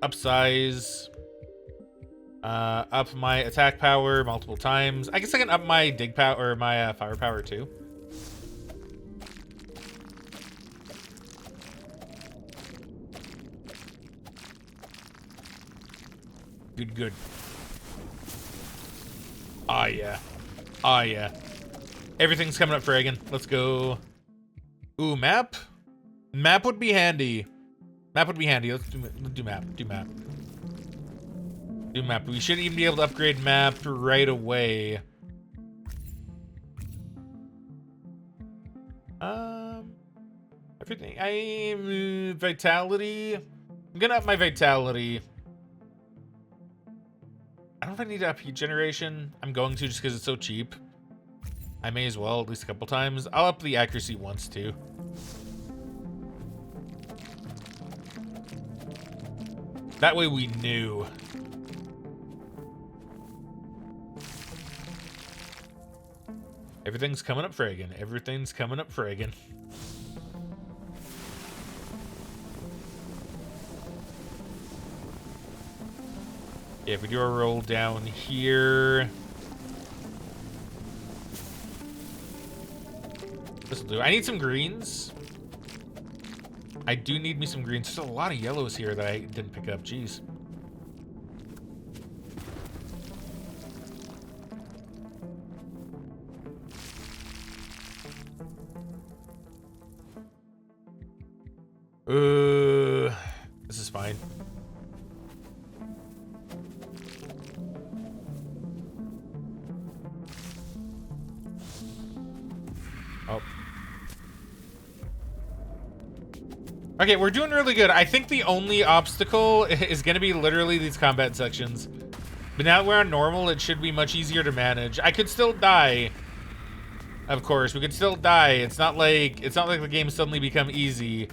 up size, up my attack power multiple times. I guess I can up my dig power or my fire power too. Good. Ah, yeah. Ah, yeah. Everything's coming up, Fraggin. Let's go. Ooh, map? Map would be handy. Map would be handy. Let's do map. Do map. Do map. We shouldn't even be able to upgrade map right away. Everything. Vitality. I'm gonna up my vitality. I don't know if I need to up heat generation. I'm going to just because it's so cheap. I may as well at least a couple times. I'll up the accuracy once too. That way we knew. Everything's coming up, Fraggin. Everything's coming up, Fraggin. Yeah, if we do a roll down here. This'll do. I need some greens. I do need me some greens. There's a lot of yellows here that I didn't pick up. Jeez. This is fine. Oh. Okay, we're doing really good. I think the only obstacle is going to be literally these combat sections. But now that we're on normal, it should be much easier to manage. I could still die. Of course, we could still die. It's not like the game suddenly become easy.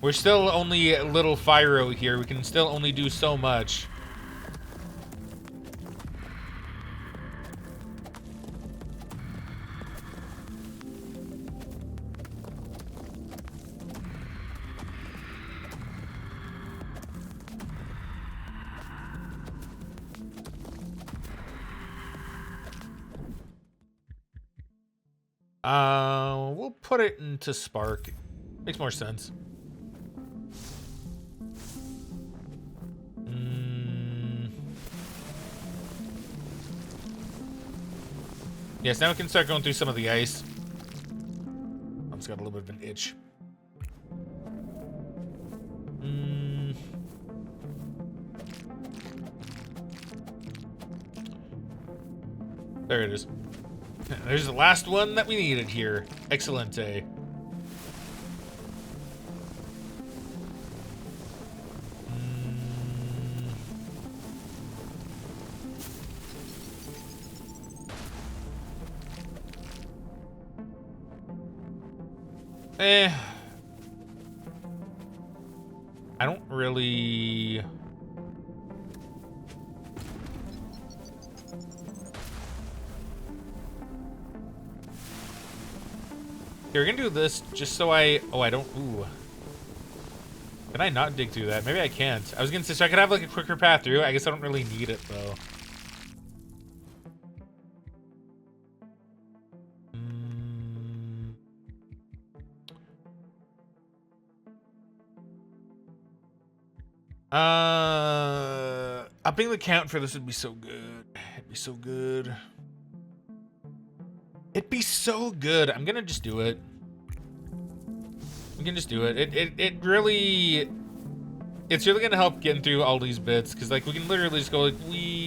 We're still only a little Fyro here. We can still only do so much. We'll put it into Spark. Makes more sense. Yes, now we can start going through some of the ice. I've just got a little bit of an itch. There it is. There's the last one that we needed here. Excellente. I don't really... Okay, we're gonna do this just so I... Oh, I don't... Ooh. Can I not dig through that? Maybe I can't. I was gonna say, so I could have like a quicker path through. I guess I don't really need it, though. Upping the count for this would be so good. It'd be so good. It'd be so good. I'm gonna just do it. We can just do it. It's really gonna help getting through all these bits, because like we can literally just go like we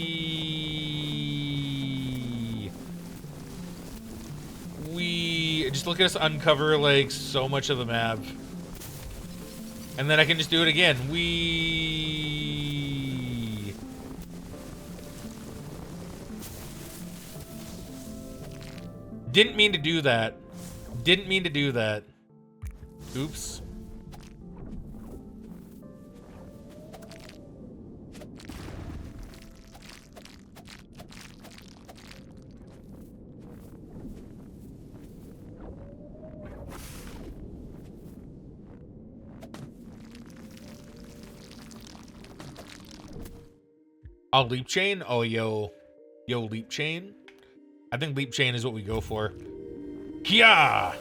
just look at us uncover like so much of the map. And then I can just do it again. Didn't mean to do that. Didn't mean to do that. Oops. Oh, leap chain? Oh, yo, leap chain? I think leap chain is what we go for. Yeah.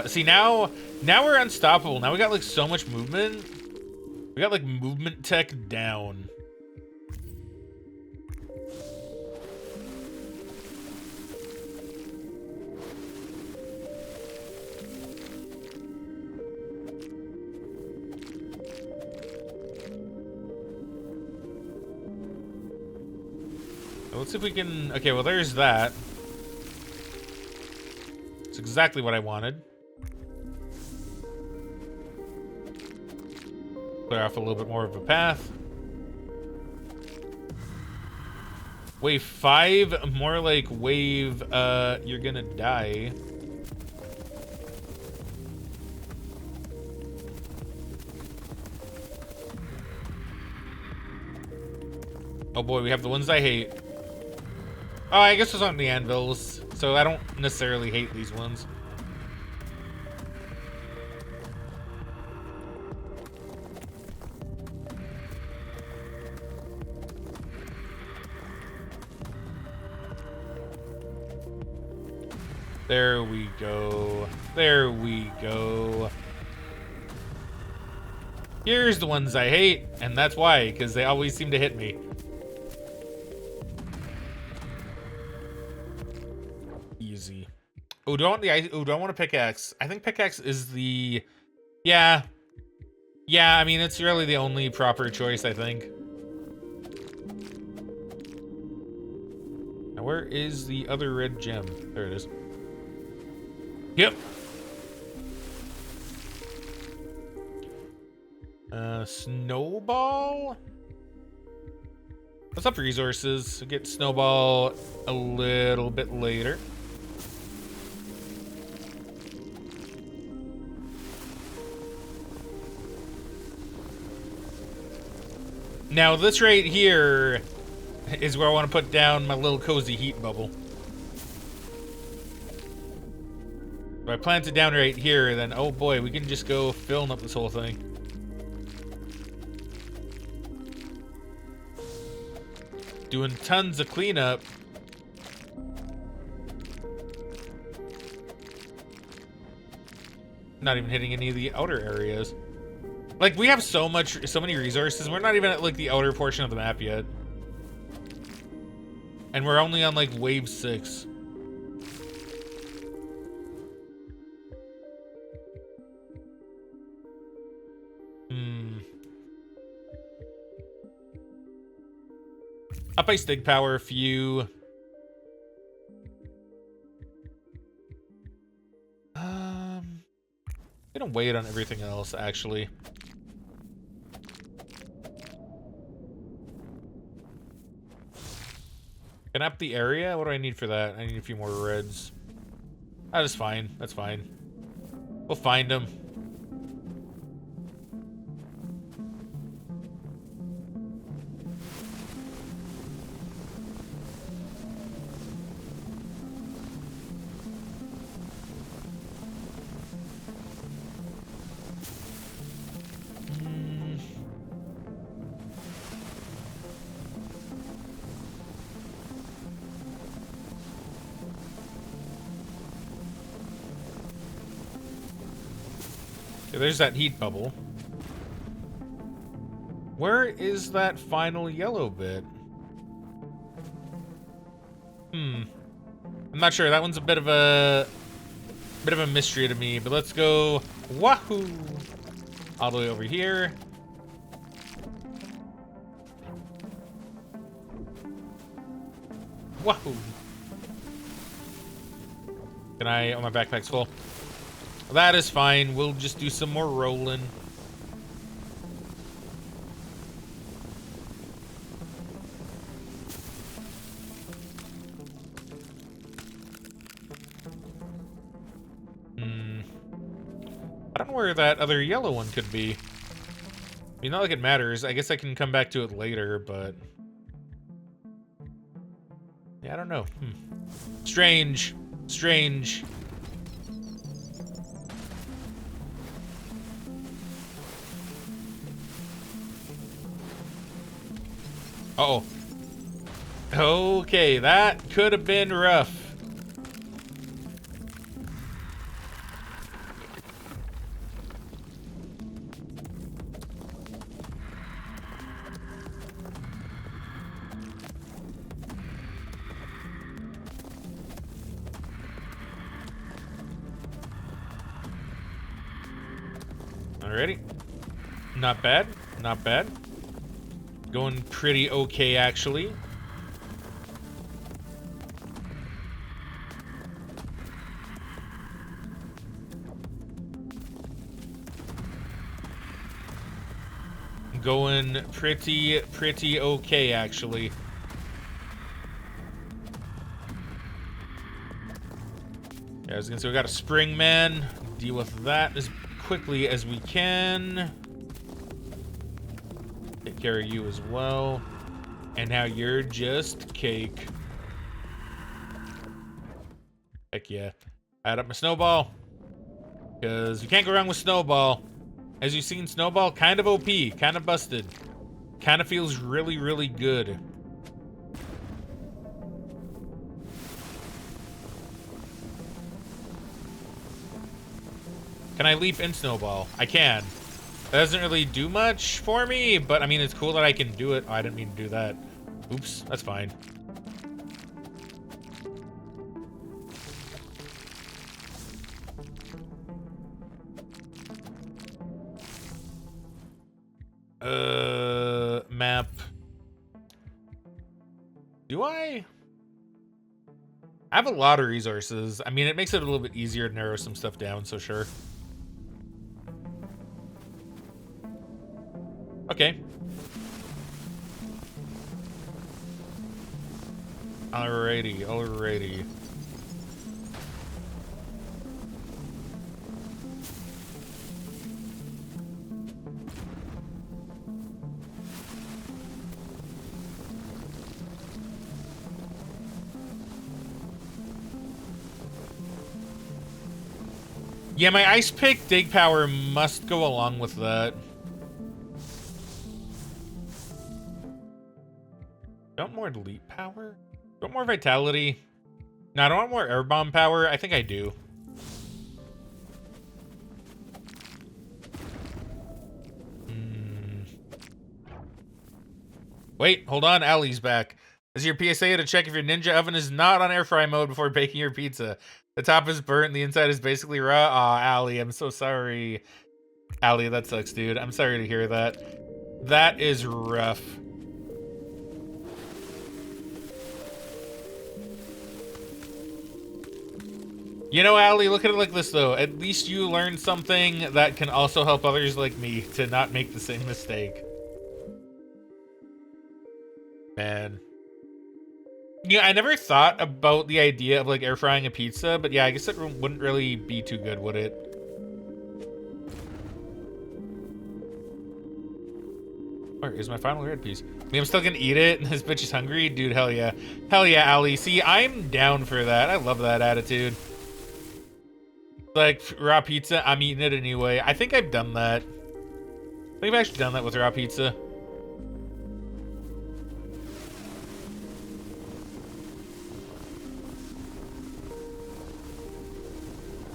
See, now we're unstoppable. Now we got like so much movement. We got like movement tech down. Let's see if we can... Okay, well, there's that. It's exactly what I wanted. Clear off a little bit more of a path. Wave 5, more like wave, you're gonna die. Oh boy, we have the ones I hate. Oh, I guess those aren't the anvils, so I don't necessarily hate these ones. There we go. There we go. Here's the ones I hate, and that's why, because they always seem to hit me. Easy. Oh, do I want the ice? Oh, do I want a pickaxe? I think pickaxe is the... Yeah. Yeah, I mean, it's really the only proper choice, I think. Now, where is the other red gem? There it is. Yep. Snowball? What's up, resources? We'll get snowball a little bit later. Now, this right here is where I want to put down my little cozy heat bubble. If I plant it down right here, then, oh boy, we can just go filling up this whole thing. Doing tons of cleanup. Not even hitting any of the outer areas. Like, we have so many resources. We're not even at, like, the outer portion of the map yet. And we're only on, like, wave 6. Up ice dig power a few. Gonna wait on everything else, actually. Can I up the area? What do I need for that? I need a few more reds. That is fine. That's fine. We'll find them. There's that heat bubble. Where is that final yellow bit? I'm not sure. That one's a bit of a mystery to me, but let's go wahoo all the way over here. Wahoo. Can I? Oh, my backpack's full. That is fine. We'll just do some more rolling. I don't know where that other yellow one could be. I mean, not like it matters. I guess I can come back to it later, but... yeah, I don't know. Strange. Strange. Uh-oh. Okay, that could have been rough. Alrighty. Not bad. Not bad. Going pretty okay, actually. Going pretty okay, actually. Yeah, I was gonna say, we got a spring man. Deal with that as quickly as we can. Take care of you as well. And now you're just cake. Heck yeah. Add up my snowball. Because you can't go wrong with snowball. As you've seen, snowball kind of OP, kind of busted. Kind of feels really, really good. Can I leap in snowball? I can. That doesn't really do much for me, but I mean, it's cool that I can do it. Oh, I didn't mean to do that. Oops, that's fine. Map. Do I have a lot of resources? I mean, it makes it a little bit easier to narrow some stuff down, so sure. Okay. Alrighty, alrighty. Yeah, my ice pick dig power must go along with that. Don't more leap power? Don't more vitality? No, I don't want more air bomb power. I think I do. Wait, hold on. Allie's back. This is your PSA to check if your ninja oven is not on air fry mode before baking your pizza. The top is burnt and the inside is basically raw. Aw, Allie, I'm so sorry. Allie, that sucks, dude. I'm sorry to hear that. That is rough. You know, Allie, look at it like this, though. At least you learned something that can also help others like me to not make the same mistake. Man. Yeah, I never thought about the idea of, like, air frying a pizza, but yeah, I guess it wouldn't really be too good, would it? Where is my final red piece? I mean, I'm still gonna eat it, and this bitch is hungry? Dude, hell yeah. Hell yeah, Allie. See, I'm down for that. I love that attitude. Like, raw pizza, I'm eating it anyway. I think I've done that. I think I've actually done that with raw pizza.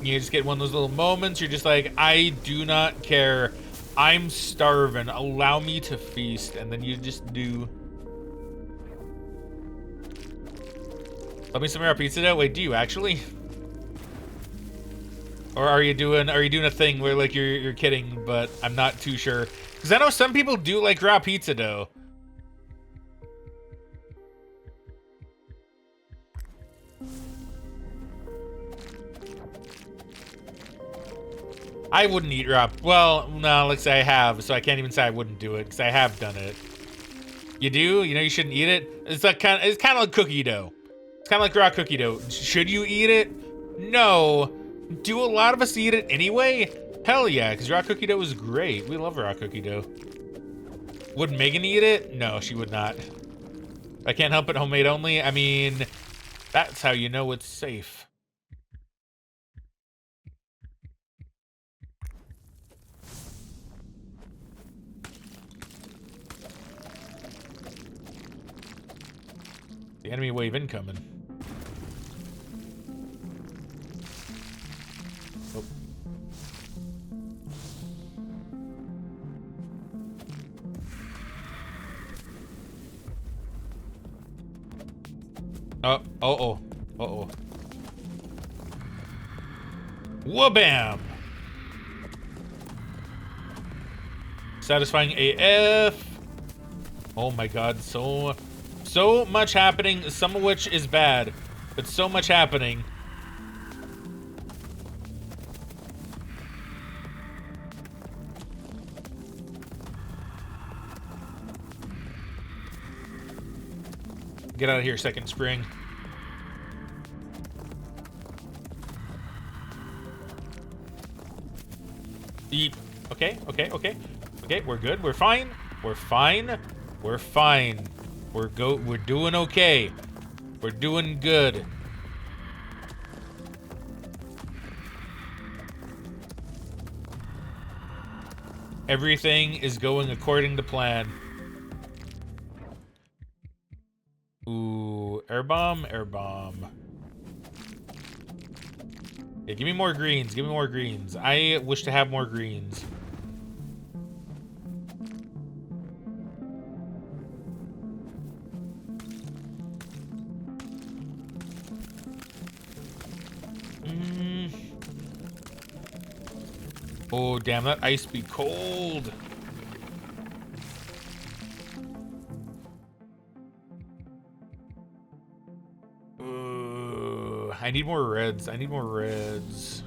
You just get one of those little moments, you're just like, I do not care. I'm starving. Allow me to feast. And then you just do. Let me some raw pizza though. Wait, do you actually? Or are you doing a thing where like you're kidding, but I'm not too sure. Because I know some people do like raw pizza dough. I wouldn't eat raw. Well, no, let's say I have, so I can't even say I wouldn't do it because I have done it. You do? You know you shouldn't eat it. It's like it's kind of like cookie dough. It's kind of like raw cookie dough. Should you eat it? No. Do a lot of us eat it anyway? Hell yeah, because raw cookie dough is great. We love raw cookie dough. Would Megan eat it? No, she would not. I can't help it. Homemade only. I mean, that's how you know it's safe. The enemy wave incoming. Oh. Uh-oh. Wha-bam! Satisfying AF. Oh my god, so much happening, some of which is bad, but so much happening. Get out of here, second spring. Deep. Okay, we're good, we're fine. We're doing okay. We're doing good. Everything is going according to plan. Ooh, air bomb. Yeah, give me more greens. Give me more greens. I wish to have more greens. Oh, damn, that ice be cold. I need more reds. I need more reds.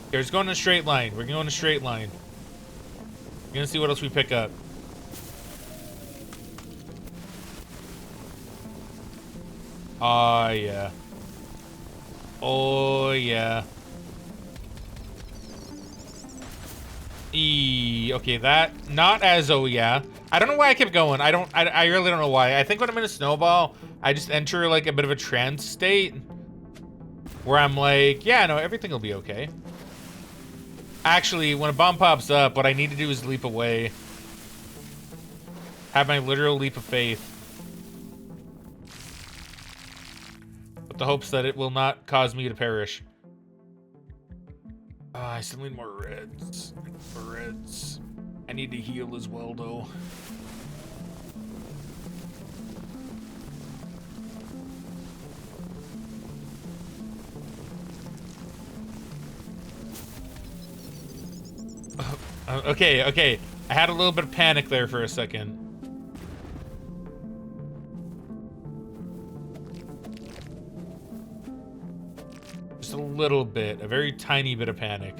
Okay, let's go in a straight line. We're going in a straight line. We're gonna see what else we pick up. Oh, yeah. Oh, yeah. Okay, that, not as, oh, yeah. I don't know why I kept going. I really don't know why. I think when I'm in a snowball, I just enter, like, a bit of a trance state. Where I'm like, yeah, no, everything will be okay. Actually, when a bomb pops up, what I need to do is leap away. Have my literal leap of faith. With the hopes that it will not cause me to perish. I still need more reds. More reds. I need to heal as well, though. Okay. I had a little bit of panic there for a second. Just a little bit. A very tiny bit of panic.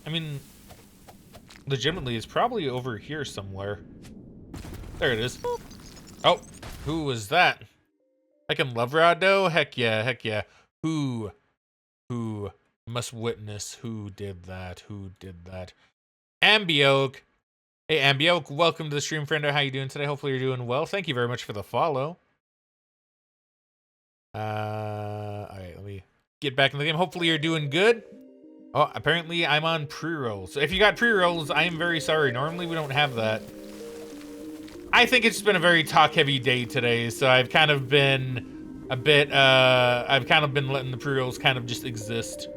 I mean, legitimately, it's probably over here somewhere. There it is. Oh, who was that? I can love Rado? Heck yeah, heck yeah. Who must witness who did that? Who did that? Ambioke. Hey, Ambioke, welcome to the stream, friendo. How you doing today? Hopefully you're doing well. Thank you very much for the follow. All right, let me get back in the game. Hopefully you're doing good. Oh, apparently I'm on pre-rolls. So if you got pre-rolls, I am very sorry. Normally we don't have that. I think it's been a very talk-heavy day today, so I've kind of been a bit, I've kind of been letting the pre-rolls kind of just exist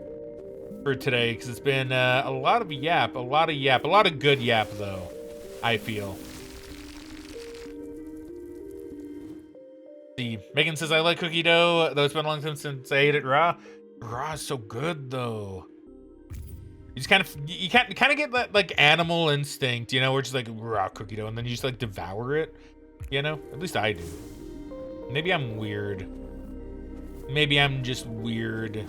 for today, because it's been a lot of yap, a lot of good yap, though, I feel. See, Megan says, I like cookie dough, though it's been a long time since I ate it raw. Raw is so good, though. You just kind of get that, like, animal instinct, you know, where it's just like raw cookie dough, and then you just like devour it, you know? At least I do. Maybe I'm weird. Maybe I'm just weird.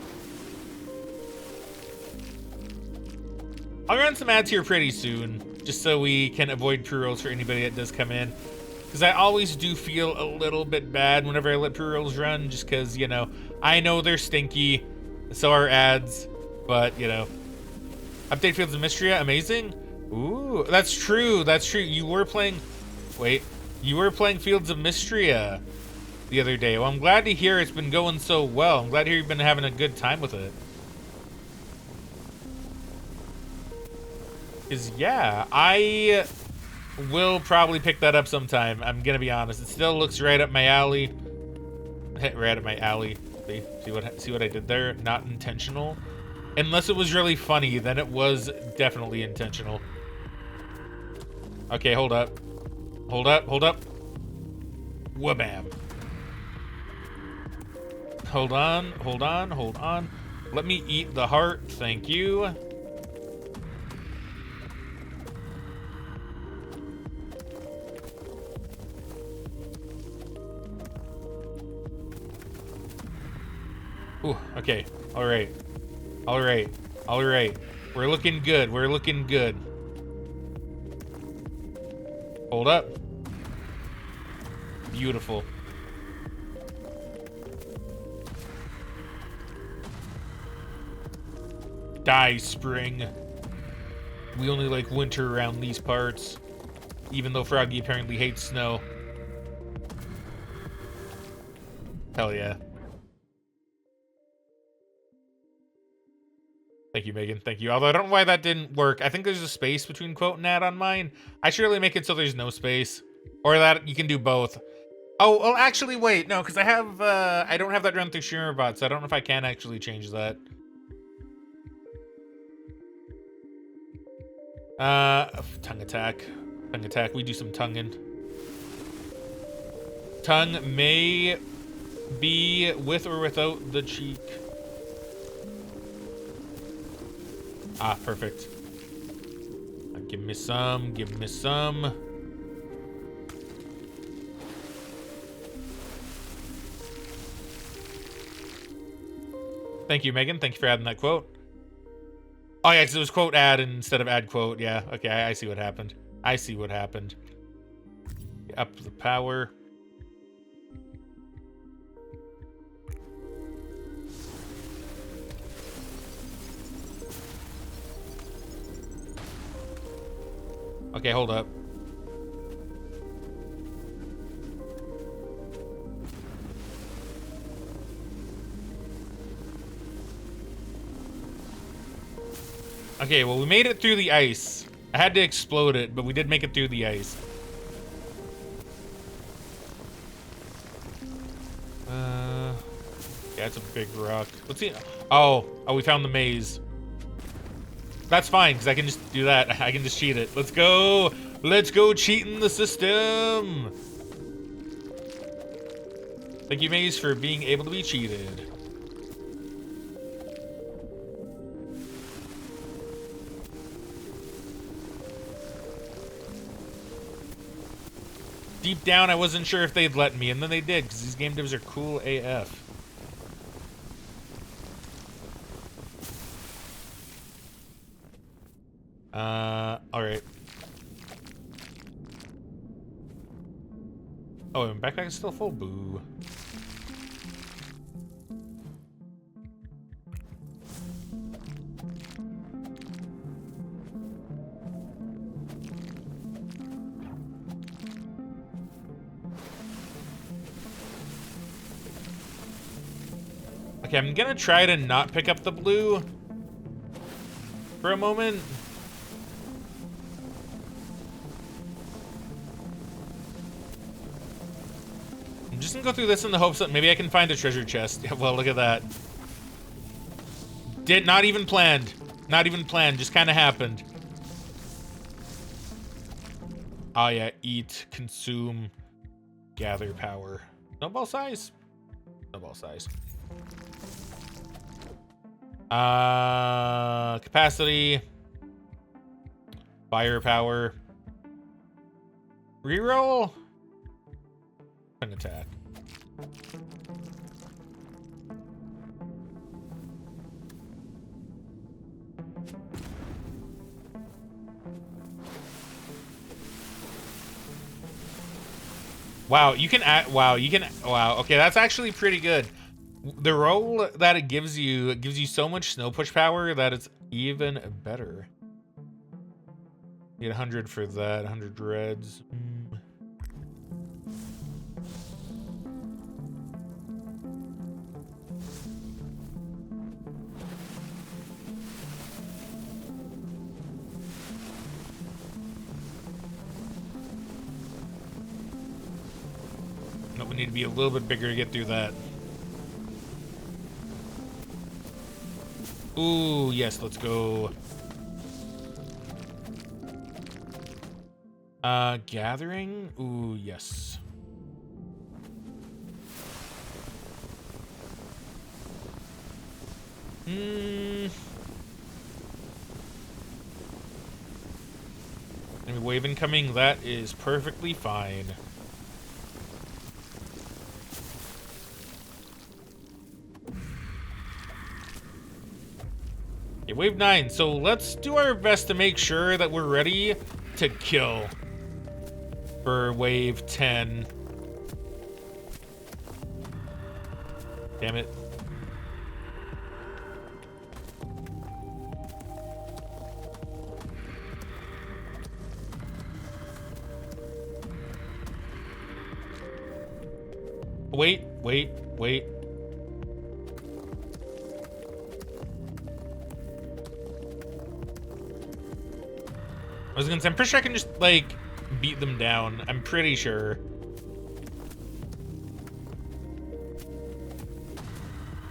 I'll run some ads here pretty soon, just so we can avoid pre-rolls for anybody that does come in. Because I always do feel a little bit bad whenever I let pre-rolls run, just because, you know, I know they're stinky, so are ads, but, you know. Update Fields of Mystria, amazing. Ooh, that's true. That's true. You were playing Fields of Mystria the other day. Well, I'm glad to hear it's been going so well. I'm glad to hear you've been having a good time with it. Because, yeah, I will probably pick that up sometime. I'm going to be honest. It still looks right up my alley. Right up my alley. See what I did there? Not intentional. Unless it was really funny, then it was definitely intentional. Okay, hold up. Hold up. Whabam. Hold on. Let me eat the heart. Thank you. Ooh, okay. All right. We're looking good. Hold up. Beautiful. Die, spring. We only like winter around these parts. Even though Froggy apparently hates snow. Hell yeah. Thank you, Megan. Thank you. Although I don't know why that didn't work. I think there's a space between quote and ad on mine. I should really make it so there's no space. Or that you can do both. Oh, well, actually, wait. No, because I don't have that run through ShimmerBot, so I don't know if I can actually change that. Tongue attack. Tongue attack. We do some tonguing. Tongue may be with or without the cheek. Ah, perfect. Give me some. Give me some. Thank you, Megan. Thank you for adding that quote. Oh, yeah, so it was quote ad instead of ad quote. Yeah, okay, I see what happened. I see what happened. Up the power. Okay, hold up. Okay, well, we made it through the ice. I had to explode it, but we did make it through the ice. Yeah, it's a big rock. Let's see. Oh, we found the maze. That's fine, because I can just do that. I can just cheat it. Let's go. Let's go cheating the system. Thank you, maze, for being able to be cheated. Deep down, I wasn't sure if they'd let me, and then they did, because these game devs are cool AF. Alright. Oh, and backpack is still full? Boo. Okay, I'm gonna try to not pick up the blue for a moment. I'm just gonna go through this in the hopes that maybe I can find a treasure chest. Yeah, well, look at that. Not even planned. Not even planned, just kind of happened. Oh yeah, eat, consume, gather power. Snowball size? Snowball size. Capacity. Firepower. Reroll. An attack. Wow, you can add, wow, okay, that's actually pretty good. The roll that it gives you so much snow push power that it's even better. Get 100 for that, 100 reds. No, we need to be a little bit bigger to get through that. Ooh, yes, let's go. Gathering? Ooh, yes. Any wave incoming, that is perfectly fine. Okay, wave 9, so let's do our best to make sure that we're ready to kill for wave 10. Damn it. Wait. Wait. I was gonna say, I'm pretty sure I can just, like, beat them down. I'm pretty sure.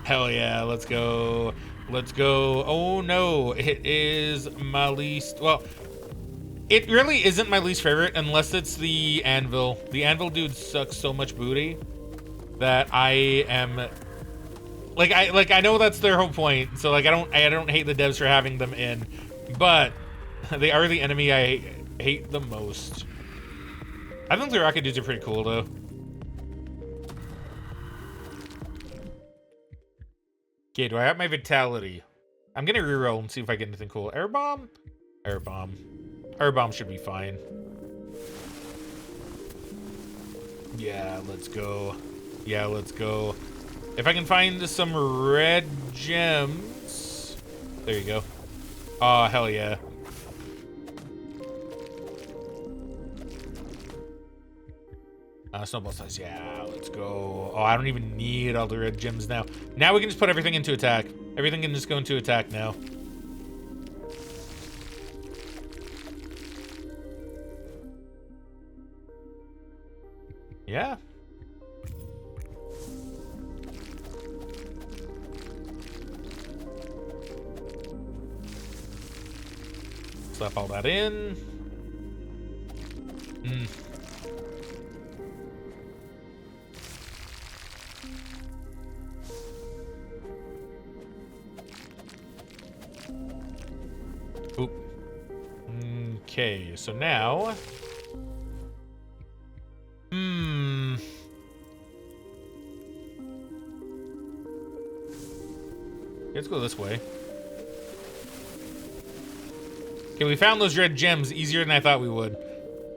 Hell yeah, let's go. Let's go. Oh no, it is my least, well, it really isn't my least favorite unless it's the anvil. The anvil dude sucks so much booty that I am, like I know that's their whole point. So like I don't hate the devs for having them in, but they are the enemy I hate the most. I think the rocket dudes are pretty cool though. Okay, do I have my vitality? I'm gonna reroll and see if I get anything cool. Air bomb? Air bomb. Air bomb should be fine. Yeah, let's go. Yeah, let's go. If I can find some red gems. There you go. Oh, hell yeah. Snowball size, yeah, let's go. Oh, I don't even need all the red gems now. Now we can just put everything into attack. Everything can just go into attack now. Yeah. Slap all that in. Oop. Okay, so now... Let's go this way. Okay, we found those red gems easier than I thought we would.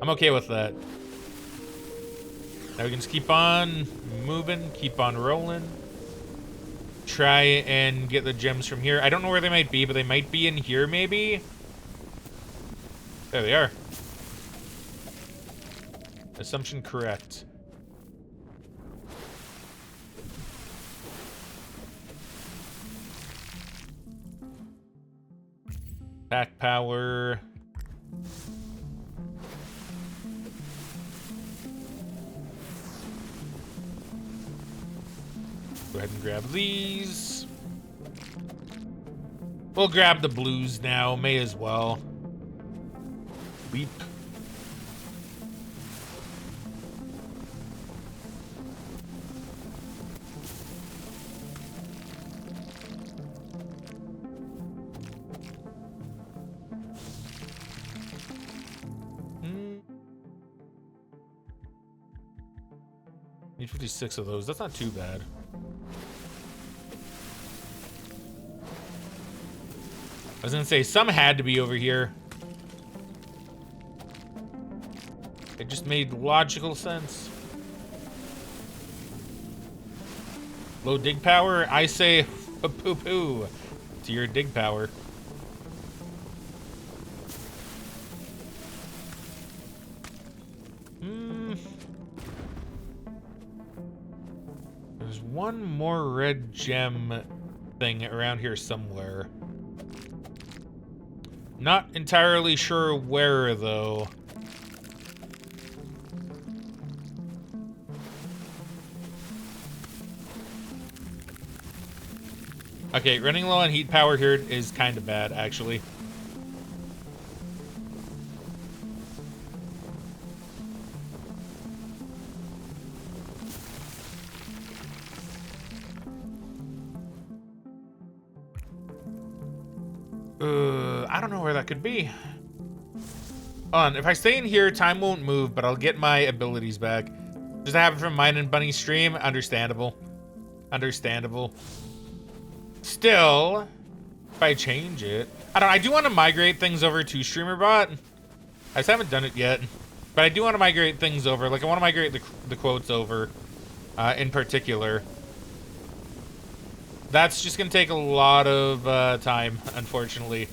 I'm okay with that. Now we can just keep on moving, keep on rolling. Try and get the gems from here. I don't know where they might be, but they might be in here maybe. There they are. Assumption correct. Attack power. Go ahead and grab these. We'll grab the blues now, may as well. Weep. Need 56 of those. That's not too bad. I was gonna say, some had to be over here. It just made logical sense. Low dig power? I say poo-poo to your dig power. There's one more red gem thing around here somewhere. Not entirely sure where, though. Okay, running low on heat power here is kind of bad, actually. I don't know where that could be. Hold on, if I stay in here, time won't move, but I'll get my abilities back. Just to have it from mine and Bunny's stream, understandable. Understandable. Still, if I change it, I do want to migrate things over to StreamerBot. I just haven't done it yet, but I do want to migrate things over. Like I want to migrate the quotes over, in particular. That's just gonna take a lot of time, unfortunately.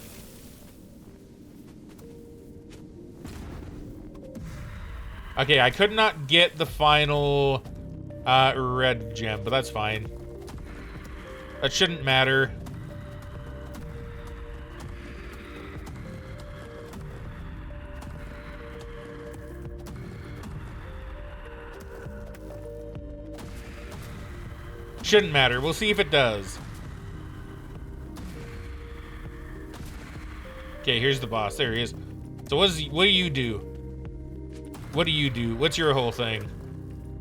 Okay, I could not get the final Red gem, but that's fine. That shouldn't matter. Shouldn't matter. We'll see if it does. Okay, here's the boss. There he is. So what do you do? What do you do? What's your whole thing?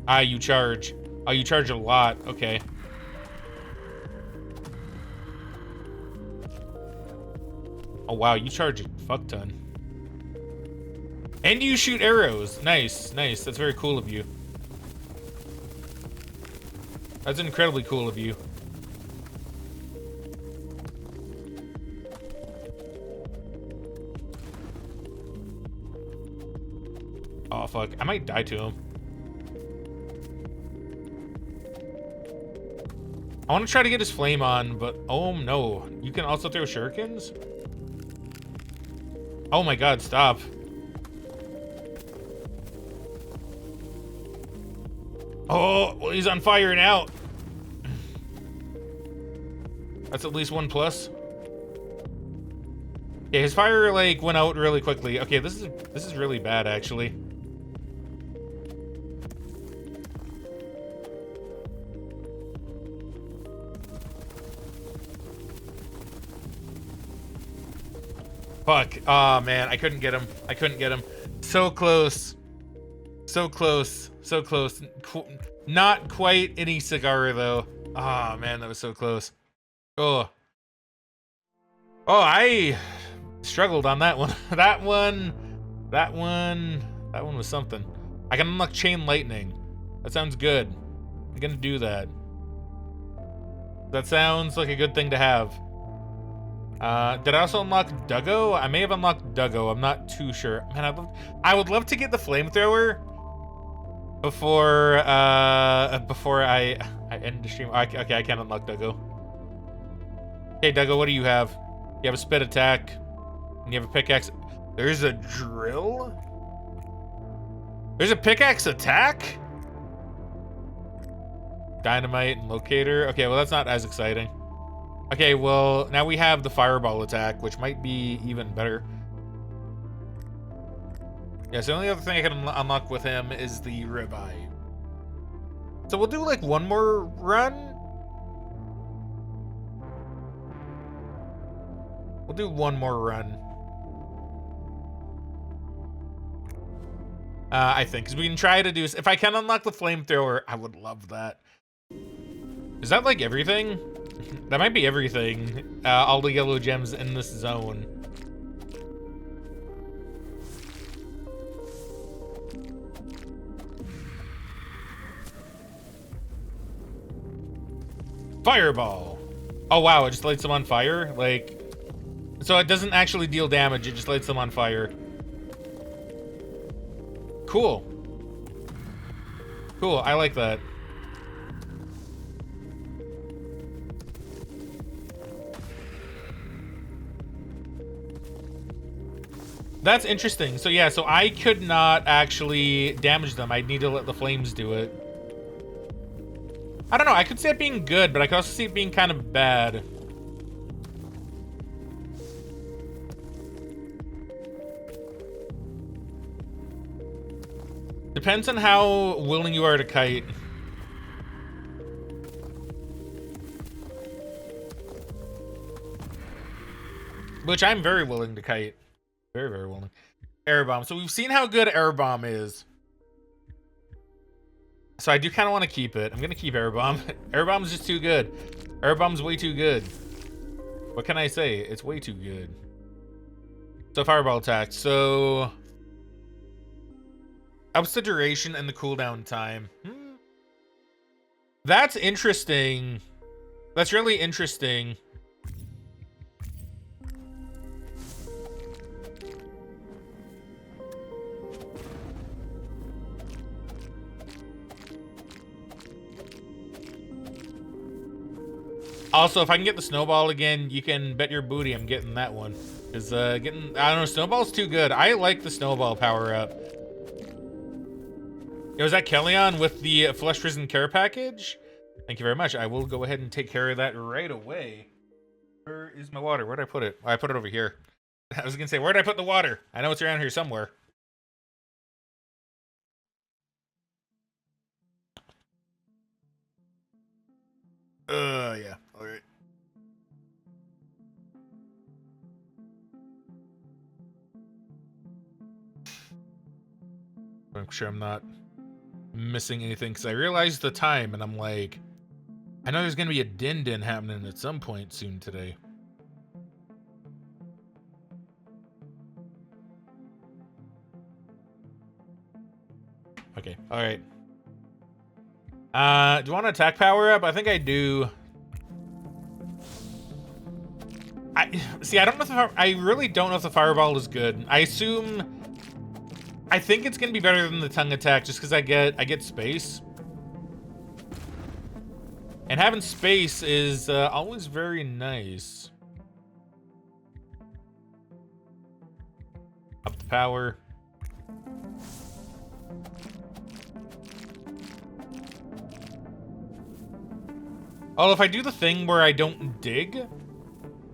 Ah, you charge. Oh, you charge a lot. Okay. Oh, wow. You charge a fuck ton. And you shoot arrows. Nice. Nice. That's very cool of you. That's incredibly cool of you. Oh, fuck. I might die to him. I want to try to get his flame on, but oh no. You can also throw shurikens? Oh my god, stop. Oh, well, he's on fire now. That's at least 1+. Okay, his fire like went out really quickly. Okay, this is really bad actually. Fuck. Oh man, I couldn't get him. I couldn't get him. So close. So close. So close. Not quite any cigar though. Oh man, that was so close. Oh. Oh, I struggled on that one. That one was something. I can unlock chain lightning. That sounds good. I'm gonna do that. That sounds like a good thing to have. Did I also unlock Duggo? I may have unlocked Duggo. I'm not too sure. Man, I would love to get the flamethrower before I end the stream. Okay, I can't unlock Duggo. Okay, Duggo, what do you have? You have a spit attack. And you have a pickaxe. There's a drill? There's a pickaxe attack? Dynamite and locator. Okay, well that's not as exciting. Okay, well, now we have the fireball attack, which might be even better. Yeah, so the only other thing I can unlock with him is the revive. So we'll do like one more run. We'll do one more run. I think, because we can try to do... If I can unlock the flamethrower, I would love that. Is that like everything? That might be everything. All the yellow gems in this zone. Fireball. Oh wow, it just lights them on fire? Like, so it doesn't actually deal damage, it just lights them on fire. Cool. Cool, I like that. That's interesting. So yeah, so I could not actually damage them. I'd need to let the flames do it. I don't know, I could see it being good, but I could also see it being kind of bad. Depends on how willing you are to kite. Which I'm very willing to kite. Very, very willing. Air bomb. So we've seen how good air bomb is. So I do kind of want to keep it. I'm going to keep air bomb. Air bomb's just too good. Air bomb's way too good. What can I say? It's way too good. So fireball attack. So ups the duration and the cooldown time. That's interesting. That's really interesting. Also, if I can get the snowball again, you can bet your booty I'm getting that one. Because I don't know, snowball's too good. I like the snowball power up. Yo, is that Kellyanne with the Flesh Prison Care Package? Thank you very much. I will go ahead and take care of that right away. Where is my water? Where'd I put it? Oh, I put it over here. I was gonna say, where'd I put the water? I know it's around here somewhere. Yeah. All right. Make sure I'm not missing anything, because I realized the time, and I'm like, I know there's gonna be a din-din happening at some point soon today. Okay, all right. Do you want to attack power up? I think I do. I don't know if I really don't know if the fireball is good. I think it's gonna be better than the tongue attack just because I get space. And having space is always very nice. Up the power. Although if I do the thing where I don't dig,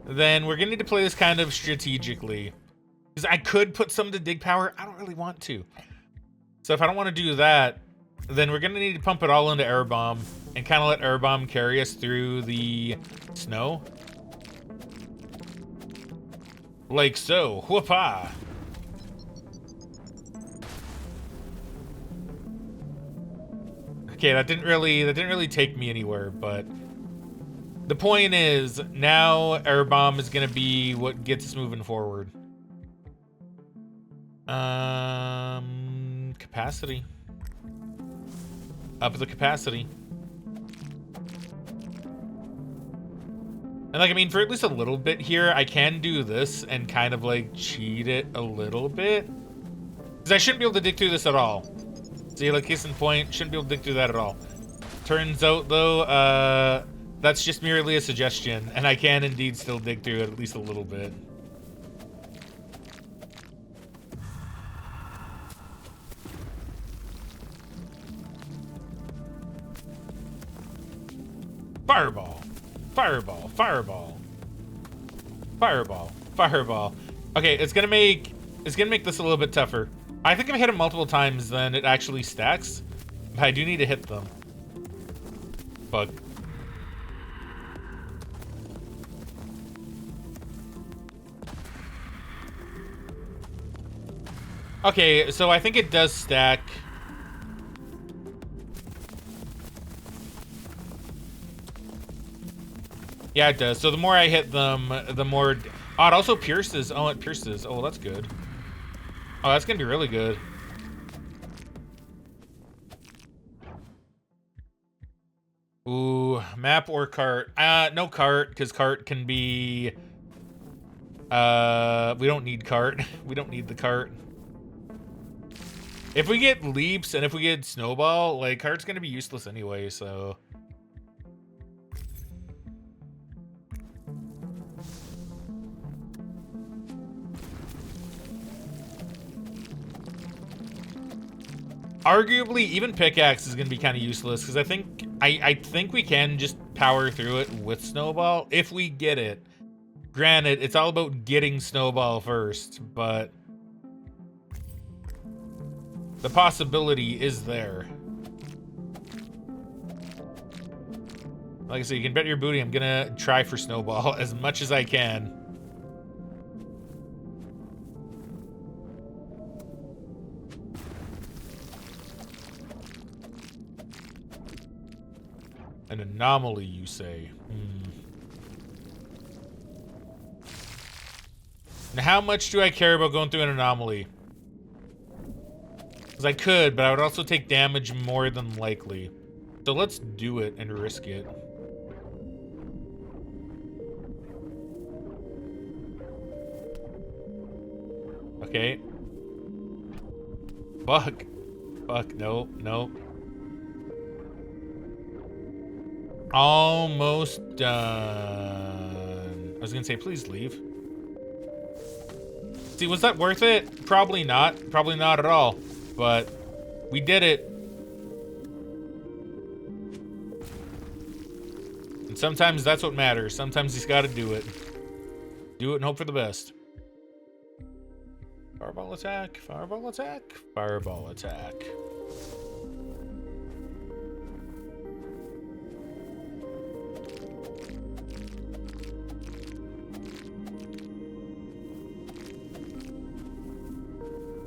then we're gonna need to play this kind of strategically. Because I could put some to dig power. I don't really want to. So if I don't want to do that, then we're gonna need to pump it all into Air Bomb and kind of let Air Bomb carry us through the snow. Like so. Whoopah! Okay, that didn't really take me anywhere, but the point is now Air Bomb is gonna be what gets us moving forward. Capacity. Up the capacity. And like, I mean, for at least a little bit here, I can do this and kind of like cheat it a little bit. Because I shouldn't be able to dig through this at all. See, like, case in point, shouldn't be able to dig through that at all. Turns out, though, that's just merely a suggestion, and I can indeed still dig through it at least a little bit. Fireball. Fireball. Fireball. Fireball. Fireball. Okay, it's gonna make this a little bit tougher. I think if I hit it multiple times, then it actually stacks. But I do need to hit them. Bug. Okay, so I think it does stack. Yeah, it does. So the more I hit them, the more... Oh, it also pierces. Oh, it pierces. Oh, that's good. Oh, that's gonna be really good. Ooh, map or cart? No cart, because cart can be... we don't need cart. We don't need the cart. If we get leaps and if we get snowball, like, cart's gonna be useless anyway, so... Arguably, even pickaxe is gonna be kind of useless because I think we can just power through it with snowball if we get it. Granted, it's all about getting snowball first, but the possibility is there. Like I said, you can bet your booty I'm gonna try for snowball as much as I can. An anomaly, you say? Now, how much do I care about going through an anomaly? Because I could, but I would also take damage more than likely. So let's do it and risk it. Okay. Fuck. Fuck, no, no. Almost done. I was gonna say, please leave. See, was that worth it? Probably not. Probably not at all. But we did it. Sometimes that's what matters. Sometimes he's got to do it. Do it and hope for the best. Fireball attack, fireball attack, fireball attack.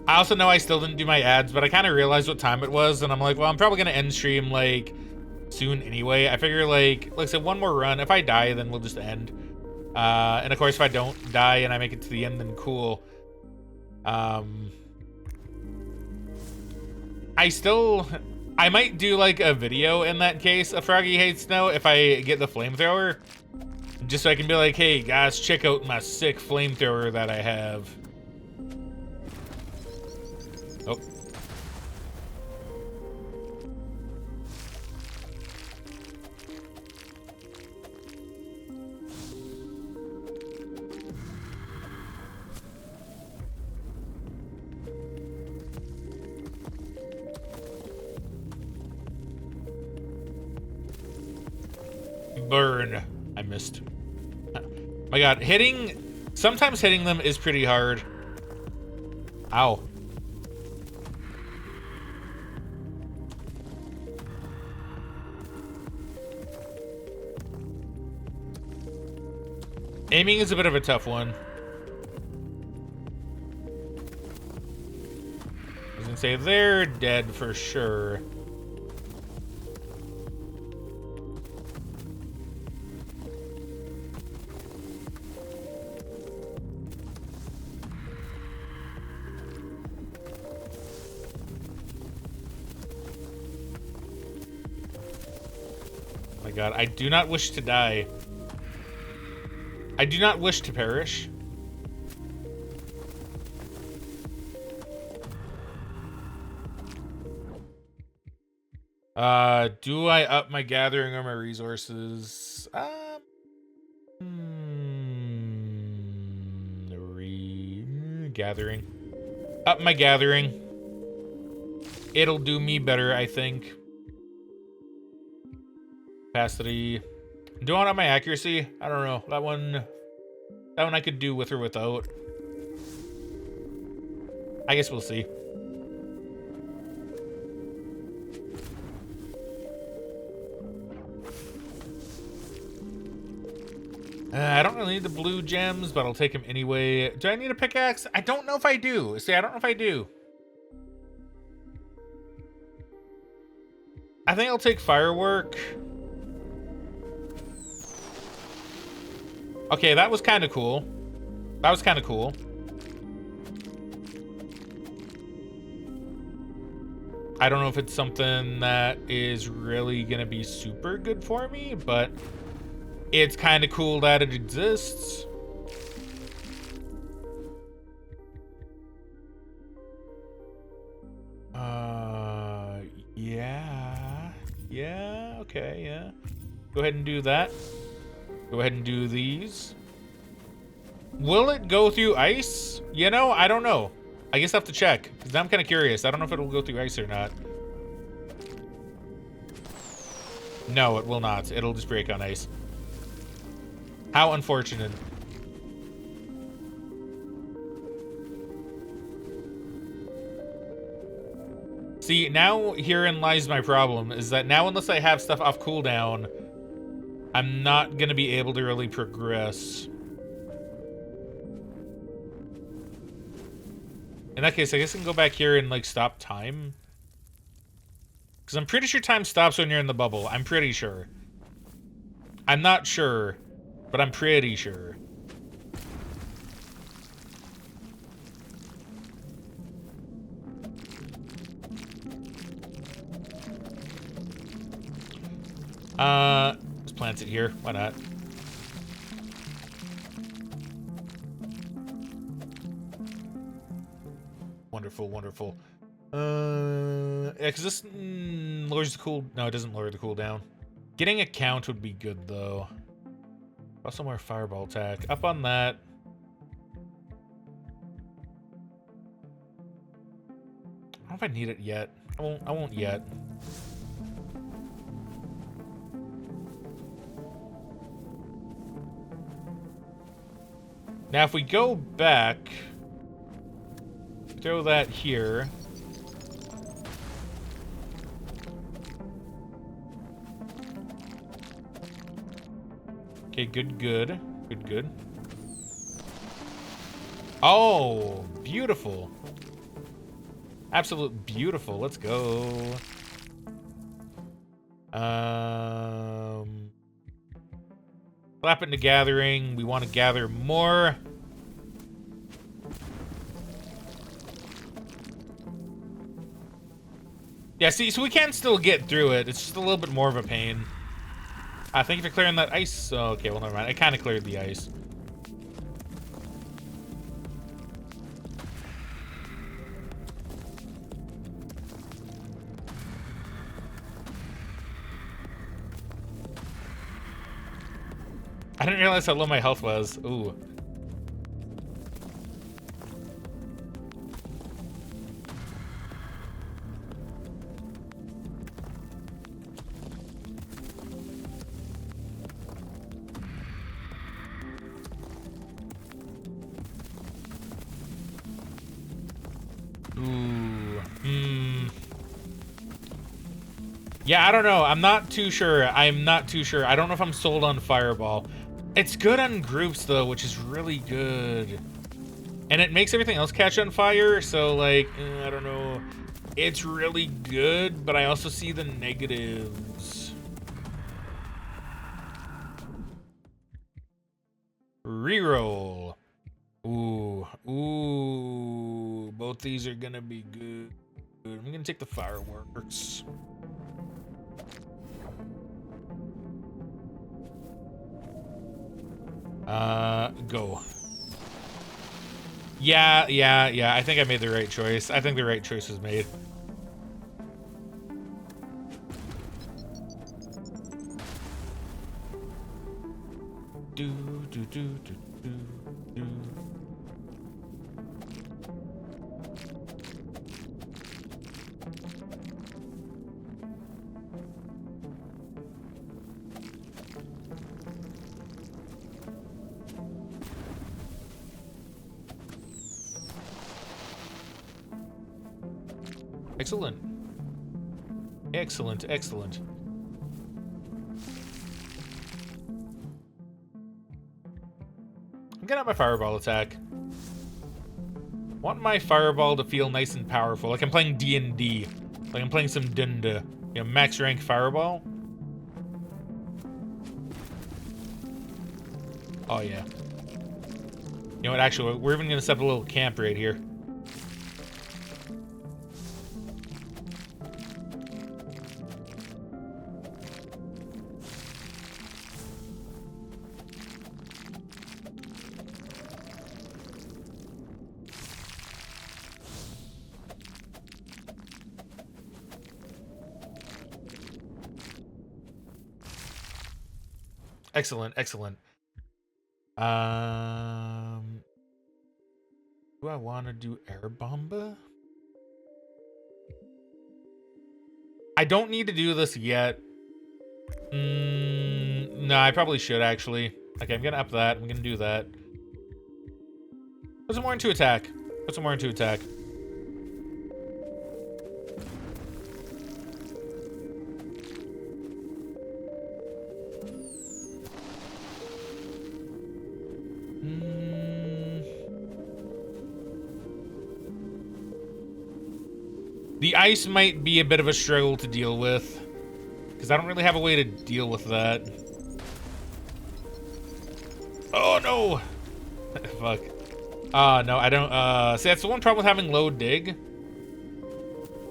I also know I still didn't do my ads, but I kind of realized what time it was, and I'm like, well, I'm probably going to end stream, like, soon anyway. I figure, like I said, one more run. If I die, then we'll just end. And of course, if I don't die and I make it to the end, then cool. I might do, like, a video in that case of Froggy Hates Snow if I get the flamethrower. Just so I can be like, hey, guys, check out my sick flamethrower that I have. Oh. Burn. I missed. My god, sometimes hitting them is pretty hard. Ow. Aiming is a bit of a tough one. I was gonna say they're dead for sure. Oh my god, I do not wish to die. I do not wish to perish. Do I up my gathering or my resources? Gathering. Up my gathering. It'll do me better, I think. Capacity. Do I want up my accuracy? I don't know. That one I could do with or without. I guess we'll see. I don't really need the blue gems, but I'll take them anyway. Do I need a pickaxe? I don't know if I do. See, I don't know if I do. I think I'll take firework. Okay, that was kind of cool. That was kind of cool. I don't know if it's something that is really going to be super good for me, but it's kind of cool that it exists. Yeah, okay, yeah. Go ahead and do that. Go ahead and do these. Will it go through ice? You know, I don't know. I guess I have to check, because now I'm kind of curious. I don't know if it'll go through ice or not. No, it will not. It'll just break on ice. How unfortunate. See, now herein lies my problem, is that now unless I have stuff off cooldown, I'm not going to be able to really progress. In that case, I guess I can go back here and, like, stop time. Because I'm pretty sure time stops when you're in the bubble. I'm pretty sure. I'm not sure, but I'm pretty sure. Let's plant it here. Why not? Wonderful, wonderful. Yeah, because this lowers the cool... No, it doesn't lower the cooldown. Getting a count would be good, though. Also more fireball attack. Up on that. I don't know if I need it yet. I won't yet. Now, if we go back, throw that here. Okay, good, good. Good, good. Oh, beautiful. Absolute beautiful. Let's go. Slap it into gathering. We want to gather more. Yeah, see, so we can still get through it. It's just a little bit more of a pain. Thank you for clearing that ice. Oh, okay, well, never mind. I kind of cleared the ice. I didn't realize how low my health was. Ooh. Yeah, I don't know. I'm not too sure. I'm not too sure. I don't know if I'm sold on Fireball. It's good on groups, though, which is really good. And it makes everything else catch on fire, so, like, I don't know. It's really good, but I also see the negatives. Reroll. Ooh. Ooh. Both these are gonna be good. I'm gonna take the fireworks. Go. Yeah. I think I made the right choice. I think the right choice was made. Do. Excellent. Excellent. I'm gonna have my fireball attack. Want my fireball to feel nice and powerful, like I'm playing D&D, like I'm playing some Dunda. You know, max rank fireball. Oh yeah. You know what? Actually, we're even gonna set up a little camp right here. Excellent. Do I want to do air bomba? I don't need to do this yet. No, I probably should actually. Okay, I'm gonna up that. I'm gonna do that. Put some more into attack. The ice might be a bit of a struggle to deal with, because I don't really have a way to deal with that. Oh no! Fuck. No, I don't, see, that's the one problem with having low dig,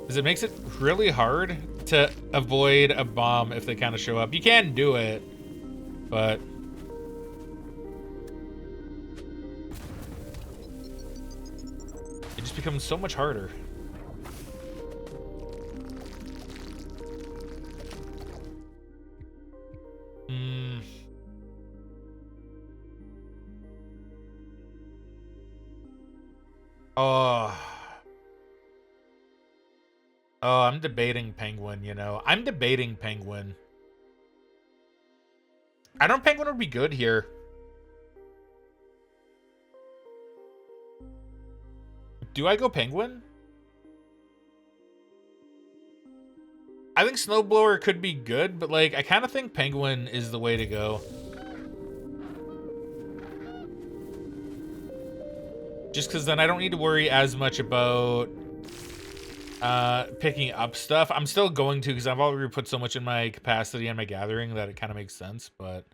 is it makes it really hard to avoid a bomb if they kind of show up. You can do it, but... it just becomes so much harder. Oh, I'm debating Penguin, you know. I don't Penguin would be good here. Do I go penguin? I think snowblower could be good, but like, I kind of think penguin is the way to go. Just because then I don't need to worry as much about picking up stuff. I'm still going to, because I've already put so much in my capacity and my gathering that it kind of makes sense, but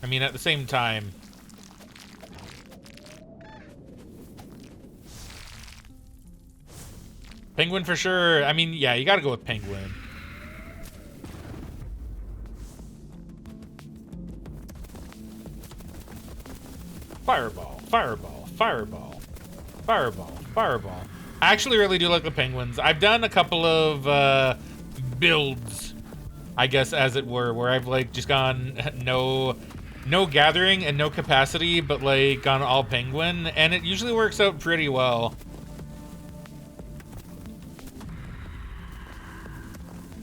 I mean, at the same time, penguin for sure. I mean, yeah, you gotta go with penguin. Fireball, fireball, fireball, fireball, fireball. I actually really do like the penguins. I've done a couple of builds, I guess, as it were, where I've like just gone no gathering and no capacity, but like gone all penguin, and it usually works out pretty well.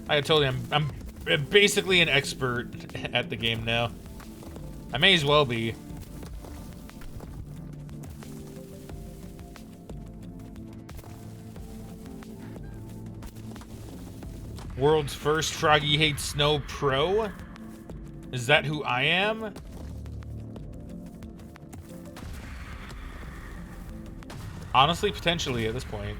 I told you, I'm basically an expert at the game now. I may as well be. World's first Froggy Hates Snow pro? Is that who I am? Honestly, potentially at this point.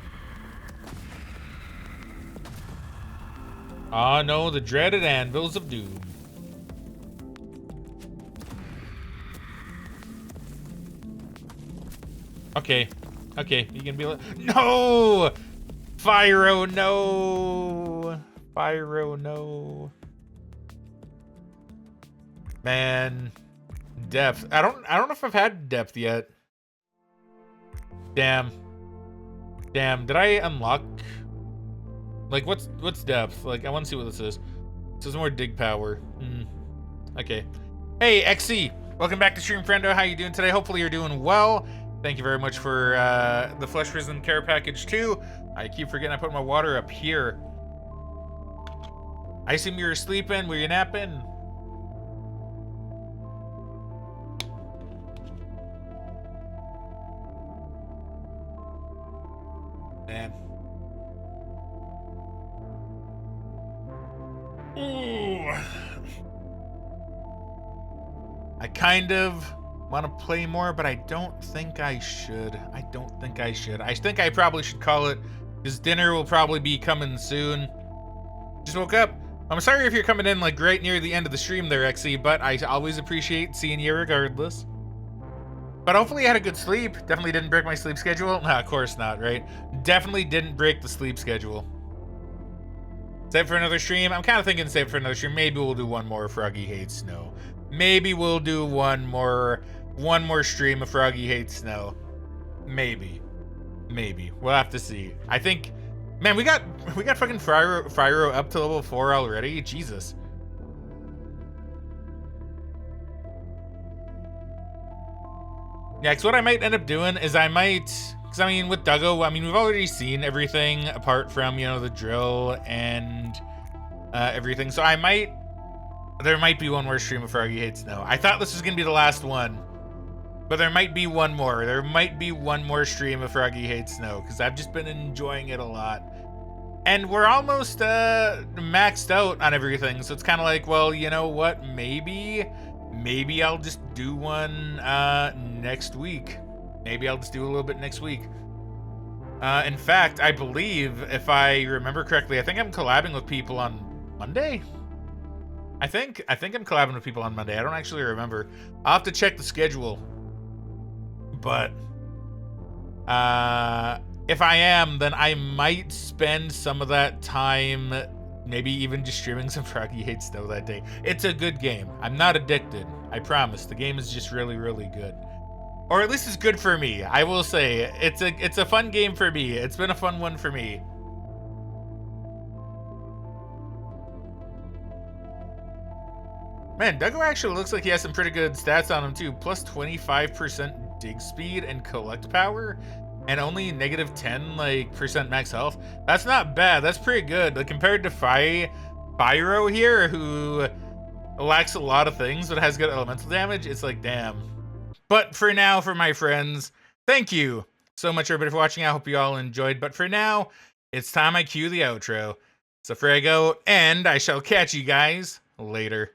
Ah, no, the dreaded anvils of doom. Okay, okay, you can be like, no! Fyro, no! Fyro, no. Man, depth. I don't know if I've had depth yet. Damn. Damn, did I unlock? Like, what's depth? Like, I want to see what this is. This is more dig power. Okay. Hey, XC. Welcome back to Stream Friendo. How you doing today? Hopefully you're doing well. Thank you very much for the Flesh Prison care package too. I keep forgetting I put my water up here. I assume you were sleeping. Were you napping? Man. Ooh. I kind of want to play more, but I don't think I should. I think I probably should call it, because dinner will probably be coming soon. Just woke up. I'm sorry if you're coming in like right near the end of the stream there, XE, but I always appreciate seeing you regardless. But hopefully you had a good sleep. Definitely didn't break my sleep schedule. Nah, of course not, right? Definitely didn't break the sleep schedule. Save for another stream? I'm kind of thinking save for another stream. Maybe we'll do one more Froggy Hates Snow. Maybe we'll do one more stream of Froggy Hates Snow. Maybe. We'll have to see. I think, man, we got fucking Fryo up to level 4 already. Jesus. Yeah, because what I might end up doing is because I mean, with Duggo, I mean, we've already seen everything apart from, you know, the drill and everything. So there might be one more stream of Froggy Hates Snow. I thought this was going to be the last one, but there might be one more. There might be one more stream of Froggy Hates Snow, because I've just been enjoying it a lot. And we're almost maxed out on everything, so it's kind of like, well, you know what? Maybe I'll just do one next week. Maybe I'll just do a little bit next week. In fact, I believe, if I remember correctly, I think I'm collabing with people on Monday. I think I'm collabing with people on Monday. I don't actually remember. I'll have to check the schedule. But if I am, then I might spend some of that time maybe even just streaming some Froggy Hates Snow that day. It's a good game. I'm not addicted. I promise. The game is just really, really good. Or at least it's good for me. I will say it's a fun game for me. It's been a fun one for me. Man, Duggo actually looks like he has some pretty good stats on him too. Plus 25% dig speed and collect power, and only negative 10 percent max health. That's not bad. That's pretty good. Like, compared to Fyro here, who lacks a lot of things but has good elemental damage, it's like, damn. But for now, for my friends, thank you so much, everybody, for watching. I hope you all enjoyed. But for now, it's time I cue the outro. So Fraggo, and I shall catch you guys later.